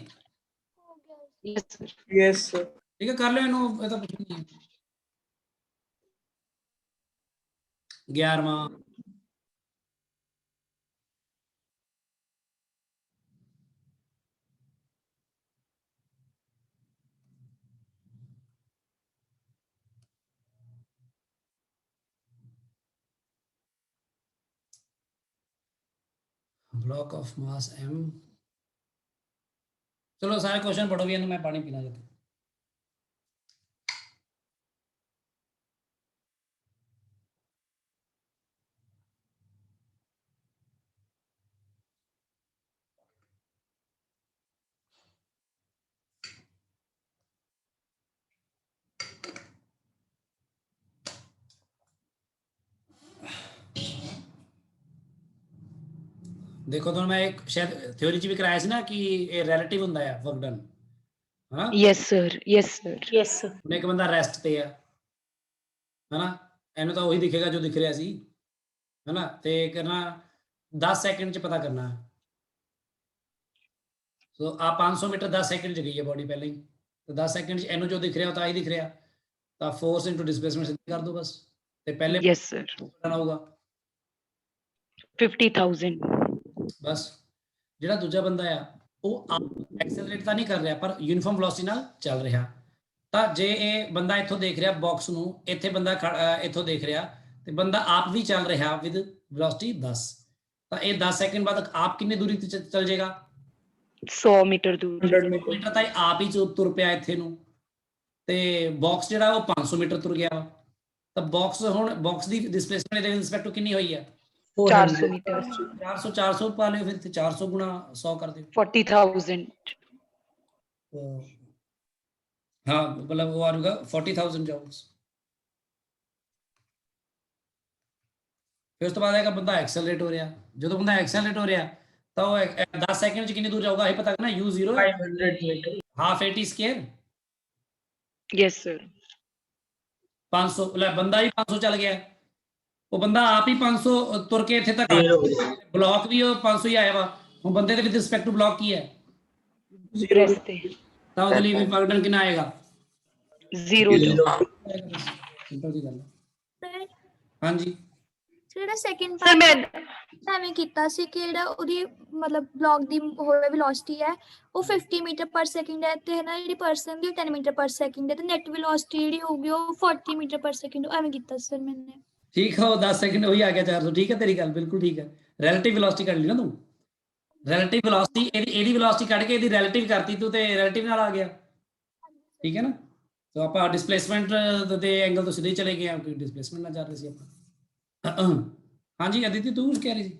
Speaker 3: yes sir.
Speaker 4: yes sir
Speaker 1: ਠੀਕ ਹੈ, ਕਰ ਲਿਓ ਇਹਨੂੰ, ਇਹ ਤਾਂ ਕੁਝ ਨਹੀਂ ਹੈ। 11ਵਾਂ ब्लॉक ऑफ मास m। चलो सारे क्वेश्चन पढ़ो भी, मैं पानी पीना चाहता हूँ। देखो तो मैं एक शायद थ्योरी च भी कराया ਸੀ ਨਾ ਕਿ ਇਹ ਰਿਲੇਟਿਵ ਹੁੰਦਾ ਹੈ ਵਰਕ ਡਨ, ਹਨਾ।
Speaker 3: Yes sir. Yes sir.
Speaker 7: yes sir
Speaker 1: ਹੁਣ ਇੱਕ ਬੰਦਾ ਰੈਸਟ ਤੇ ਆ, ਹਨਾ, ਇਹਨੂੰ ਤਾਂ ਉਹੀ ਦਿਖੇਗਾ ਜੋ ਦਿਖ ਰਿਹਾ ਸੀ, ਹਨਾ, ਤੇ ਕਰਨਾ 10 ਸੈਕਿੰਡ ਚ ਪਤਾ ਕਰਨਾ। ਸੋ ਆ 500 ਮੀਟਰ 10 ਸੈਕਿੰਡ ਚ ਗਈ ਹੈ ਬੋਡੀ ਪਹਿਲਾਂ ਹੀ, ਤੇ 10 ਸੈਕਿੰਡ ਚ ਇਹਨੂੰ ਜੋ ਦਿਖ ਰਿਹਾ ਉਹ ਤਾਂ ਆਹੀ ਦਿਖ ਰਿਹਾ, ਤਾਂ ਫੋਰਸ ਇਨਟੂ ਡਿਸਪਲੇਸਮੈਂਟ ਸਿੱਧੀ ਕਰ ਦੋ ਬਸ, ਤੇ ਪਹਿਲੇ
Speaker 3: Yes sir.
Speaker 1: ਕਰਨਾ ਹੋਊਗਾ
Speaker 3: 50,000.
Speaker 1: ਬਸ। ਜਿਹੜਾ ਦੂਜਾ ਬੰਦਾ ਆ ਉਹ ਐਕਸਲਰੇਟ ਤਾਂ ਨਹੀਂ ਕਰ ਰਿਹਾ, ਪਰ ਯੂਨੀਫਾਰਮ ਵੈਲੋਸਿਟੀ ਨਾਲ ਚੱਲ ਰਿਹਾ। ਤਾਂ ਜੇ ਇਹ ਬੰਦਾ ਇੱਥੋਂ ਦੇਖ ਰਿਹਾ ਬਾਕਸ ਨੂੰ, ਇੱਥੇ ਬੰਦਾ ਇੱਥੋਂ ਦੇਖ ਰਿਹਾ, ਤੇ ਬੰਦਾ ਆਪ ਵੀ ਚੱਲ ਰਿਹਾ ਵਿਦ ਵੈਲੋਸਿਟੀ 10, ਤਾਂ ਇਹ 10 ਸੈਕਿੰਡ ਬਾਅਦ ਆਪ ਕਿੰਨੀ ਦੂਰੀ ਤੇ ਚੱਲ ਜਾਏਗਾ?
Speaker 3: 100 मीटर दूर.
Speaker 4: 100 meter
Speaker 1: ਮੀਟਰ ਤਾਂ ਇਹ ਆਪ ਹੀ ਤੁਰ ਪਿਆ ਇੱਥੇ ਨੂੰ, ਤੇ ਬਾਕਸ ਜਿਹੜਾ ਉਹ 500 ਮੀਟਰ ਤੁਰ ਗਿਆ। ਤਾਂ ਬਾਕਸ ਹੁਣ ਬਾਕਸ ਦੀ ਡਿਸਪਲੇਸਮੈਂਟ ਦੇ ਰਿਸਪੈਕਟ ਟੂ ਕਿੰਨੀ ਹੋਈ ਹੈ?
Speaker 3: 400 मीटर.
Speaker 1: 400 ਪਾ ਲਿਓ, ਫਿਰ 400 ਗੁਣਾ 100 ਕਰ ਦਿਓ।
Speaker 3: 40,000.
Speaker 1: हाँ मतलब वो आ जाएगा 40,000 जॉब्स। फिर उस तो बाद आएगा बंदा एक्सेलरेट हो रहा, जो तो बंदा एक्सेलरेट हो रहा तो 10 सेकंड कितनी दूर जाऊगा ये पता करना। u0
Speaker 5: 500 meter
Speaker 1: half at square
Speaker 3: Yes sir.
Speaker 1: 500, ले बंदा ही 500 चल गया, वो बंदा आप ही 500 तुर के इत्थे तक ब्लॉक भी 500 ही आया वा, वो बंदे दे विद रिस्पेक्ट टू ब्लॉक की है
Speaker 3: रास्ते
Speaker 1: ਤਾਂ ਉਹਦੇ ਲਈ ਵੀ ਵਰਕ ਡਨ ਕਿੰਨਾ ਆਏਗਾ?
Speaker 3: 0
Speaker 1: ਸਿੰਪਲ ਜੀ ਗੱਲ ਹੈ। ਹਾਂਜੀ
Speaker 2: ਜਿਹੜਾ ਸੈਕਿੰਡ
Speaker 3: sir मैं
Speaker 2: ਐਵੇਂ ਕੀਤਾ ਸੀ ਕਿ ਜਿਹੜਾ ਉਹਦੀ ਮਤਲਬ ਬਲੌਕ ਦੀ ਹੋਵੇ ਵੈਲੋਸਿਟੀ ਹੈ ਉਹ 50 ਮੀਟਰ ਪਰ ਸੈਕਿੰਡ ਹੈ, ਤੇ ਨਾ ਜਿਹੜੀ ਪਰਸਨ ਦੀ 10 ਮੀਟਰ ਪਰ ਸੈਕਿੰਡ ਹੈ, ਤੇ ਨੈਟ ਵੈਲੋਸਿਟੀ ਜਿਹੜੀ ਹੋਊਗੀ ਉਹ 40 ਮੀਟਰ ਪਰ ਸੈਕਿੰਡ। ਐਵੇਂ ਕੀਤਾ ਸਰ ਮੈंने।
Speaker 1: ਠੀਕ ਹੈ, ਉਹ 10 ਸੈਕਿੰਡ ਉਹੀ ਆ ਗਿਆ 400। ਠੀਕ ਹੈ, ਤੇਰੀ ਗੱਲ ਬਿਲਕੁਲ ਠੀਕ ਹੈ। ਰਿਲੇਟਿਵ ਵੈਲੋਸਿਟੀ ਕੱਢ ਲਈ ਨਾ ਤੂੰ, ਰਿਲੇਟਿਵ ਵੈਲੋਸਿਟੀ ਇਹਦੀ ਵੈਲੋਸਿਟੀ ਕੱਢ ਕੇ ਇਹਦੀ ਰਿਲੇਟਿਵ ਕਰਤੀ ਤੂੰ, ਤੇ ਰਿਲੇਟਿਵ ਨਾਲ ਆ ਗਿਆ। ਠੀਕ ਹੈ ਨਾ, तो ਆਪਾਂ ਡਿਸਪਲੇਸਮੈਂਟ ਦੇ ਐਂਗਲ ਤੋਂ ਸਿੱਧੇ ਚਲੇ ਗਏ ਆ, ਕਿ ਡਿਸਪਲੇਸਮੈਂਟ ਨਾਲ ਚੱਲ ਰਹੇ ਸੀ ਆਪਾਂ। ਹਾਂਜੀ ਅਦਿਤੀ ਤੂੰ ਕੁਝ ਕਹਿ ਰਹੀ ਸੀ?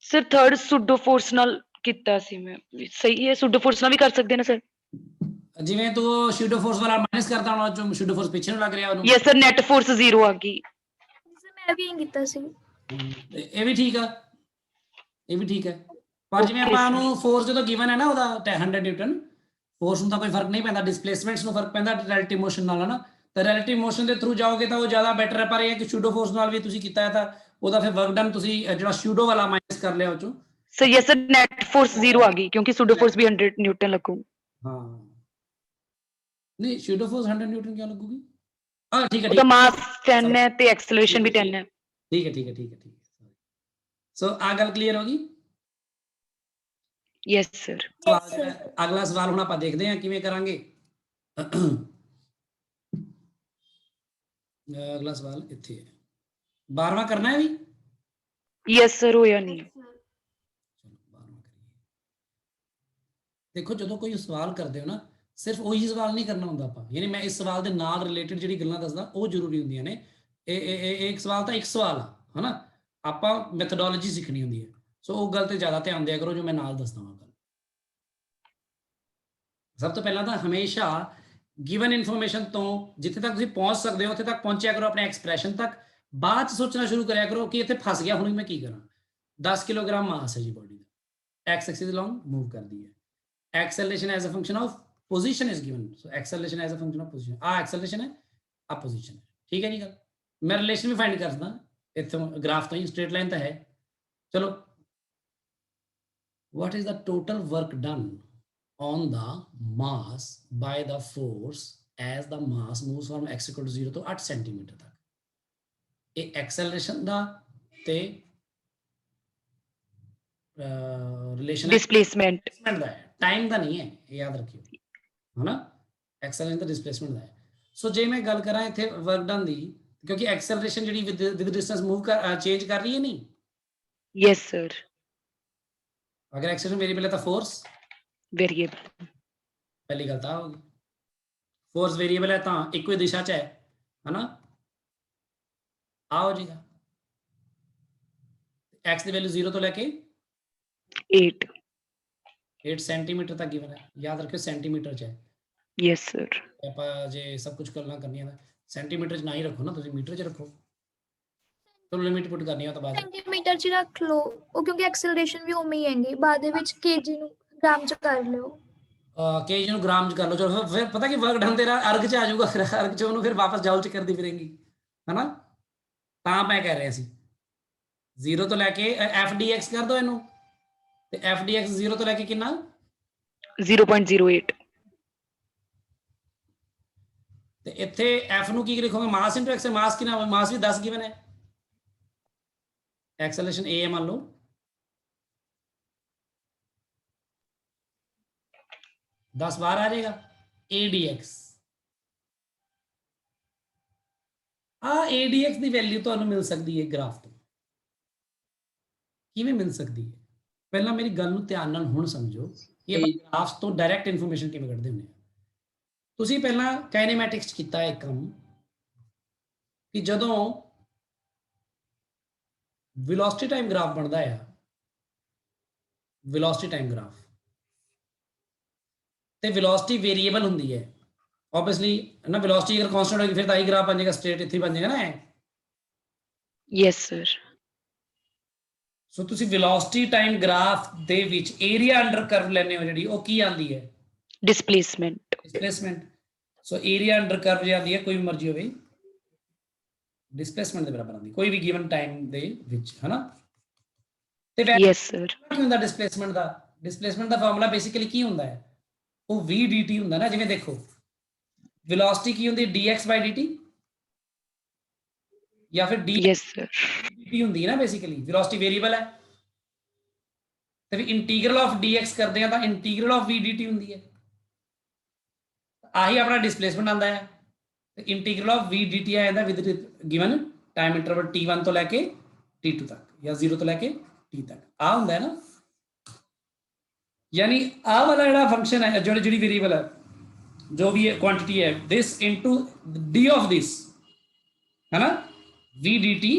Speaker 3: sir थर्ड सुडो फोर्स ਨਾਲ ਕੀਤਾ ਸੀ ਮੈਂ। ਸਹੀ ਹੈ, ਸੁਡੋ ਫੋਰਸ ਨਾਲ ਵੀ ਕਰ ਸਕਦੇ ਨਾ ਸਰ?
Speaker 1: ਜਿਵੇਂ ਤੂੰ ਸ਼ੂਡੋ ਫੋਰਸ ਵਾਲਾ ਮਾਈਨਸ ਕਰਦਾ ਹੋਣਾ, ਜੋ ਸ਼ੂਡੋ ਫੋਰਸ ਪਿੱਛੇ ਨੂੰ ਲੱਗ ਰਿਹਾ ਉਹਨੂੰ।
Speaker 3: ਯੈਸ ਸਰ, ਨੈਟ ਫੋਰਸ 0 ਆ ਗਈ।
Speaker 2: ਮੈਂ ਵੀ ਇਹ ਕੀਤਾ ਸੀ।
Speaker 1: ਇਹ ਵੀ ਠੀਕ ਆ, ਇਹ ਵੀ ਠੀਕ ਹੈ। ਪਰ ਜਿਵੇਂ ਆਪਾਂ ਨੂੰ ਫੋਰਸ ਜਦੋਂ ਗਿਵਨ ਹੈ ਨਾ ਉਹਦਾ 100 ਨਿਊਟਨ, ਫੋਰਸ ਨੂੰ ਤਾਂ ਕੋਈ ਫਰਕ ਨਹੀਂ ਪੈਂਦਾ, ਡਿਸਪਲੇਸਮੈਂਟਸ ਨੂੰ ਫਰਕ ਪੈਂਦਾ ਰਿਲੇਟਿਵ ਮੋਸ਼ਨ ਨਾਲ, ਹੈ ਨਾ। ਤਾਂ ਰਿਲੇਟਿਵ ਮੋਸ਼ਨ ਦੇ ਥਰੂ ਜਾਓਗੇ ਤਾਂ ਉਹ ਜ਼ਿਆਦਾ ਬੈਟਰ ਹੈ। ਪਰ ਇਹ ਕਿ ਸ਼ੂਡੋ ਫੋਰਸ ਨਾਲ ਵੀ ਤੁਸੀਂ ਕੀਤਾ ਹੈ ਤਾਂ ਉਹਦਾ ਫਿਰ ਵਰਕ ਡਨ ਤੁਸੀਂ ਜਿਹੜਾ ਸ਼ੂਡੋ ਵਾਲਾ ਮਾਈਨਸ ਕਰ ਲਿਆ ਉਹ ਚੋਂ।
Speaker 3: Sir yes sir, net force 0 ਆ ਗਈ ਕਿਉਂਕਿ ਸ਼ੂਡੋ ਫੋਰਸ ਵੀ 100 ਨਿਊਟਨ ਲੱਗੂ।
Speaker 1: ਹਾਂ ਨਹੀਂ, ਸ਼ੂਡੋ ਫੋਰਸ 100 ਨਿਊਟਨ ਕਿਉਂ ਲੱਗੂਗੀ? ਹਾਂ ਠੀਕ ਹੈ,
Speaker 3: ਉਹਦਾ ਮਾਸ 10 ਹੈ ਤੇ ਐਕਸਲਰੇਸ਼ਨ ਵੀ 10 ਹੈ।
Speaker 1: ਠੀਕ ਹੈ ਠੀਕ ਹੈ ਠੀਕ ਹੈ ਠੀਕ ਹੈ। ਸੋ ਆ ਗੱਲ ਕਲੀਅਰ ਹੋ ਗਈ?
Speaker 3: Yes sir.
Speaker 1: ਅਗਲਾ ਸਵਾਲ ਹੁਣ ਆਪਾਂ ਦੇਖਦੇ ਹਾਂ ਕਿਵੇਂ ਕਰਾਂਗੇ। ਅਗਲਾ ਸਵਾਲ ਇੱਥੇ ਹੈ, 12ਵਾਂ ਕਰਨਾ ਹੈ ਵੀ।
Speaker 3: ਯੈਸ ਸਰ, ਹੋਇਆ ਨਹੀਂ।
Speaker 1: ਦੇਖੋ ਜਦੋਂ ਕੋਈ ਸਵਾਲ ਕਰਦੇ ਹੋ ਨਾ, ਸਿਰਫ ਉਹੀ ਸਵਾਲ ਨਹੀਂ ਕਰਨਾ ਹੁੰਦਾ ਆਪਾਂ, ਯਾਨੀ ਮੈਂ ਇਸ ਸਵਾਲ ਦੇ ਨਾਲ ਰਿਲੇਟਡ ਜਿਹੜੀ ਗੱਲਾਂ ਦੱਸਦਾ ਉਹ ਜ਼ਰੂਰੀ ਹੁੰਦੀਆਂ ਨੇ। ਇਹ ਇੱਕ ਸਵਾਲ ਤਾਂ ਇੱਕ ਸਵਾਲ ਆ, ਹਨਾ, ਆਪਾਂ ਮੈਥਡੋਲੋਜੀ ਸਿੱਖਣੀ ਹੁੰਦੀ ਹੈ। ਸੋ ਉਹ ਗੱਲ ਤੇ ਜ਼ਿਆਦਾ ਧਿਆਨ ਦਿਆ ਕਰੋ ਜੋ ਮੈਂ ਨਾਲ ਦੱਸਦਾ ਹਾਂ। ਸਭ ਤੋਂ ਪਹਿਲਾਂ ਤਾਂ ਹਮੇਸ਼ਾ ਗਿਵਨ ਇਨਫੋਰਮੇਸ਼ਨ ਤੋਂ ਜਿੱਥੇ ਤੱਕ ਤੁਸੀਂ ਪਹੁੰਚ ਸਕਦੇ ਹੋ ਉੱਥੇ ਤੱਕ ਪਹੁੰਚਿਆ ਕਰੋ, ਆਪਣੇ ਐਕਸਪ੍ਰੈਸ਼ਨ ਤੱਕ। ਬਾਅਦ ਚ ਸੋਚਣਾ ਸ਼ੁਰੂ ਕਰਿਆ ਕਰੋ ਕਿ ਇੱਥੇ ਫਸ ਗਿਆ, ਹੁਣ ਮੈਂ ਕੀ ਕਰਾਂ। 10 ਕਿਲੋਗ੍ਰਾਮ ਮਾਸ ਹੈ ਜੀ ਬੋਡੀ ਦਾ, एक्स एक्सिस along मूव कर दी है। Acceleration as a function of position is given, so acceleration as a function of position, आ एक्सेलरेशन है, आ पोजीशन है, ठीक है जी। गल मैं रिलेशन भी फाइंड कर सकदा इत्थों ग्राफ तो ही, स्ट्रेट लाइन तो है। चलो, what is the total work done on the mass by the force as the mass moves from x equal to 0 to 8 centimeter तक। ये एक्सेलरेशन दा ते रिलेशन
Speaker 3: डिस्प्लेसमेंट
Speaker 1: दा है, टाइम दा नहीं है, ये याद रखियो, है ना। एक्सेलरेशन दा डिस्प्लेसमेंट दा है। सो जे मैं गल करा इत्थे वर्क डन दी, क्योंकि एक्सेलरेशन जिहड़ी विद डिस्टेंस मूव कर चेंज कर रही है नहीं।
Speaker 3: Yes sir.
Speaker 1: अगर एक्सेलरेशन वेरिएबल है तो फोर्स
Speaker 3: वेरिएबल,
Speaker 1: पहली गल तो होगी। फोर्स वेरिएबल है तो एक ही दिशा च है ना, आ हो जाएगा। एक्स की वैल्यू 0 तो लेके 8 सेंटीमीटर तक गिवन है, याद रखियो सेंटीमीटर च है।
Speaker 3: Yes sir.
Speaker 1: ਆਪਾਂ ਜੇ सब कुछ करना करनी है सेंटीमीटर च ना ही रखो ना, तुम मीटर च रखो। चलो लिमिट पुट करनी है तो बाद
Speaker 2: ਸੈਂਟੀਮੀਟਰ ਚ ਰੱਖ ਲਓ, ਉਹ ਕਿਉਂਕਿ ਐਕਸਲਰੇਸ਼ਨ ਵੀ ਉਵੇਂ ਹੀ ਹੈਗੀ, ਬਾਅਦ ਦੇ ਵਿੱਚ ਕੇਜੀ ਨੂੰ ਗ੍ਰਾਮ ਚ ਕਰ ਲਿਓ।
Speaker 1: केजी ਨੂੰ ग्राम च कर लो। चलो फिर पता कि वर्क डन तेरा अर्ग च आ जाऊगा, फिर अर्ग च ਉਹਨੂੰ फिर वापस जाउल च करदी फिरेंगी, है ना। ਤਾਂ मैं कह रहा ਸੀ 0 ਤੋਂ ਲੈ ਕੇ f dx कर दो ਇਹਨੂੰ, ਤੇ f dx 0 ਤੋਂ ਲੈ ਕੇ ਕਿੰਨਾ
Speaker 3: 0.08।
Speaker 1: ਤੇ ਇੱਥੇ f ਨੂੰ ਕੀ ਲਿਖੋਗੇ, ਮਾਸ ਇਨਟੂ x, ਮਾਸ ਕਿੰਨਾ, ਮਾਸ ਵੀ 10 ਗਿਵਨ ਹੈ। एक्सेलरेशन a है मान लो, दस बार आ जाएगा a dx। a dx की वैल्यू तो मिल सकती है ग्राफ तो, किवें मिल सकती है। पहला मेरी गल नूं ध्यान नाल हुण समझो कि ਆਪਾਂ ग्राफ्स तो डायरेक्ट इन्फॉर्मेशन किवें कढदे हुंदे आ। ਤੁਸੀਂ ਪਹਿਲਾਂ ਕਾਈਨੇਮੈਟਿਕਸ ਕੀਤਾ ਇੱਕ ਕੰਮ ਕਿ ਜਦੋਂ वेलोसिटी टाइम ग्राफ बनता है, वेलोसिटी टाइम ग्राफ ते वेलोसिटी वेरिएबल होंदी है ऑब्वियसली ना। वेलोसिटी अगर कांस्टेंट होगी फिर तो आई ग्राफ बन जाएगा, स्ट्रेट इत्थे बन जाएगा ना।
Speaker 3: Yes sir.
Speaker 1: सो तुसी वेलोसिटी टाइम ग्राफ दे विच एरिया अंडर कर्व लेने हो जिहड़ी ओ की आंदी है,
Speaker 3: displacement.
Speaker 1: Displacement. So area under curve जे आंदी है कोई भी मर्जी होवे, डिस्प्लेसमेंट के बराबर आती कोई भी गिवन टाइम दे विच, है ना। ते
Speaker 3: यस सर।
Speaker 1: की हुंदा डिस्प्लेसमेंट दा, डिस्प्लेसमेंट दा फार्मूला बेसिकली की हुंदा है, वो v dt हुंदा ना। जिवें देखो वेलोसिटी की हुंदी dx by dt या फिर d
Speaker 3: यस सर।
Speaker 1: dt हुंदी है ना, बेसिकली वेलोसिटी वेरिएबल है। ते फिर इंटीग्रल ऑफ dx करदे हैं तां इंटीग्रल ऑफ v dt हुंदी है, आही अपना डिस्प्लेसमेंट आंदा है। इंटीग्रल ऑफ v dt आ जाता with given time interval t1 तो लैके t2 तक या 0 तो लैके t तक आ हुंदा है ना। यानी आ वाला ਜਿਹੜਾ फंक्शन है, ਜਿਹੜੀ वेरिएबल है, जो भी क्वांटिटी है, this into d of this, है ना, v dt।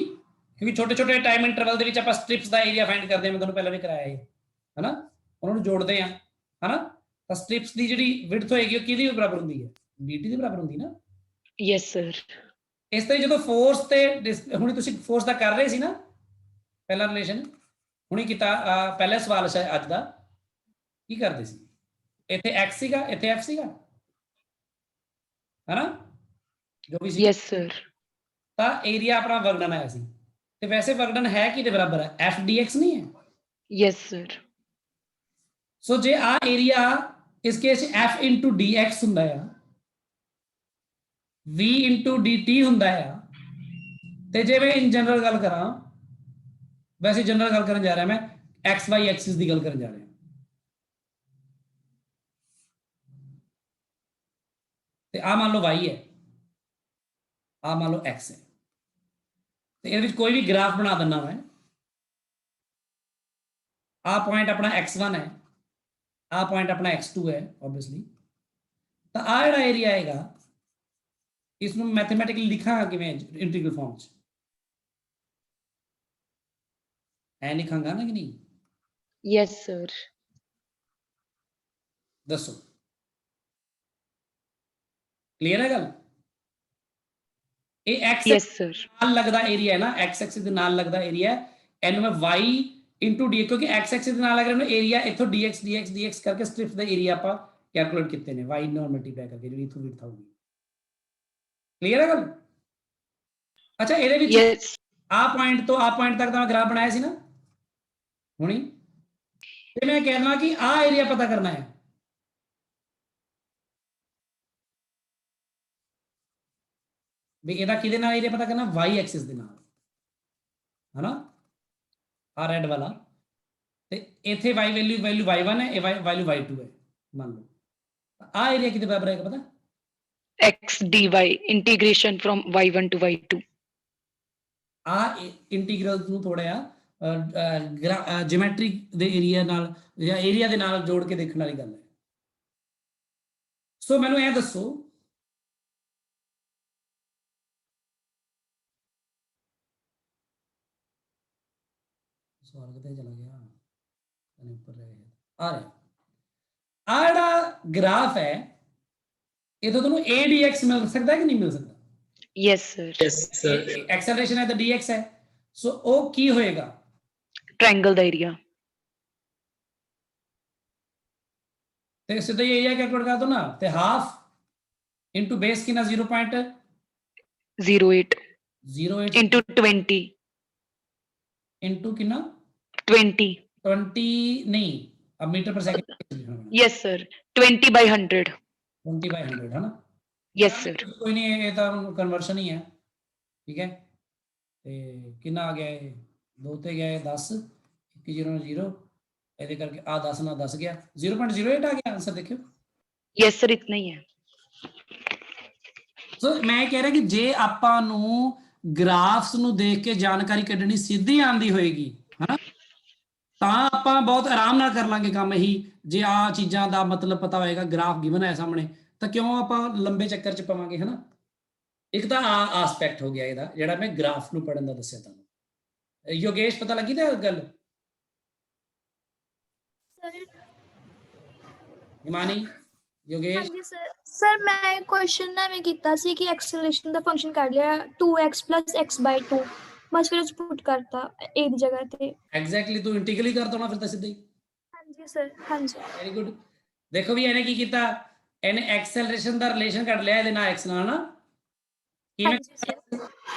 Speaker 1: क्योंकि छोटे छोटे टाइम इंटरवल ਦੇ ਵਿੱਚ ਆਪਾਂ स्ट्रिप्स ਦਾ एरिया फाइंड ਕਰਦੇ ਹਾਂ, ਮੈਂ ਤੁਹਾਨੂੰ ਪਹਿਲਾਂ ਵੀ ਕਰਾਇਆ ਹੈ ਨਾ। ਉਹਨਾਂ ਨੂੰ ਜੋੜਦੇ ਆ, ਹੈ ਨਾ। ਤਾਂ स्ट्रिप्स ਦੀ ਜਿਹੜੀ ਵਿਡਥ ਹੋਏਗੀ ਉਹ ਕਿਹਦੀ ਬਰਾਬਰ ਹੁੰਦੀ ਹੈ, dt ਦੇ ਬਰਾਬਰ ਹੁੰਦੀ ਨਾ।
Speaker 3: Yes sir.
Speaker 1: ਇਸ ਤਰ੍ਹਾਂ ਜਦੋਂ ਫੋਰਸ ਤੇ ਹੁਣੇ ਤੁਸੀਂ ਫੋਰਸ ਦਾ ਕਰ ਰਹੇ ਸੀ ਨਾ ਪਹਿਲਾ ਰਿਲੇਸ਼ਨ, ਹੁਣੇ ਕੀਤਾ ਪਹਿਲਾ ਸਵਾਲ ਅੱਜ ਦਾ ਕੀ ਕਰਦੇ ਸੀ, ਇੱਥੇ x ਸੀਗਾ ਇੱਥੇ f ਸੀਗਾ, ਹੈ ਨਾ, ਜੋ ਵੀ ਸੀ।
Speaker 3: Yes sir.
Speaker 1: ਤਾਂ ਏਰੀਆ ਆਪਣਾ ਵਰਗਡਨ ਆਇਆ ਸੀ, ਤੇ ਵੈਸੇ ਵਰਗਡਨ ਹੈ ਕਿਹਦੇ ਬਰਾਬਰ ਹੈ, f dx ਨਹੀਂ ਹੈ।
Speaker 3: Yes sir.
Speaker 1: ਸੋ ਜੇ ਆ ਏਰੀਆ ਇਸ ਕੇਸ f into dx ਹੁੰਦਾ ਆ, v into dt ਹੁੰਦਾ ਆ, ਤੇ ਜੇ ਮੈਂ ਇਨ ਜਨਰਲ ਗੱਲ ਕਰਾਂ, ਵੈਸੇ ਜਨਰਲ ਗੱਲ ਕਰਨ ਜਾ ਰਿਹਾ ਮੈਂ, x y एक्सिस ਦੀ ਗੱਲ ਕਰਨ ਜਾ ਰਿਹਾ, ਤੇ ਆ ਮੰਨ ਲਓ y ਹੈ, ਆ ਮੰਨ ਲਓ x ਹੈ, ਤੇ ਇਹਦੇ ਵਿੱਚ ਕੋਈ ਵੀ ਗ੍ਰਾਫ ਬਣਾ ਦਿੰਦਾ ਮੈਂ। ਆ ਪੁਆਇੰਟ ਆਪਣਾ x1 ਹੈ, ਆ ਪੁਆਇੰਟ ਆਪਣਾ x2 ਹੈ ਆਬਵੀਅਸਲੀ। ਤਾਂ ਆ ਜਿਹੜਾ ਏਰੀਆ ਆਏਗਾ ਇਸ ਨੂੰ ਮੈਥਮੈਟਿਕਲੀ ਲਿਖਾਂਗਾ ਕਿਵੇਂ ਇੰਟੀਗਰਲ ਫਾਰਮ ਚ? ਐ ਲਿਖਾਂਗਾ ਨਾ ਕਿ ਨਹੀਂ?
Speaker 3: yes sir,
Speaker 1: ਦੱਸੋ ਕਲੀਅਰ ਹੈ ਗੱਲ? ਇਹ x
Speaker 3: yes sir,
Speaker 1: ਨਾਲ ਲੱਗਦਾ ਏਰੀਆ ਹੈ ਨਾ, x ਐਕਸਿਸ ਦੇ ਨਾਲ ਲੱਗਦਾ ਏਰੀਆ, ਇਹਨੂੰ ਮੈਂ y into d, ਕਿਉਂਕਿ x ਐਕਸਿਸ ਦੇ ਨਾਲ ਲੱਗ ਰਿਹਾ ਏਰੀਆ, ਇੱਥੋਂ dx ਕਰਕੇ ਸਟ੍ਰਿਪ ਦੇ ਏਰੀਆ ਆਪਾਂ ਕੈਲਕੂਲੇਟ ਕੀਤੇ ਨੇ y ਨਾਲ ਮਲਟੀਪਲਾਈ ਕਰਕੇ, ਜਿਹੜੀ ਇਥੋਂ ਵਿਡਥ ਆਊਗੀ। ਕਲੀਅਰ ਹੈ ਗੱਲ? ਅੱਛਾ ਇਹਦੇ ਵਿੱਚ
Speaker 3: yes
Speaker 1: ਆ ਪੁਆਇੰਟ ਤੋਂ ਆ ਪੁਆਇੰਟ ਤੱਕ ਦਾ ਮੈਂ ਗ੍ਰਾਫ ਬਣਾਇਆ ਸੀ ਨਾ ਹੁਣੀ, ਤੇ ਮੈਂ ਕਹਿ ਦਵਾਂ ਕਿ ਆ ਏਰੀਆ ਪਤਾ ਕਰਨਾ ਹੈ, ਵੀ ਇਹਦਾ ਕਿਹਦੇ ਨਾਲ ਏਰੀਆ ਪਤਾ ਕਰਨਾ? y ਐਕਸਿਸ ਦੇ ਨਾਲ, ਹਨਾ? ਆ ਰੈਡ ਵਾਲਾ, ਤੇ ਇੱਥੇ y ਵੈਲਿਊ y1 ਹੈ, ਇਹ ਵੈਲਿਊ y2 ਹੈ ਮੰਨ ਲਓ। ਆ ਏਰੀਆ ਕਿਤੇ ਬਰਾਬਰ ਹੈ ਪਤਾ?
Speaker 3: x dy integration from y1 to y2।
Speaker 1: ਆ ਇੰਟੀਗਰਲ ਨੂੰ ਥੋੜਾ ਜਿਹਾ ਜਿਓਮੈਟਰੀ ਦੇ ਏਰੀਆ ਨਾਲ ਜਾਂ ਏਰੀਆ ਦੇ ਨਾਲ ਜੋੜ ਕੇ ਦੇਖਣ ਵਾਲੀ ਗੱਲ ਹੈ। ਸੋ ਮੈਨੂੰ ਇਹ ਦੱਸੋ ਸਵਾਲ ਕਿਤੇ ਚਲਾ ਗਿਆ, ਉੱਪਰ ਰਹਿ ਗਿਆ, ਆ ਰਿਹਾ। ਆ ਜਿਹੜਾ ਗ੍ਰਾਫ ਹੈ ਇਹ ਤਾਂ ਤੁਹਾਨੂੰ ADX ਮਿਲ ਸਕਦਾ ਕਿ ਨਹੀਂ ਮਿਲ ਸਕਦਾ?
Speaker 3: yes sir,
Speaker 5: Yes, sir.
Speaker 1: Acceleration ਹੈ ਤਾਂ DX ਹੈ, ਸੋ ਉਹ ਕੀ ਹੋਏਗਾ?
Speaker 3: triangle ਦਾ area
Speaker 1: ਤੇ ਸਿੱਧਾ ਹੀ ਏਰੀਆ ਕੈਲਕੂਲੇਟ ਕਰ ਦੋ ਨਾ, ਤੇ ਹਾਫ ਇਨਟੂ ਬੇਸ ਕਿੰਨਾ 0.08
Speaker 3: 08 into 20
Speaker 1: ਇਨਟੂ ਕਿੰਨਾ
Speaker 3: 20
Speaker 1: 20 ਨਹੀਂ, अब मीटर पर सेकंड
Speaker 3: yes sir, 20 by 100
Speaker 1: 20/100 है ना?
Speaker 3: yes sir,
Speaker 1: कोई नहीं, ये तो कन्वर्शन ही है, ठीक है। ਤੇ ਕਿੰਨਾ ਆ ਗਿਆ ਇਹ 2 ਤੇ ਗਿਆ 10 1 0 0 ਇਹਦੇ ਕਰਕੇ ਆ 10 ਨਾਲ 10 ਗਿਆ 0.08 ਆ ਗਿਆ ਆਨਸਰ ਦੇਖਿਓ।
Speaker 3: yes sir, इतना ही है।
Speaker 1: ਸੋ ਮੈਂ ਕਹਿ ਰਿਹਾ ਕਿ ਜੇ ਆਪਾਂ ਨੂੰ ਗ੍ਰਾਫਸ ਨੂੰ ਦੇਖ ਕੇ ਜਾਣਕਾਰੀ ਕੱਢਣੀ ਸਿੱਧੀ ਆਂਦੀ ਹੋਏਗੀ ਹਨਾ, ਤਾਂ ਆਪਾਂ ਬਹੁਤ ਆਰਾਮ ਨਾਲ ਕਰ ਲਾਂਗੇ ਕੰਮ। ਇਹੀ ਜੇ ਆ ਚੀਜ਼ਾਂ ਦਾ ਮਤਲਬ ਪਤਾ ਹੋਏਗਾ, ਗ੍ਰਾਫ ਗਿਵਨ ਹੈ ਸਾਹਮਣੇ, ਤਾਂ ਕਿਉਂ ਆਪਾਂ ਲੰਬੇ ਚੱਕਰ ਚ ਪਵਾਂਗੇ ਹਨਾ। ਇੱਕ ਤਾਂ ਆ ਆਸਪੈਕਟ ਹੋ ਗਿਆ ਇਹਦਾ, ਜਿਹੜਾ ਮੈਂ ਗ੍ਰਾਫ ਨੂੰ ਪੜਨ ਦਾ ਦੱਸਿਆ ਤੁਹਾਨੂੰ। ਯੋਗੇਸ਼ ਪਤਾ ਲੱਗੀ ਤਾਂ ਗੱਲ? ਹਿਮਾਨੀ, ਯੋਗੇਸ਼?
Speaker 2: ਹਾਂਜੀ ਸਰ ਮੈਂ ਕੁਐਸਚਨ ਨਾ ਮੈਂ ਕੀਤਾ ਸੀ ਕਿ ਐਕਸਲਰੇਸ਼ਨ ਦਾ ਫੰਕਸ਼ਨ ਕੱਢ ਲਿਆ 2x + x/2, ਬਸ ਫਿਰ ਉਸ ਪੁੱਟ ਕਰਤਾ a ਦੀ ਜਗ੍ਹਾ ਤੇ।
Speaker 1: ਐਗਜ਼ੈਕਟਲੀ, ਤੂੰ ਇੰਟੀਗਰਲ ਹੀ ਕਰਦਾ ਹੋਣਾ ਫਿਰ ਤਾਂ ਸਿੱਧਾ ਹੀ।
Speaker 2: ਹਾਂਜੀ ਸਰ, ਹਾਂਜੀ
Speaker 1: ਵੈਰੀ ਗੁੱਡ। ਦੇਖੋ ਵੀ ਇਹਨੇ ਕੀ ਕੀਤਾ, ਇਹਨੇ ਐਕਸਲਰੇਸ਼ਨ ਦਾ ਰਿਲੇਸ਼ਨ ਕੱਢ ਲਿਆ ਇਹਦੇ ਨਾਲ x ਨਾਲ ਨਾ। ਕਿਵੇਂ?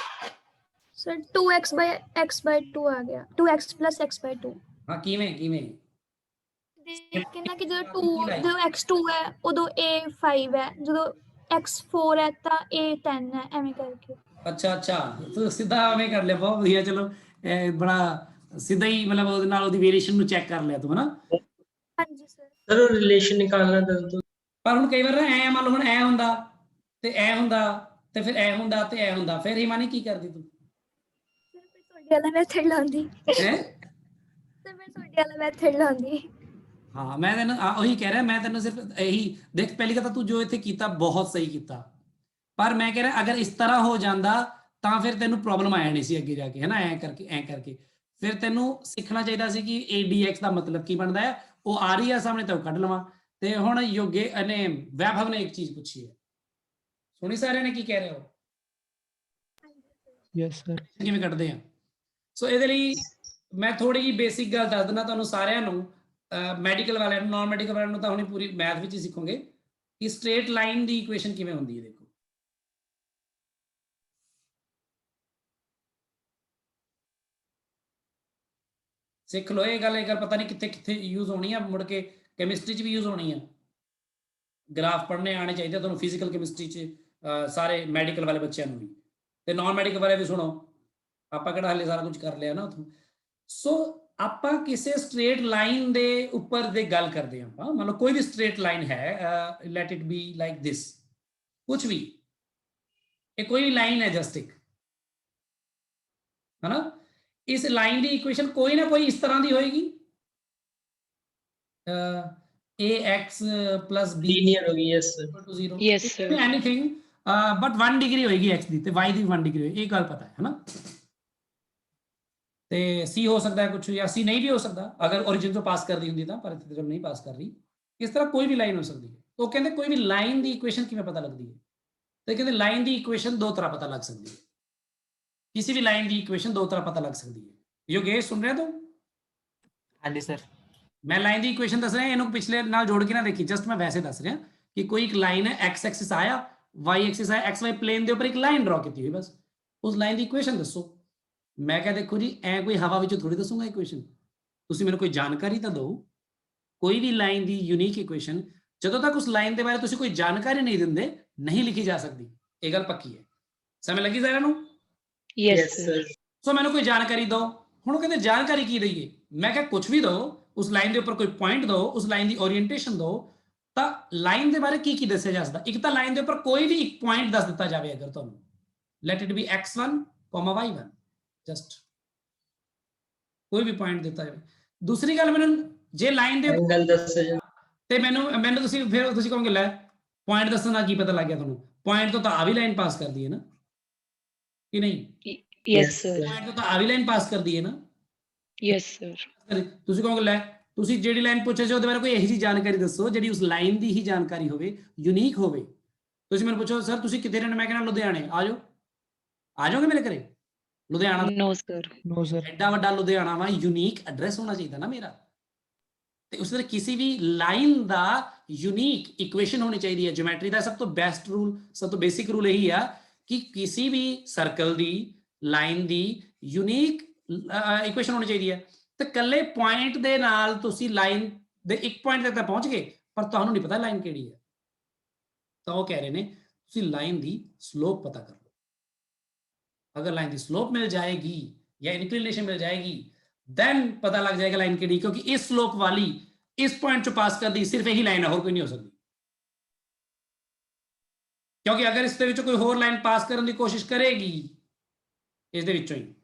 Speaker 2: ਸਰ 2x/x/2 ਆ ਗਿਆ, 2x + x/2।
Speaker 1: ਹਾਂ ਕਿਵੇਂ
Speaker 2: ਕਿੰਨਾ ਕਿ ਜਦੋਂ x2 ਹੈ ਉਦੋਂ a 5 ਹੈ, ਜਦੋਂ x4 ਹੈ ਤਾਂ a 10 ਹੈ, ਐਵੇਂ ਕਰਕੇ।
Speaker 1: ਅੱਛਾ ਤੂੰ ਸਿੱਧਾ ਐਵੇਂ ਕਰ ਲਿਆ, ਬਹੁਤ ਵਧੀਆ। ਚਲੋ ਇਹ ਬੜਾ ਸਿੱਧਾ ਹੀ, ਮਤਲਬ ਉਹਦੇ ਨਾਲ ਉਹਦੀ ਵੇਰੀਏਸ਼ਨ ਨੂੰ ਚੈੱਕ ਕਰ ਲਿਆ ਤੂੰ ਹਨਾ।
Speaker 2: ਹਾਂਜੀ ਸਰ।
Speaker 5: सर वो रिलेशन निकालना दस दो।
Speaker 1: ਪਰ ਹੁਣ ਕਈ ਵਾਰ ਐ ਮੰਨ ਲਓ ਹੁਣ ਐ ਹੁੰਦਾ ਤੇ ਐ ਹੁੰਦਾ ਤੇ ਫਿਰ ਐ ਹੁੰਦਾ ਤੇ ਐ ਹੁੰਦਾ, ਫਿਰ ਹਿਮਾਨੀ ਕੀ ਕਰਦੀ ਤੂੰ?
Speaker 2: ਤੁਹਾਡੇ ਵਾਲਾ ਮੈਥਡ ਲਾਉਂਦੀ
Speaker 1: ਹੈ
Speaker 2: ਸਰ, ਮੈਂ ਤੁਹਾਡੇ ਵਾਲਾ ਮੈਥਡ ਲਾਉਂਦੀ।
Speaker 1: ਹਾਂ ਮੈਂ ਤੈਨੂੰ ਉਹੀ ਕਹਿ ਰਿਹਾ, ਮੈਂ ਤੈਨੂੰ ਸਿਰਫ ਇਹੀ ਦੇਖ, ਪਹਿਲੀ ਗੱਲ ਤਾਂ ਤੂੰ ਜੋ ਇੱਥੇ ਕੀਤਾ ਬਹੁਤ ਸਹੀ ਕੀਤਾ, ਪਰ ਮੈਂ ਕਹਿ ਰਿਹਾ ਅਗਰ ਇਸ ਤਰ੍ਹਾਂ ਹੋ ਜਾਂਦਾ ਤਾਂ ਫਿਰ ਤੈਨੂੰ ਪ੍ਰੋਬਲਮ ਆਇਆ ਨਹੀਂ ਸੀ ਅੱਗੇ ਜਾ ਕੇ ਹਨਾ। ਐ ਕਰਕੇ ਫਿਰ ਤੈਨੂੰ ਸਿੱਖਣਾ ਚਾਹੀਦਾ ਸੀ ਕਿ ADX ਦਾ ਮਤਲਬ ਕੀ ਬਣਦਾ ਹੈ। ਉਹ ਆ ਰਹੀ ਹੈ ਸਾਹਮਣੇ ਤਾਂ ਉਹ ਕੱਢ ਲਵਾਂ। ਤੇ ਹੁਣ ਯੋਗੇ ਨੇ ਵੈਭਵ ਨੇ ਇੱਕ ਚੀਜ਼ ਪੁੱਛੀ ਹੈ, ਸੁਣੀ ਸਾਰਿਆਂ ਨੇ ਕੀ ਕਹਿ ਰਹੇ ਹੋ?
Speaker 4: Yes sir.
Speaker 1: ਕਿਵੇਂ ਕੱਢਦੇ ਆ? ਸੋ ਇਹਦੇ ਲਈ ਮੈਂ ਥੋੜੀ ਜਿਹੀ ਬੇਸਿਕ ਗੱਲ ਦੱਸ ਦਿੰਦਾ ਤੁਹਾਨੂੰ ਸਾਰਿਆਂ ਨੂੰ। ਮੈਡੀਕਲ ਵਾਲਿਆਂ ਨੂੰ, ਨਾਨ ਮੈਡੀਕਲ ਵਾਲਿਆਂ ਨੂੰ ਤਾਂ ਹੁਣੇ ਪੂਰੀ ਮੈਥ ਵਿੱਚ ਹੀ ਸਿੱਖੋਗੇ ਕਿ ਸਟ੍ਰੇਟ ਲਾਈਨ ਦੀ ਇਕੁਏਸ਼ਨ ਕਿਵੇਂ ਹੁੰਦੀ ਹੈ। ਦੇਖੋ ਸਿੱਖ ਲਓ ਇਹ ਗੱਲ ਪਤਾ ਨਹੀਂ ਕਿੱਥੇ ਯੂਜ਼ ਹੋਣੀ ਆ, ਮੁੜ ਕੇ ਕੈਮਿਸਟਰੀ 'ਚ ਵੀ ਯੂਜ਼ ਹੋਣੀ ਆ। ਗ੍ਰਾਫ ਪੜ੍ਹਨੇ ਆਉਣੇ ਚਾਹੀਦੇ ਤੁਹਾਨੂੰ ਫਿਜ਼ੀਕਲ ਕੈਮਿਸਟਰੀ 'ਚ, ਸਾਰੇ ਮੈਡੀਕਲ ਵਾਲੇ ਬੱਚਿਆਂ ਨੂੰ ਵੀ, ਤੇ ਨਾਨ ਮੈਡੀਕਲ ਵਾਲੇ ਵੀ। ਸੁਣੋ ਆਪਾਂ ਕਿਹੜਾ ਹਲੇ ਸਾਰਾ ਕੁਝ ਕਰ ਲਿਆ ਨਾ ਉੱਥੋਂ। ਸੋ ਆਪਾਂ ਕਿਸੇ ਸਟ੍ਰੇਟ ਲਾਈਨ ਦੇ ਉੱਪਰ ਦੇ ਗੱਲ ਕਰਦੇ ਹਾਂ। ਆਪਾਂ ਮੰਨ ਲਓ ਕੋਈ ਵੀ ਸਟ੍ਰੇਟ ਲਾਈਨ ਹੈ, let it be like this, ਕੁਝ ਵੀ, ਇਹ ਕੋਈ ਵੀ ਲਾਈਨ ਹੈ ਜਸਟ ਇੱਕ, ਹੈ ਨਾ। ਇਸ ਲਾਈਨ ਦੀ ਇਕੁਏਸ਼ਨ ਕੋਈ ਨਾ ਕੋਈ ਇਸ ਤਰ੍ਹਾਂ ਦੀ ਹੋਏਗੀ। ax plus b
Speaker 5: लीनियर होगी, yes sir.
Speaker 1: equal to 0
Speaker 3: Yes, sir.
Speaker 1: anything but 1 degree होएगी x ਦੀ ਤੇ y ਦੀ 1 डिग्री ਹੋਏਗੀ, ਇਹ ਗੱਲ ਪਤਾ ਹੈ ਨਾ। ਤੇ c ਹੋ ਸਕਦਾ ਹੈ ਕੁਝ ਜਾਂ c ਨਹੀਂ ਵੀ ਹੋ ਸਕਦਾ ਅਗਰ origin ਤੋਂ ਪਾਸ ਕਰਦੀ ਹੁੰਦੀ ਤਾਂ, ਪਰ ਇੱਥੇ ਜਦੋਂ ਨਹੀਂ ਪਾਸ ਕਰ ਰਹੀ, ਇਸ ਤਰ੍ਹਾਂ ਕੋਈ ਵੀ ਲਾਈਨ ਹੋ ਸਕਦੀ ਹੈ। तो ਕਹਿੰਦੇ ਕੋਈ ਵੀ ਲਾਈਨ ਦੀ ਇਕੁਏਸ਼ਨ ਕਿਵੇਂ ਪਤਾ ਲੱਗਦੀ ਹੈ, ਤੇ ਕਹਿੰਦੇ ਲਾਈਨ ਦੀ ਇਕੁਏਸ਼ਨ ਦੋ ਤਰ੍ਹਾਂ ਪਤਾ ਲੱਗ ਸਕਦੀ ਹੈ। किसी भी लाइन की इक्वेशन दो तरह पता लग सकती है। योगेश सुन रहे हो तुम?
Speaker 4: हाँ जी सर।
Speaker 1: मैं लाइन की इक्वेशन दस रहा इन्हों पिछले नाल जोड़ के ना देखी, जस्ट मैं वैसे दस रहा कि कोई एक लाइन है, एक्स एक्सिस आया, वाई एक्सिस आया, एक्स वाई प्लेन के ऊपर एक लाइन ड्रॉ की हुई, बस उस लाइन की इक्वेशन दसो। मैं क्या देखो जी ऐ कोई हवा विच थोड़ी दसूंगा इक्वेशन, तुसीं मैनूं कोई जानकारी तो दो। कोई भी लाइन की यूनीक इक्वेशन जदों तक उस लाइन के बारे तुसीं कोई जानकारी नहीं दिंदे नहीं लिखी जा सकती, ये गल पक्की है। समझ लगी सारिआं नूं?
Speaker 3: Yes, sir.
Speaker 1: सो मैंने कोई जानकारी दो, हुण कहते जानकारी की दईए, मैं क्या कुछ भी दो, उस लाइन के ऊपर कोई पॉइंट दो, उस लाइन की ओरिएंटेशन दो, तो लाइन के बारे की दस्या जा सकता। एक तो लाइन के ऊपर कोई भी एक पॉइंट दस दिता जाए अगर तुहानूं, let it be x1, y1, just कोई भी पॉइंट दिता जाए। दूसरी गल मैनूं जे लाइन दे
Speaker 5: एंगल दस
Speaker 1: ते मैनूं तुसीं फिर तुसीं कहोगे लै पॉइंट दसण दा की पता लग गया तुहानूं, पॉइंट तो आ भी लाइन पास कर दी है ना कि नहीं?
Speaker 3: Yes, sir.
Speaker 1: पॉइंट तो आ भी लाइन पास कर दी है ना।
Speaker 3: Yes, sir.
Speaker 1: ਤੁਸੀਂ ਕਹੋਗੇ ਲੈ ਤੁਸੀਂ ਜਿਹੜੀ ਲਾਈਨ ਪੁੱਛੇ ਸੀ ਉਹਦੇ ਬਾਰੇ ਕੋਈ ਇਹੋ ਜਿਹੀ ਜਾਣਕਾਰੀ ਦੱਸੋ ਜਿਹੜੀ ਉਸ ਲਾਈਨ ਦੀ ਹੀ ਜਾਣਕਾਰੀ ਹੋਵੇ, ਯੂਨੀਕ ਹੋਵੇ। ਤੁਸੀਂ ਮੈਨੂੰ ਪੁੱਛੋ ਸਰ ਤੁਸੀਂ ਕਿੱਥੇ ਰਹਿੰਦੇ, ਮੈਂ ਕਹਿੰਦਾ ਲੁਧਿਆਣੇ, ਆ ਜਾਓ, ਆ ਜਾਓਗੇ ਮੇਰੇ ਘਰੇ? Ludhiana
Speaker 3: No, sir.
Speaker 4: No sir.
Speaker 1: ਐਡਾ ਵੱਡਾ ਲੁਧਿਆਣਾ ਵਾ, ਯੂਨੀਕ ਐਡਰੈਸ ਹੋਣਾ ਚਾਹੀਦਾ ਨਾ ਮੇਰਾ। ਤੇ ਉਸ ਤਰ੍ਹਾਂ ਕਿਸੇ ਵੀ ਲਾਈਨ ਦਾ ਯੂਨੀਕ ਇਕੁਏਸ਼ਨ ਹੋਣੀ ਚਾਹੀਦੀ ਹੈ। ਜਿਓਮੈਟਰੀ ਦਾ ਸਭ ਤੋਂ ਬੈਸਟ ਰੂਲ, ਸਭ ਤੋਂ ਬੇਸਿਕ ਰੂਲ ਇਹੀ ਆ ਕਿ ਕਿਸੇ ਵੀ ਸਰਕਲ ਦੀ, ਲਾਈਨ ਦੀ ਯੂਨੀਕ ਇਕੁਏਸ਼ਨ ਹੋਣੀ ਚਾਹੀਦੀ ਹੈ। ਤੇ ਕੱਲੇ ਪੁਆਇੰਟ ਦੇ ਨਾਲ ਤੁਸੀਂ ਲਾਈਨ ਦੇ ਇੱਕ ਪੁਆਇੰਟ ਤੱਕ ਤਾਂ ਪਹੁੰਚ ਗਏ, ਪਰ ਤੁਹਾਨੂੰ ਨਹੀਂ ਪਤਾ ਲਾਈਨ ਕਿਹੜੀ ਹੈ। ਤਾਂ ਉਹ ਕਹਿ ਰਹੇ ਨੇ ਤੁਸੀਂ ਲਾਈਨ ਦੀ ਸਲੋਪ ਪਤਾ ਕਰ ਲਓ। ਅਗਰ ਲਾਈਨ ਦੀ ਸਲੋਪ ਮਿਲ ਜਾਏਗੀ ਜਾਂ ਇਨਕਲਿਨੇਸ਼ਨ ਮਿਲ ਜਾਏਗੀ, ਦੈਨ ਪਤਾ ਲੱਗ ਜਾਏਗਾ ਲਾਈਨ ਕਿਹੜੀ, ਕਿਉਂਕਿ ਇਸ ਸਲੋਪ ਵਾਲੀ ਇਸ ਪੁਆਇੰਟ ਚੋਂ ਪਾਸ ਕਰਦੀ ਸਿਰਫ ਇਹੀ ਲਾਈਨ ਹੈ, ਹੋਰ ਕੋਈ ਨਹੀਂ ਹੋ ਸਕਦੀ। ਕਿਉਂਕਿ ਅਗਰ ਇਸ ਦੇ ਵਿੱਚੋਂ ਕੋਈ ਹੋਰ ਲਾਈਨ ਪਾਸ ਕਰਨ ਦੀ ਕੋਸ਼ਿਸ਼ ਕਰੇਗੀ ਇਸ ਦੇ ਵਿੱਚੋਂ ਹੀ,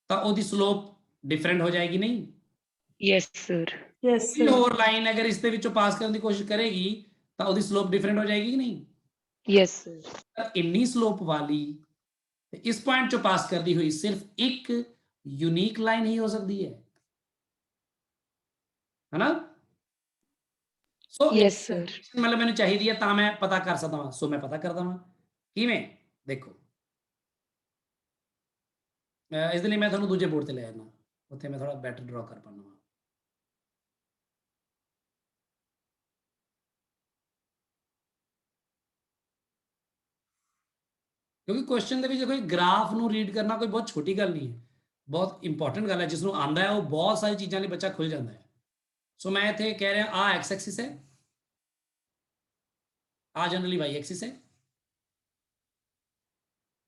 Speaker 1: ਤਾਂ ਉਹਦੀ ਸਲੋਪ डिफरेंट हो जाएगी नहीं?
Speaker 3: Yes, sir.
Speaker 7: Yes,
Speaker 1: कोई
Speaker 7: sir.
Speaker 1: और लाइन अगर इस दे विचों पास करने की कोशिश करेगी तो ਉਹਦੀ ਸਲੋਪ ਡਿਫਰੈਂਟ ਹੋ ਜਾਏਗੀ ਕਿ ਨਹੀਂ?
Speaker 3: Yes, sir.
Speaker 1: ਤਾਂ ਇੰਨੀ ਸਲੋਪ ਵਾਲੀ ਤੇ ਇਸ ਪੁਆਇੰਟ ਚੋਂ ਪਾਸ ਕਰਦੀ ਹੋਈ ਸਿਰਫ ਇੱਕ ਯੂਨੀਕ ਲਾਈਨ ਹੀ ਹੋ ਸਕਦੀ ਹੈ, ਹੈਨਾ? ਸੋ
Speaker 3: Yes, sir.
Speaker 1: ਮਤਲਬ ਮੈਨੂੰ ਚਾਹੀਦੀ ਹੈ ਤਾਂ ਮੈਂ ਪਤਾ ਕਰ ਸਕਦਾ ਹਾਂ। ਸੋ ਮੈਂ ਪਤਾ ਕਰਦਾ ਹਾਂ ਕਿਵੇਂ, ਦੇਖੋ ਇਸ ਦੇ ਲਈ ਮੈਂ ਤੁਹਾਨੂੰ ਦੂਜੇ ਬੋਰਡ ਤੇ ਲੈ ਆਣਾ, ਉੱਥੇ ਮੈਂ ਥੋੜਾ ਬੈਟਰ ਡਰਾ ਕਰ ਪਾਉਂਦਾ ਹਾਂ। ਕਿਉਂਕਿ ਕੁਐਸਚਨ ਦੇ ਵਿੱਚ ਕੋਈ ਗ੍ਰਾਫ ਨੂੰ ਰੀਡ ਕਰਨਾ ਕੋਈ ਬਹੁਤ ਛੋਟੀ ਗੱਲ ਨਹੀਂ ਹੈ, ਬਹੁਤ ਇੰਪੋਰਟੈਂਟ ਗੱਲ ਹੈ। ਜਿਸ ਨੂੰ ਆਂਦਾ ਹੈ ਉਹ ਬਹੁਤ ਸਾਰੀ ਚੀਜ਼ਾਂ ਲਈ ਬੱਚਾ ਖੁੱਲ ਜਾਂਦਾ ਹੈ। ਸੋ ਮੈਂ ਇੱਥੇ ਕਹਿ ਰਿਹਾ ਆ ਐਕਸ ਐਕਸਿਸ ਹੈ, ਆ ਜਨਰਲੀ ਵਾਈ ਐਕਸਿਸ ਹੈ,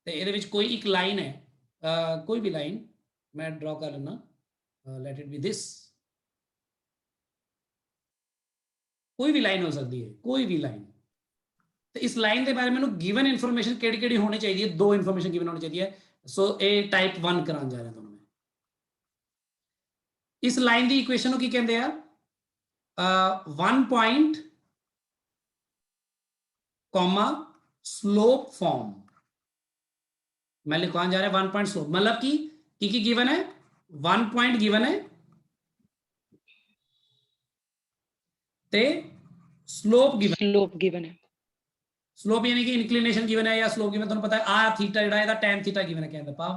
Speaker 1: ਤੇ ਇਹਦੇ ਵਿੱਚ ਕੋਈ ਇੱਕ ਲਾਈਨ ਹੈ, कोई भी लाइन मैं ड्रॉ कर लेना, लेट इट बी दिस, कोई भी लाइन हो सकती है, कोई भी लाइन। तो इस लाइन के बारे में गिवन इन्फॉर्मेशन केड़ी होनी चाहिए, दो इन्फॉर्मेशन गिवन होनी चाहिए। सो ए टाइप 1 कराने जा रहा हूं मैं। इस लाइन की इक्वेशन की कहते हैं 1 पॉइंट कॉमा स्लोप फॉर्म। मैं लिखवाने जा रहा है 1 पॉइंट स्लोप, मतलब कि गिवन है 1 पॉइंट गिवन है ते स्लोप गिवन,
Speaker 3: Slope given है.
Speaker 1: स्लोप यानी कि इंक्लिनेशन गिवन है या स्लोप गिवन, तुहानू पता है आ थीटा जिहड़ा है tan थीटा गिवन है, कहंदा भाव,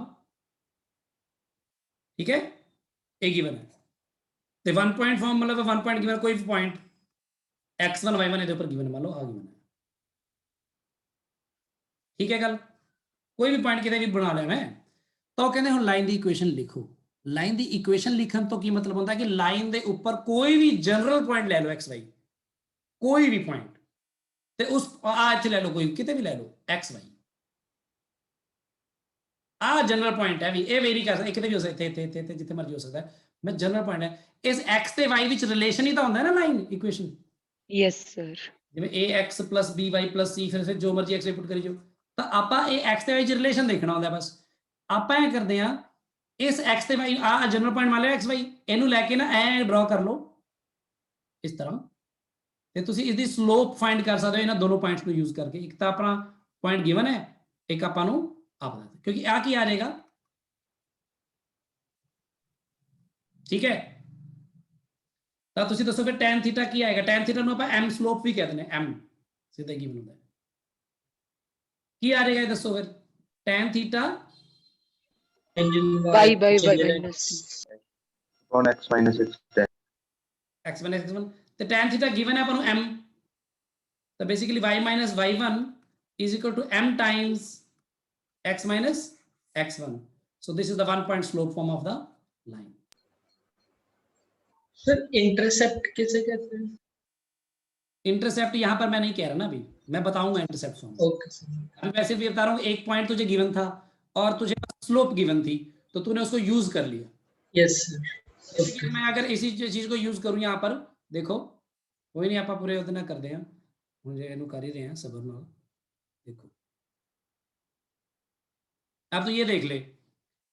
Speaker 1: ठीक है, ए गिवन है। ते 1 पॉइंट फॉर्म मतलब 1 पॉइंट गिवन, कोई भी पॉइंट x1 y1 ਇਹਦੇ ਉੱਪਰ गिवन है, मान लो आ गिवन है, ठीक है गल। कोई भी पॉइंट कितने भी बना लिया मैं, तो कहते हैं लाइन की इक्वेशन लिखो। लाइन की इक्वेशन लिखन तो की मतलब होता है कि लाइन के ऊपर कोई भी जनरल पॉइंट ले लो एक्स वाई, कोई भी पॉइंट, ते उस इत्थे ले लो, कोई किते भी ले लो एक्स वाई, आ जनरल पॉइंट है भी, ये वेरी कर सकते, किते भी हो सकते थे जिथे मर्जी हो सकता है, मैं जनरल पॉइंट है। इस एक्स ते वाई विच रिलेशन ही तो होंदा है ना लाइन इक्वेशन।
Speaker 3: Yes, sir.
Speaker 1: जिवें ax + by + c, फिर जो मर्जी एक्स वाई पुट करी जाओ, तो ਆਪਾਂ ਇਹ x ਤੇ y ਚ ਰਿਲੇਸ਼ਨ ਦੇਖਣਾ ਹੁੰਦਾ। ਬਸ ਆਪਾਂ ਇਹ ਕਰਦੇ ਆ, ਇਸ x ਤੇ y ਆ ਜਨਰਲ ਪੁਆਇੰਟ ਮੰਨ ਲਿਆ x y, ਇਹਨੂੰ ਲੈ ਕੇ ਨਾ ਐ ਡਰਾ ਕਰ ਲਓ ਇਸ ਤਰ੍ਹਾਂ, ਤੇ ਤੁਸੀਂ ਇਹਦੀ ਸਲੋਪ ਫਾਈਂਡ ਕਰ ਸਕਦੇ ਹੋ ਇਹਨਾਂ ਦੋਨੋਂ ਪੁਆਇੰਟਸ ਨੂੰ ਯੂਜ਼ ਕਰਕੇ। ਇੱਕ ਤਾਂ ਆਪਣਾ ਪੁਆਇੰਟ ਗਿਵਨ ਹੈ, ਇੱਕ ਆਪਾਂ ਨੂੰ ਆਪ ਦਾ, ਕਿਉਂਕਿ ਆ ਕੀ ਆ ਜਾਏਗਾ, ਠੀਕ ਹੈ। ਤਾਂ ਤੁਸੀਂ ਦੱਸੋ ਫਿਰ tan ਥੀਟਾ ਕੀ ਆਏਗਾ। tan ਥੀਟਾ ਨੂੰ ਆਪਾਂ m ਸਲੋਪ ਵੀ ਕਹਿ ਦਿੰਦੇ ਹਾਂ, m ਸਿੱਧਾ ਗਿਵਨ ਹੁੰਦਾ ਕੀ ਆ ਜਾਏਗਾ, ਦੱਸੋ ਫਿਰ tan theta
Speaker 3: y by y minus
Speaker 6: on x minus x tan
Speaker 1: x1 x1 ਤੇ tan ਥੀਟਾ ਗਿਵਨ ਹੈ ਆਪਾਂ ਨੂੰ m, ਤਾਂ basically y minus y1 is equal to m times x minus x1. So this is the 1 point slope form of the line.
Speaker 5: Sir intercept किसे कहते हैं?
Speaker 1: Intercept यहाँ पर मैं नहीं कह रहा ना, अभी मैं बताऊंगा इंटरसेप्ट फॉर्म।
Speaker 5: Okay sir.
Speaker 1: अभी वैसे भी बता रहा हूँ, एक पॉइंट तुझे गिवन था और तुझे स्लोप गिवन थी, तो तूने उसको यूज कर लिया।
Speaker 5: Yes sir.
Speaker 1: okay. मैं अगर इसी चीज को यूज करूँ यहाँ पर, देखो कोई नहीं, आप पूरे उतना कर दें, मुझे इन्हों कर ही रहे हैं सबर नाल। देखो अब तो ये देख ले,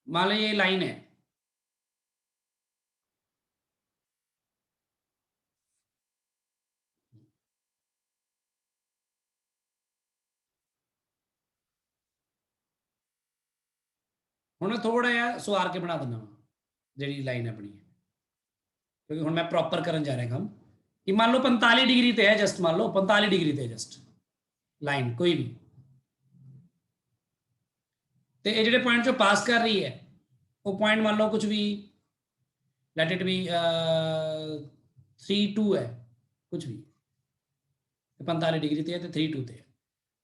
Speaker 1: मान लो ये लाइन है, ਹੁਣ ਥੋੜਾ ਜਿਹਾ ਸਵਾਰ ਕੇ ਬਣਾ ਦਿੰਦਾ ਜਿਹੜੀ ਲਾਈਨ ਆਪਣੀ ਹੈ, ਕਿਉਂਕਿ ਹੁਣ ਮੈਂ ਪ੍ਰੋਪਰ ਕਰਨ ਜਾ ਰਿਹਾ ਕੰਮ ਕਿ ਮੰਨ ਲਓ 45 डिग्री ਤੇ ਹੈ, ਜਸਟ ਮੰਨ ਲਓ 45 डिग्री ਤੇ ਜਸਟ ਲਾਈਨ ਕੋਈ ਵੀ, ਤੇ ਇਹ ਜਿਹੜੇ ਪੁਆਇੰਟ ਚੋਂ ਪਾਸ ਕਰ ਰਹੀ ਹੈ ਉਹ ਪੁਆਇੰਟ ਮੰਨ ਲਓ ਕੁਝ ਵੀ, ਲੈਟ ਇਟ ਬੀ 3 2 ਹੈ, ਕੁਝ ਵੀ 45 डिग्री ਤੇ ਹੈ ਤੇ 3 2 ਤੇ ਹੈ,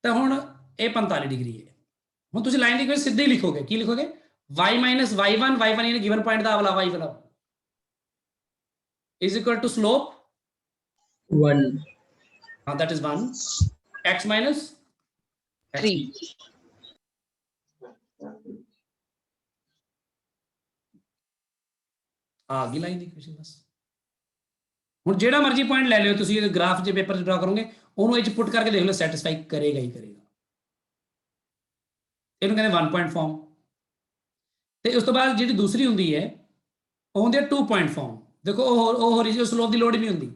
Speaker 1: ਤਾਂ ਹੁਣ ਇਹ 45 डिग्री ਹੈ। ਹੁਣ ਤੁਸੀਂ ਲਾਈਨ ਦੀ ਕੋਈ ਸਿੱਧੇ ਹੀ ਲਿਖੋਗੇ, ਕੀ ਲਿਖੋਗੇ, y minus y1 यानी गिवन पॉइंट ਦਾ ਵਾਲਾ y ਵਾਲਾ is equal to slope
Speaker 5: 1,
Speaker 1: that is 1, x minus
Speaker 3: 3
Speaker 1: ਆ ਗਈ ਲਾਈਨ ਦੀ ਇਕੁਏਸ਼ਨ ਬਸ। ਹੁਣ ਜਿਹੜਾ ਮਰਜ਼ੀ ਪੁਆਇੰਟ ਲੈ ਲਿਓ ਤੁਸੀਂ, ਇਹ ਗ੍ਰਾਫ ਜੇ ਪੇਪਰ 'ਚ ਡਰਾ ਕਰੋਗੇ ਉਹਨੂੰ ਇਹ 'ਚ ਪੁੱਟ ਕਰਕੇ ਦੇਖ ਲਓ, ਸੈਟੀਸਫਾਈ ਕਰੇਗਾ ਹੀ ਕਰੇਗਾ। ਇਹਨੂੰ ਕਹਿੰਦੇ 1 ਪੁਆਇੰਟ ਫਾਰਮ। ਤੇ ਉਸ ਤੋਂ ਬਾਅਦ ਜਿਹੜੀ ਦੂਸਰੀ ਹੁੰਦੀ ਹੈ ਉਹ ਹੁੰਦੀ ਹੈ 2 ਪੁਆਇੰਟ ਫਾਰਮ। ਦੇਖੋ ਉਹ ਹੋਰੀਜ਼ੋਨਲ ਸਲੋਪ ਦੀ ਲੋੜ ਹੀ ਨਹੀਂ ਹੁੰਦੀ।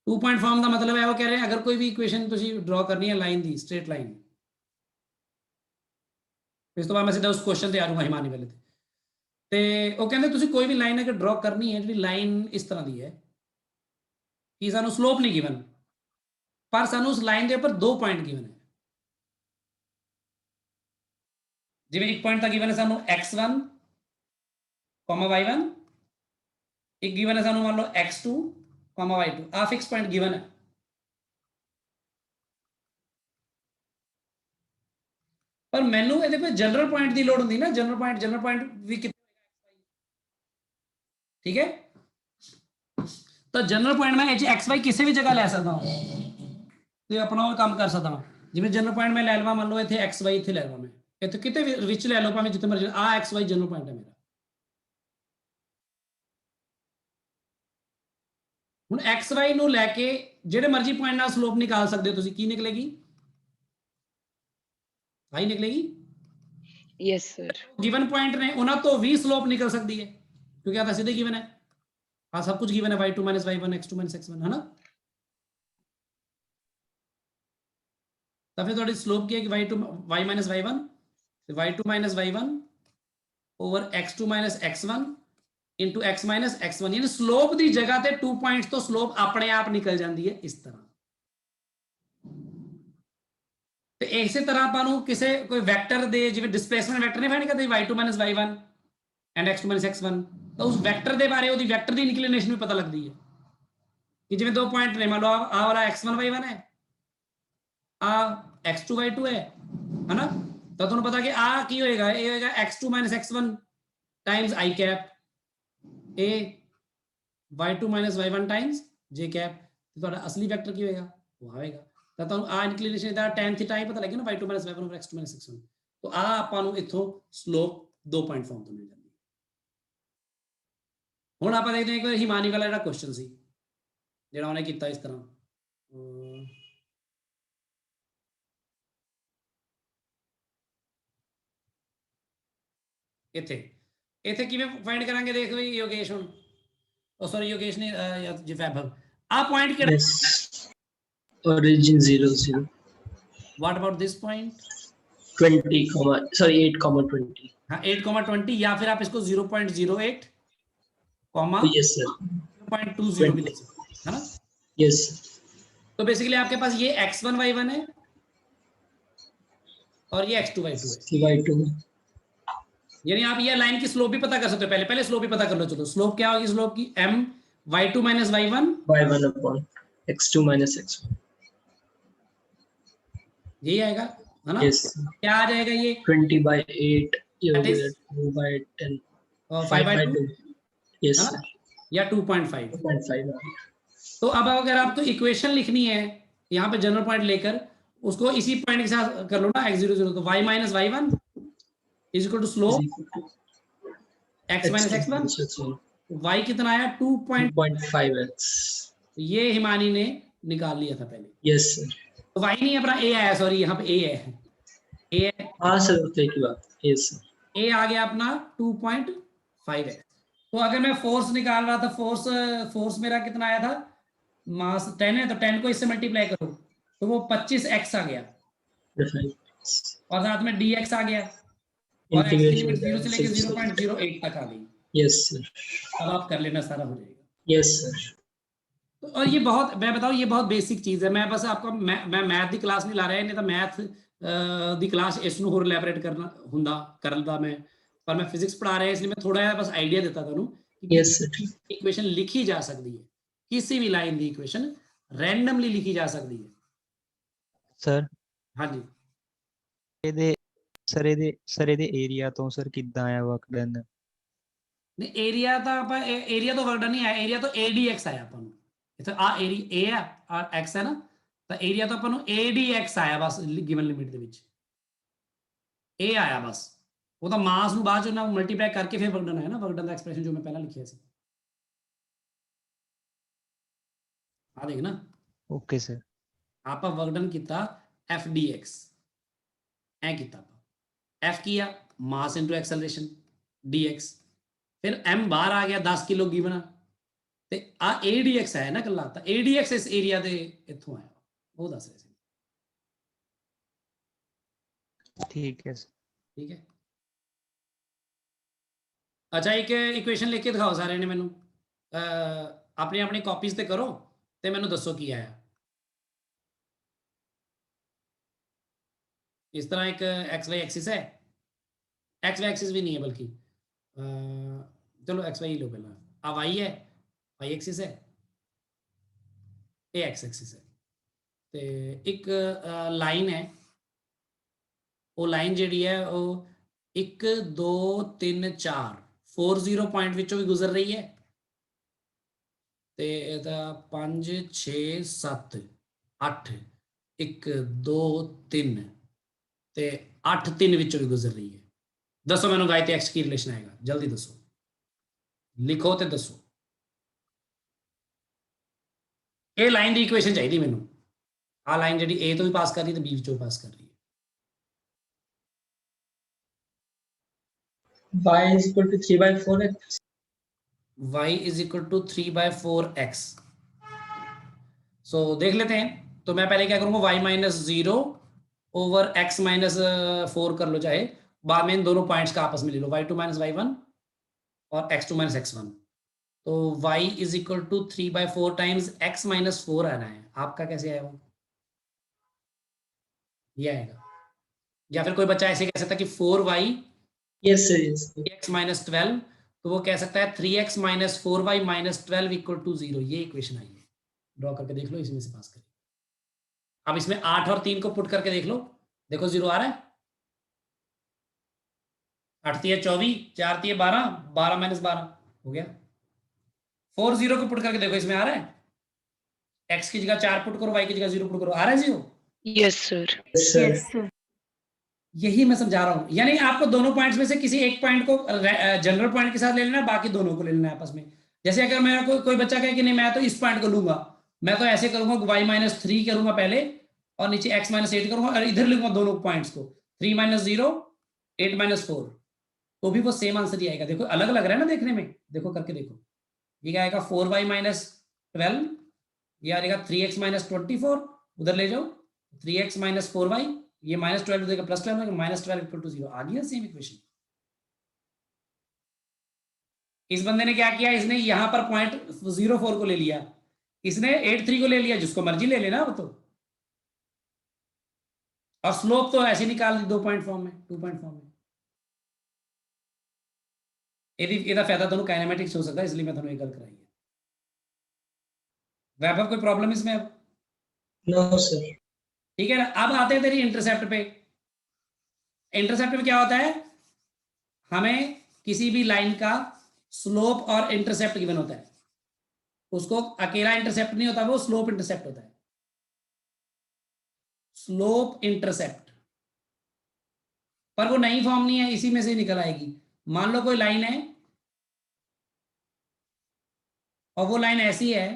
Speaker 1: 2 ਪੁਆਇੰਟ ਫਾਰਮ ਦਾ ਮਤਲਬ ਹੈ ਉਹ ਕਹਿ ਰਹੇ ਅਗਰ ਕੋਈ ਵੀ ਇਕੁਏਸ਼ਨ ਤੁਸੀਂ ਡਰਾ ਕਰਨੀ ਹੈ ਲਾਈਨ ਦੀ, ਸਟ੍ਰੇਟ ਲਾਈਨ, ਇਸ ਤੋਂ ਬਾਅਦ ਮੈਂ ਸਿੱਧਾ ਉਸ ਕੁਐਸਚਨ ਤੇ ਆ ਜਾਊਂਗਾ ਹਿਮਾਨੀ ਵਾਲੇ ਤੇ ਉਹ ਕਹਿੰਦੇ ਤੁਸੀਂ ਕੋਈ ਵੀ ਲਾਈਨ ਅਗਰ ਡਰਾ ਕਰਨੀ ਹੈ, ਜਿਹੜੀ ਲਾਈਨ ਇਸ ਤਰ੍ਹਾਂ ਦੀ ਹੈ ਕਿ ਸਾਨੂੰ ਸਲੋਪ ਨਹੀਂ ਗਿਵਨ, ਪਰ ਸਾਨੂੰ ਉਸ ਲਾਈਨ ਦੇ ਉੱਪਰ 2 ਪੁਆਇੰਟ ਗਿਵਨ ਹੈ। ਜਿਵੇਂ ਇੱਕ ਪੁਆਇੰਟ ਤਾਂ ਗਿਵਨ ਹੈ ਸਾਨੂੰ x1, y1, ਇੱਕ ਗਿਵਨ ਹੈ ਸਾਨੂੰ ਮੰਨ ਲਓ x2, y2, ਆ ਫਿਕਸ ਪੁਆਇੰਟ ਗਿਵਨ ਹੈ। ਪਰ ਮੈਨੂੰ ਇਹਦੇ ਕੋਈ ਜਨਰਲ ਪੁਆਇੰਟ ਦੀ ਲੋੜ ਹੁੰਦੀ ਨਾ, ਜਨਰਲ ਪੁਆਇੰਟ ਵੀ ਕਿੱਥੇ, ਠੀਕ ਹੈ। ਤਾਂ ਜਨਰਲ ਪੁਆਇੰਟ ਮੈਂ ਇਹ 'ਚ xy ਕਿਸੇ ਵੀ ਜਗ੍ਹਾ ਲੈ ਸਕਦਾ ਹਾਂ ਤੇ ਆਪਣਾ ਉਹ ਕੰਮ ਕਰ ਸਕਦਾ ਹਾਂ। ਜਿਵੇਂ ਜਨਰਲ ਪੁਆਇੰਟ ਮੈਂ ਲੈ ਲਵਾਂ, ਮੰਨ ਲਓ ਇੱਥੇ xy ਇੱਥੇ ਲੈ ਲਵਾਂ, ਮੈਂ ਇੱਥੇ ਕਿਤੇ ਵੀ ਵਿੱਚ ਲੈ ਲਓ ਭਾਵੇਂ ਜਿੱਥੇ ਮਰਜ਼ੀ, ਆ xy ਜਨਰਲ ਪੁਆਇੰਟ ਹੈ ਮੇਰਾ। ਹੁਣ xy ਨੂੰ ਲੈ ਕੇ ਜਿਹੜੇ ਮਰਜ਼ੀ ਪੁਆਇੰਟ ਨਾਲ ਸਲੋਪ ਨਿਕਾਲ ਸਕਦੇ ਹੋ ਤੁਸੀਂ, ਕੀ ਨਿਕਲੇਗੀ, ਆਈ ਨਿਕਲੇਗੀ।
Speaker 3: yes sir
Speaker 1: ਗਿਵਨ ਪੁਆਇੰਟ ਨੇ ਉਹਨਾਂ ਤੋਂ ਵੀ ਸਲੋਪ ਨਿਕਲ ਸਕਦੀ ਹੈ, ਕਿਉਂਕਿ ਆ ਤਾਂ ਸਿੱਧੇ ਗਿਵਨ ਹੈ, ਆ ਸਭ ਕੁਝ ਗਿਵਨ ਹੈ, y2 minus y1, x2 minus x1, ਹੈ ਨਾ। ਤਾਂ ਫਿਰ ਤੁਹਾਡੀ ਸਲੋਪ ਕੀ ਹੈ ਕਿ y minus y1 ਤੇ y2 minus y1 over x2 minus x1 into x minus x1, ਯਾਨੀ ਸਲੋਪ ਦੀ ਜਗ੍ਹਾ ਤੇ 2 ਪੁਆਇੰਟਸ ਤੋਂ ਸਲੋਪ ਆਪਣੇ ਆਪ ਨਿਕਲ ਜਾਂਦੀ ਹੈ ਇਸ ਤਰ੍ਹਾਂ। ਤੇ ਇਸੇ ਤਰ੍ਹਾਂ ਆਪਾਂ ਨੂੰ ਕਿਸੇ ਕੋਈ ਵੈਕਟਰ ਦੇ, ਜਿਵੇਂ ਡਿਸਪਲੇਸਮੈਂਟ ਵੈਕਟਰ ਨੇ ਫਾਈਂਡ ਕਰਦੇ y2 minus y1 and x2 minus x1, ਤਾਂ ਉਸ ਵੈਕਟਰ ਦੇ ਬਾਰੇ, ਉਹਦੀ ਵੈਕਟਰ ਦੀ ਇਨਕਲੀਨੇਸ਼ਨ ਵੀ ਪਤਾ ਲੱਗਦੀ ਹੈ ਕਿ ਜਿਵੇਂ 2 ਪੁਆਇੰਟ ਨੇ, ਮੰਨ ਲਓ ਆ ਵਾਲਾ x1 y1 ਹੈ, ਆ x2 y2 ਹੈ ਨਾ, ਤਾਂ ਤੁਹਾਨੂੰ ਪਤਾ ਕਿ ਆ ਕੀ ਹੋਏਗਾ, ਇਹ ਹੋਏਗਾ x2 minus x1 times i cap, ਇਹ y2 minus y1 times j cap, ਤੇ ਤੁਹਾਡਾ ਅਸਲੀ ਵੈਕਟਰ ਕੀ ਹੋਏਗਾ, ਉਹ ਆਵੇਗਾ। ਤਾਂ ਤੁਹਾਨੂੰ ਆ ਇਨਕਲੀਨੇਸ਼ਨ ਦਾ tan ਥੀਟਾ ਹੀ ਪਤਾ ਲੱਗਿਆ ਨਾ, y2 minus y1 over x2 minus x1, ਤਾਂ ਆ ਆਪਾਂ ਨੂੰ ਇੱਥੋਂ ਸਲੋਪ 2 ਪੁਆਇੰਟ ਫਾਰਮ ਤੋਂ ਮਿਲ ਜਾਂਦੀ ਹੈ। ਹੁਣ ਆਪਾਂ ਦੇਖਦੇ ਹਾਂ ਕਿ ਹਿਮਾਨੀ ਵਾਲਾ ਜਿਹੜਾ ਕੁਐਸਚਨ ਸੀ, ਜਿਹੜਾ ਉਹਨੇ ਕੀਤਾ ਇਸ ਤਰ੍ਹਾਂ, ਇੱਥੇ ਕਿਵੇਂ ਫਾਈਂਡ ਕਰਾਂਗੇ, ਦੇਖ ਵੀ ਯੋਗੇਸ਼। ਹੁਣ सॉरी योगेश ने या वैभव आ पॉइंट केड़ा
Speaker 5: Yes. Origin 0, 0.
Speaker 1: What about this point
Speaker 5: 20, sorry, 8,20.
Speaker 1: हाँ 8,20 या फिर आप इसको 0.08 कॉमा
Speaker 5: Yes, sir.
Speaker 1: 0.20 भी ले सकते हैं, है ना?
Speaker 5: Yes.
Speaker 1: तो बेसिकली आपके पास ये x1 y1 है और ये x2 y2 है,
Speaker 5: y2.
Speaker 1: यानी आप ये लाइन की स्लोप भी पता कर सकते हो। पहले स्लोप भी पता कर लो। चलो स्लोप क्या होगी स्लोप की, m y2 minus y1
Speaker 5: y1 upon x2 minus x1.
Speaker 1: यही आएगा, है ना?
Speaker 5: Yes.
Speaker 1: क्या आ जाएगा ये
Speaker 5: 20/8. ये हो
Speaker 1: That is-
Speaker 5: गया 2/10.
Speaker 1: और
Speaker 5: 5/2. Yes,
Speaker 1: है
Speaker 5: sir.
Speaker 1: ना? या 2.5।
Speaker 5: 2.5.
Speaker 1: तो अब अगर आपको इक्वेशन लिखनी है यहाँ पे जनरल पॉइंट लेकर, उसको इसी पॉइंट के साथ कर लो ना, x0 0, तो y minus y1 is equal to slope x minus x1, y कितना आया
Speaker 5: 2.5x.
Speaker 1: ये हिमानी ने निकाल लिया था पहले।
Speaker 5: Yes, sir.
Speaker 1: तो y नहीं अपना a आया, सॉरी यहाँ पे a है, a है,
Speaker 5: हाँ सर, उतने की बात. Yes, sir.
Speaker 1: a आ गया अपना 2.5x। तो अगर मैं फोर्स निकाल रहा था, फोर्स मेरा कितना आया था, मास 10 है, तो 10 को इससे मल्टीप्लाई करो तो वो 25x आ गया, और साथ में dx आ गया, और x की लिमिट 0 से लेकर 0.08 तक आ गई।
Speaker 5: Yes, sir.
Speaker 1: अब आप कर लेना, सारा हो जाएगा।
Speaker 5: Yes, sir.
Speaker 1: तो और ये बहुत, मैं बताऊं, ये बहुत बेसिक चीज है। मैं बस आपको मैं मैथ दी क्लास नहीं ला रहा है, नहीं तो मैथ दी क्लास इस ਨੂੰ ਹੋਰ ਇਲੈਬੋਰੇਟ ਕਰਦਾ ਮੈਂ, पर मैं फिजिक्स पढ़ा रहे हैं इसलिए मैं थोड़ा बस आइडिया देता था कि
Speaker 5: Yes, sir.
Speaker 1: इक्वेशन लिखी जा सकती है, किसी भी लाइन दी इक्वेशन रैंडमली लिखी जा सकती है।
Speaker 8: ਸਰ
Speaker 1: हाँ जी,
Speaker 8: ਇਹਦੇ ਏਰੀਆ ਤੋਂ ਸਰ ਕਿੱਦਾਂ ਆਇਆ ਵਰਕ ਡਨ?
Speaker 1: नहीं एरिया तो आप एरिया तो वर्क डन नहीं आया, एरिया तो ADX आया अपन ਨੂੰ। ਇੱਥੇ ਆ ਏਰੀਆ A ਆ x ਹੈ ਨਾ, ਤਾਂ ਏਰੀਆ ਤਾਂ ਆਪਾਂ ਨੂੰ ADX ਆਇਆ ਬਸ ਗਿਵਨ ਲਿਮਿਟ ਦੇ ਵਿੱਚ, A ਆਇਆ ਬਸ। ਉਹ ਤਾਂ ਮਾਸ ਨੂੰ ਬਾਅਦ ਚ ਨਾ ਮਲਟੀਪਲਾਈ ਕਰਕੇ ਫਿਰ वर्क डन ਆਇਆ ਨਾ, वर्क डन ਦਾ ਐਕਸਪ੍ਰੈਸ਼ਨ ਜੋ ਮੈਂ ਪਹਿਲਾਂ ਲਿਖਿਆ ਸੀ। ਆ ਦੇਖ ਨਾ,
Speaker 8: ਓਕੇ ਸਰ।
Speaker 1: ਆਪਾਂ वर्क डन ਕੀਤਾ FDX, ਐ ਕੀਤਾ ਆਪਾਂ। F ਕੀ ਆ, ਮਾਸ ਇਨਟੂ ਐਕਸਲਰੇਸ਼ਨ dx, फिर m बाहर आ गया 10 किलो गिवन, ਤੇ ਆ ADX ਆਇਆ ਨਾ ਕੱਲਾ, ਤਾਂ ADX ਇਸ ਏਰੀਆ ਦੇ ਇੱਥੋਂ ਆਇਆ, ਉਹ ਦੱਸ ਰਹੇ ਸੀ।
Speaker 8: ਠੀਕ ਹੈ ਸਰ।
Speaker 1: ਠੀਕ ਹੈ, ਅੱਛਾ ਇੱਕ ਇਕੁਏਸ਼ਨ ਲਿਖ ਕੇ ਦਿਖਾਓ ਸਾਰਿਆਂ ਨੇ ਮੈਨੂੰ, ਆਪਣੀ ਆਪਣੀ ਕਾਪੀਜ਼ ਤੇ ਕਰੋ ਤੇ ਮੈਨੂੰ ਦੱਸੋ ਕੀ ਆਇਆ। इस तरह एक XY एक्सिस है, XY एक्सिस भी नहीं है बल्कि चलो XY ही लो पहला, अब Y है, Y एक्सिस है, ये X एक्सिस है, ਤੇ ਇੱਕ ਲਾਈਨ ਹੈ, ਉਹ ਲਾਈਨ ਜਿਹੜੀ ਹੈ ਉਹ 1 2 3 4 40 ਪੁਆਇੰਟ ਵਿੱਚੋਂ ਵੀ ਗੁਜ਼ਰ ਰਹੀ ਹੈ, ਤੇ ਇਹਦਾ 5 6 7 8 1 2 3 ਤੇ 8 3 ਵਿੱਚੋਂ ਵੀ ਗੁਜ਼ਰ ਰਹੀ ਹੈ। ਦੱਸੋ ਮੈਨੂੰ y ਤੇ x ਕੀ ਰਿਲੇਸ਼ਨ ਆਏਗਾ, ਜਲਦੀ ਦੱਸੋ, ਲਿਖੋ ਤੇ ਦੱਸੋ। ਇਹ ਲਾਈਨ ਦੀ ਇਕੁਏਸ਼ਨ ਚਾਹੀਦੀ ਮੈਨੂੰ, ਆ ਲਾਈਨ ਜਿਹੜੀ a ਤੋਂ ਵੀ ਪਾਸ ਕਰ ਰਹੀ ਤੇ b ਵਿੱਚੋਂ ਵੀ ਪਾਸ ਕਰ ਰਹੀ ਹੈ।
Speaker 5: Y is equal to 3/4x.
Speaker 1: y is equal to 3/4x। सो देख लेते हैं, तो मैं पहले क्या करूंगा, y minus 0 over x minus 4 कर लो, चाहे बाद में इन दोनों पॉइंट्स का आपस में ले लो, y2 माइनस y1 और x2 माइनस x1, तो y is equal to 3/4 times x minus 4 आना है। आपका कैसे आया वो, ये आएगा, या फिर कोई बच्चा ऐसे कह सकता है कि 4y
Speaker 5: Yes, sir. Yes.
Speaker 1: x minus 12, तो वो कह सकता है 3x minus 4y minus 12 equal to 0। ये इक्वेशन आई है, ड्रॉ करके देख लो, इसमें से पास करिए। अब इसमें 8 और 3 को पुट करके देख लो, देखो 0 आ रहा है, 8 3 24, 4 3 12, 12 माइनस 12 हो गया। 4 0 को पुट करके देखो, इसमें आ रहा है, x की जगह 4 पुट करो, y की जगह 0 पुट करो, आ रहा है 0।
Speaker 3: Yes sir.
Speaker 5: Yes, sir.
Speaker 1: यही मैं समझा रहा हूं, यानी आपको दोनों पॉइंट्स में से किसी एक पॉइंट को जनरल पॉइंट के साथ ले लेना, बाकी दोनों को ले लेना आपस में। जैसे अगर मेरा कोई बच्चा कहे कि नहीं मैं तो इस पॉइंट को लूंगा, मैं तो ऐसे करूंगा y माइनस 3 करूंगा पहले, और नीचे x माइनस 8 करूंगा, और इधर लिखूंगा दोनों पॉइंट्स को 3 माइनस 0 8 माइनस 4, तो भी वो सेम आंसर ही आएगा। देखो अलग अलग रहा है ना देखने में, देखो करके देखो, ये क्या आएगा 4y माइनस 12, ये आ जाएगा 3x माइनस 24, उधर ले जाओ 3x माइनस 4y, ये माइनस 12 देगा प्लस 12, माइनस 12 इक्वल टू 0। आ गया सेम इक्वेशन। इस बंदे ने क्या किया, इसने यहां पर 0.04 को ले लिया, इसने 83 को ले लिया, जिसको मर्जी ले लेना वो तो, और स्लोप तो ऐसे निकाल दी 2 पॉइंट फॉर्म में, 2 पॉइंट फॉर्म में। ਇਹਦਾ फायदा ਤੁਹਾਨੂੰ काइनेमेटिक्स हो सकता है, इसलिए मैं ਤੁਹਾਨੂੰ एक गल कराई है। वैभव कोई प्रॉब्लम इसमें अब?
Speaker 5: No sir.
Speaker 1: ठीक है ना। अब आते हैं तेरी इंटरसेप्ट पे। इंटरसेप्ट में क्या होता है, हमें किसी भी लाइन का स्लोप और इंटरसेप्ट गिवन होता है, उसको अकेला इंटरसेप्ट नहीं होता, वो स्लोप इंटरसेप्ट होता है। स्लोप इंटरसेप्ट पर वो नई फॉर्म नहीं है, इसी में से निकल आएगी। मान लो कोई लाइन है और वो लाइन ऐसी है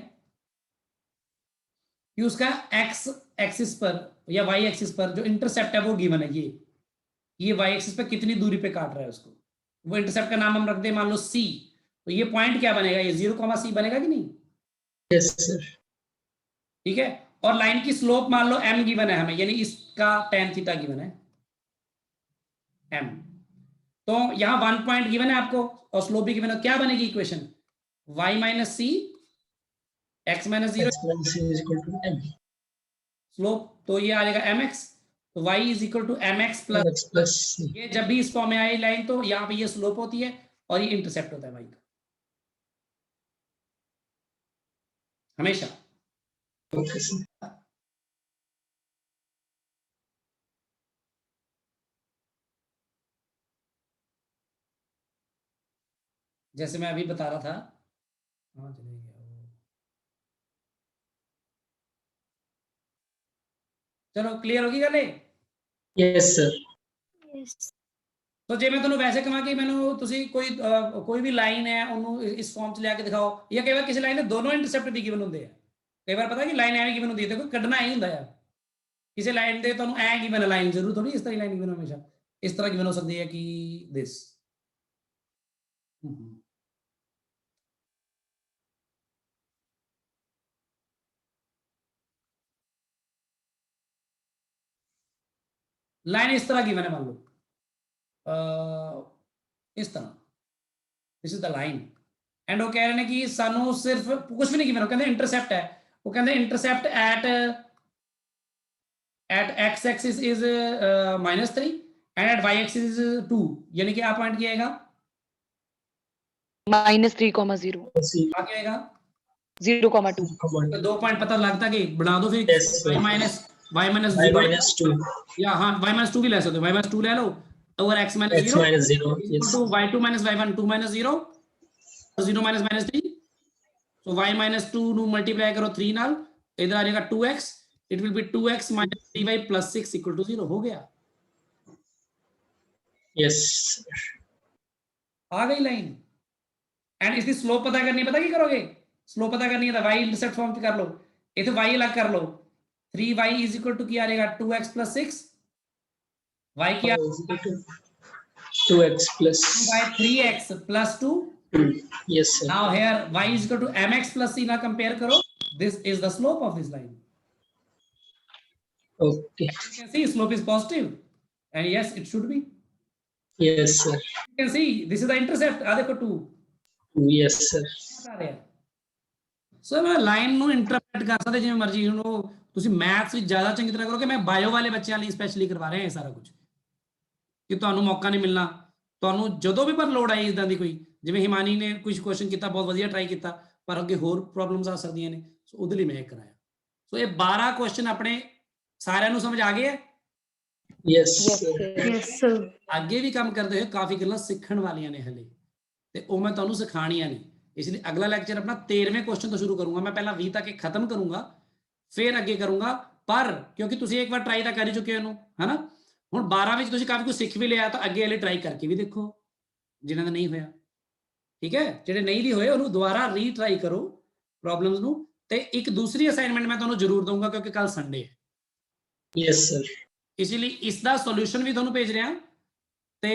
Speaker 1: कि उसका एक्स एक्सिस पर या वाई एक्सिस पर जो इंटरसेप्ट है वो गिवन है, ये वाई एक्सिस पर कितनी दूरी पे काट रहा है उसको, वो इंटरसेप्ट का नाम हम रख दे मान लो सी, तो ये पॉइंट क्या बनेगा, ये 0, c बनेगा कि नहीं?
Speaker 5: Yes sir.
Speaker 1: ठीक है। और लाइन की स्लोप मान लो m गिवन है हमें, यानी इसका tan थीटा गिवन है m, तो यहां 1 पॉइंट गिवन है आपको और स्लोप भी गिवन है, क्या बनेगी equation, y minus c x minus 0 slope, तो ये आ जाएगा mx, तो y is equal to mx plus, ये जब भी इस फॉर्म में आई लाइन तो यहाँ पे ये स्लोप होती है और ये इंटरसेप्ट होता है y का हमेशा।
Speaker 5: Okay sir.
Speaker 1: जैसे मैं अभी बता रहा था, हाँ चले गया वो, चलो क्लियर होगी गल?
Speaker 5: Yes sir.
Speaker 2: यस
Speaker 1: तो जे मैं ਤੁਹਾਨੂੰ ਵੈਸੇ ਕਹਾਂ ਕਿ ਮੈਨੂੰ ਤੁਸੀਂ ਕੋਈ ਵੀ ਲਾਈਨ ਹੈ ਉਹਨੂੰ ਇਸ ਫਾਰਮ 'ਚ ਲਿਆ ਕੇ ਦਿਖਾਓ, ਜਾਂ ਕਈ ਵਾਰ ਕਿਸੇ ਲਾਈਨ ਦੇ ਦੋਨੋਂ ਇੰਟਰਸੈਪਟ ਵੀ ਗਿਵਨ ਹੁੰਦੇ ਆ, ਕਈ ਵਾਰ ਪਤਾ ਕਿ ਲਾਈਨ ਐਵੇਂ ਗਿਵਨ ਹੁੰਦੀ ਹੈ, ਦੇਖੋ ਕੱਢਣਾ ਹੀ ਹੁੰਦਾ ਆ, ਕਿਸੇ ਲਾਈਨ ਦੇ ਤੁਹਾਨੂੰ ਐ ਗਿਵਨ ਹੈ ਲਾਈਨ, ਜ਼ਰੂਰ ਥੋੜੀ ਇਸ ਤਰ੍ਹਾਂ ਲਾਈਨ ਗਿਵਨ ਹਮੇਸ਼ਾ ਇਸ ਤਰ੍ਹਾਂ ਗਿਵਨ ਹੋ ਸਕਦੀ ਹੈ ਕਿ ਦਿਸ। लाइन इस तरह गिवन है, मान लो इस तरह, this is the line, and वो कह रहे हैं कि सानू सिर्फ कुछ भी नहीं गिवन, वो कहते इंटरसेप्ट है, वो कहते intercept at x axis is -3 and at y axis is 2, यानी कि आप पॉइंट क्या आएगा
Speaker 3: -3,0
Speaker 1: आ क्या आएगा
Speaker 3: 0,2।
Speaker 1: तो 2 पॉइंट पता लगता कि बना दो फिर
Speaker 5: Yes, sir.
Speaker 1: y माइनस
Speaker 5: -2
Speaker 1: या हाँ y-2 भी ले सकते हो, y-2 ले लो और x -0
Speaker 5: x -0 yes
Speaker 1: to y2 minus y1 2 minus 0 0 minus -3, so y -2 ਨੂੰ ਮਲਟੀਪਲਾਈ ਕਰੋ 3 ਨਾਲ, ਇਧਰ ਆ ਜਾਏਗਾ 2x, it will be 2x minus 3y plus 6 equal to 0 हो गया।
Speaker 5: yes
Speaker 1: आ गई लाइन, एंड इसकी स्लोप पता करनी है, पता क्या करोगे, स्लोप पता करनी है तो y इंटरसेप्ट फॉर्म पे कर लो, इधर y अलग कर लो, 3y is equal to क्या आ जाएगा 2x plus 6, y क्या
Speaker 5: 2x plus
Speaker 1: by 3x plus 2,
Speaker 5: yes sir।
Speaker 1: now here y is equal to mx plus c, now compare karo, this is the slope of this line,
Speaker 5: okay
Speaker 1: you can see slope is positive and yes it should be,
Speaker 5: yes sir।
Speaker 1: you can see this is the intercept, aa dekho 2
Speaker 5: yes sir।
Speaker 1: ਸੋ ਮੈਂ line ਨੂੰ interpret ਕਰ ਸਕਦੇ ਜਿਵੇਂ ਮਰਜ਼ੀ, ਹੁਣ ਉਹ ਤੁਸੀਂ maths ਵਿੱਚ ਜ਼ਿਆਦਾ ਚੰਗੀ ਤਰ੍ਹਾਂ ਕਰੋਗੇ, ਮੈਂ ਬਾਇਓ ਵਾਲੇ ਬੱਚਿਆਂ ਲਈ ਸਪੈਸ਼ਲੀ ਕਰਵਾ ਰਿਹਾ ਇਹ ਸਾਰਾ ਕੁਝ, ਕਿ ਤੁਹਾਨੂੰ ਮੌਕਾ ਨਹੀਂ ਮਿਲਣਾ, ਤੁਹਾਨੂੰ ਜਦੋਂ ਵੀ ਪਰ ਲੋੜ ਆਈ ਇਦਾਂ ਦੀ ਕੋਈ, ਜਿਵੇਂ ਹਿਮਾਨੀ ਨੇ ਕੁਝ ਕੁਐਸਚਨ ਕੀਤਾ, ਬਹੁਤ ਵਧੀਆ ਟਰਾਈ ਕੀਤਾ, ਪਰ ਅੱਗੇ ਹੋਰ ਪ੍ਰੋਬਲਮਸ ਆ ਸਕਦੀਆਂ ਨੇ, ਸੋ ਉਹਦੇ ਲਈ ਮੈਂ ਇਹ ਕਰਾਇਆ। ਸੋ ਇਹ 12 ਕੁਐਸਚਨ ਆਪਣੇ ਸਾਰਿਆਂ ਨੂੰ ਸਮਝ ਆ ਗਏ ਹੈ?
Speaker 5: yes
Speaker 7: yes sir.
Speaker 1: ਅੱਗੇ ਵੀ ਕੰਮ ਕਰਦੇ ਹੋਏ ਕਾਫੀ ਗੱਲਾਂ ਸਿੱਖਣ ਵਾਲੀਆਂ ਨੇ ਹਲੇ, ਤੇ ਉਹ ਮੈਂ ਤੁਹਾਨੂੰ ਸਿਖਾਣੀਆਂ ਨੇ, इसलिए अगला लेक्चर अपना 13वें क्वेश्चन तो शुरू करूंगा मैं, पहला 20 तक खत्म करूंगा फिर अगे करूंगा, पर क्योंकि तुसी एक बार ट्राई तो कर ही चुके हो है ना, हुण 12 ਵਿੱਚ ਤੁਸੀਂ ਕਾਫੀ ਕੁਝ ਸਿੱਖ ਵੀ ਲਿਆ, ਤਾਂ ਅੱਗੇ ਵਾਲੇ ट्राई करके भी देखो जिन्हां ਦਾ नहीं होया, ठीक है, ਜਿਹੜੇ नहीं भी ਹੋਏ ਉਹਨੂੰ ਦੁਬਾਰਾ ਰੀਟਰਾਈ ਕਰੋ ਪ੍ਰੋਬਲਮਸ ਨੂੰ, ਤੇ ਇੱਕ ਦੂਸਰੀ ਅਸਾਈਨਮੈਂਟ ਮੈਂ ਤੁਹਾਨੂੰ ਜ਼ਰੂਰ ਦਊਂਗਾ ਕਿਉਂਕਿ ਕੱਲ ਸੰਡੇ ਹੈ,
Speaker 5: yes sir।
Speaker 1: इसीलिए इसका सॉल्यूशन भी ਤੁਹਾਨੂੰ ਭੇਜ ਰਿਹਾ ਤੇ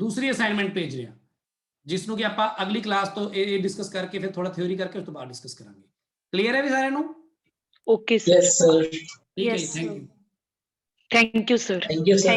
Speaker 1: ਦੂਸਰੀ ਅਸਾਈਨਮੈਂਟ ਭੇਜ ਰਿਹਾ, ਜਿਸ ਨੂੰ ਕਿ ਆਪਾਂ ਅਗਲੀ ਕਲਾਸ ਤੋਂ ਇਹ ਡਿਸਕਸ ਕਰਕੇ ਫਿਰ ਥੋੜਾ ਥਿਉਰੀ ਕਰਕੇ ਉਸ ਤੋਂ ਬਾਅਦ ਡਿਸਕਸ ਕਰਾਂਗੇ। ਕਲੀਅਰ ਹੈ ਵੀ ਸਾਰਿਆਂ ਨੂੰ?
Speaker 3: Okay sir.
Speaker 5: Yes, sir.
Speaker 1: ਠੀਕ ਹੈ ਜੀ,
Speaker 7: Yes,
Speaker 1: thank
Speaker 7: sir.
Speaker 1: You.
Speaker 3: Thank you sir.
Speaker 5: Thank you, sir.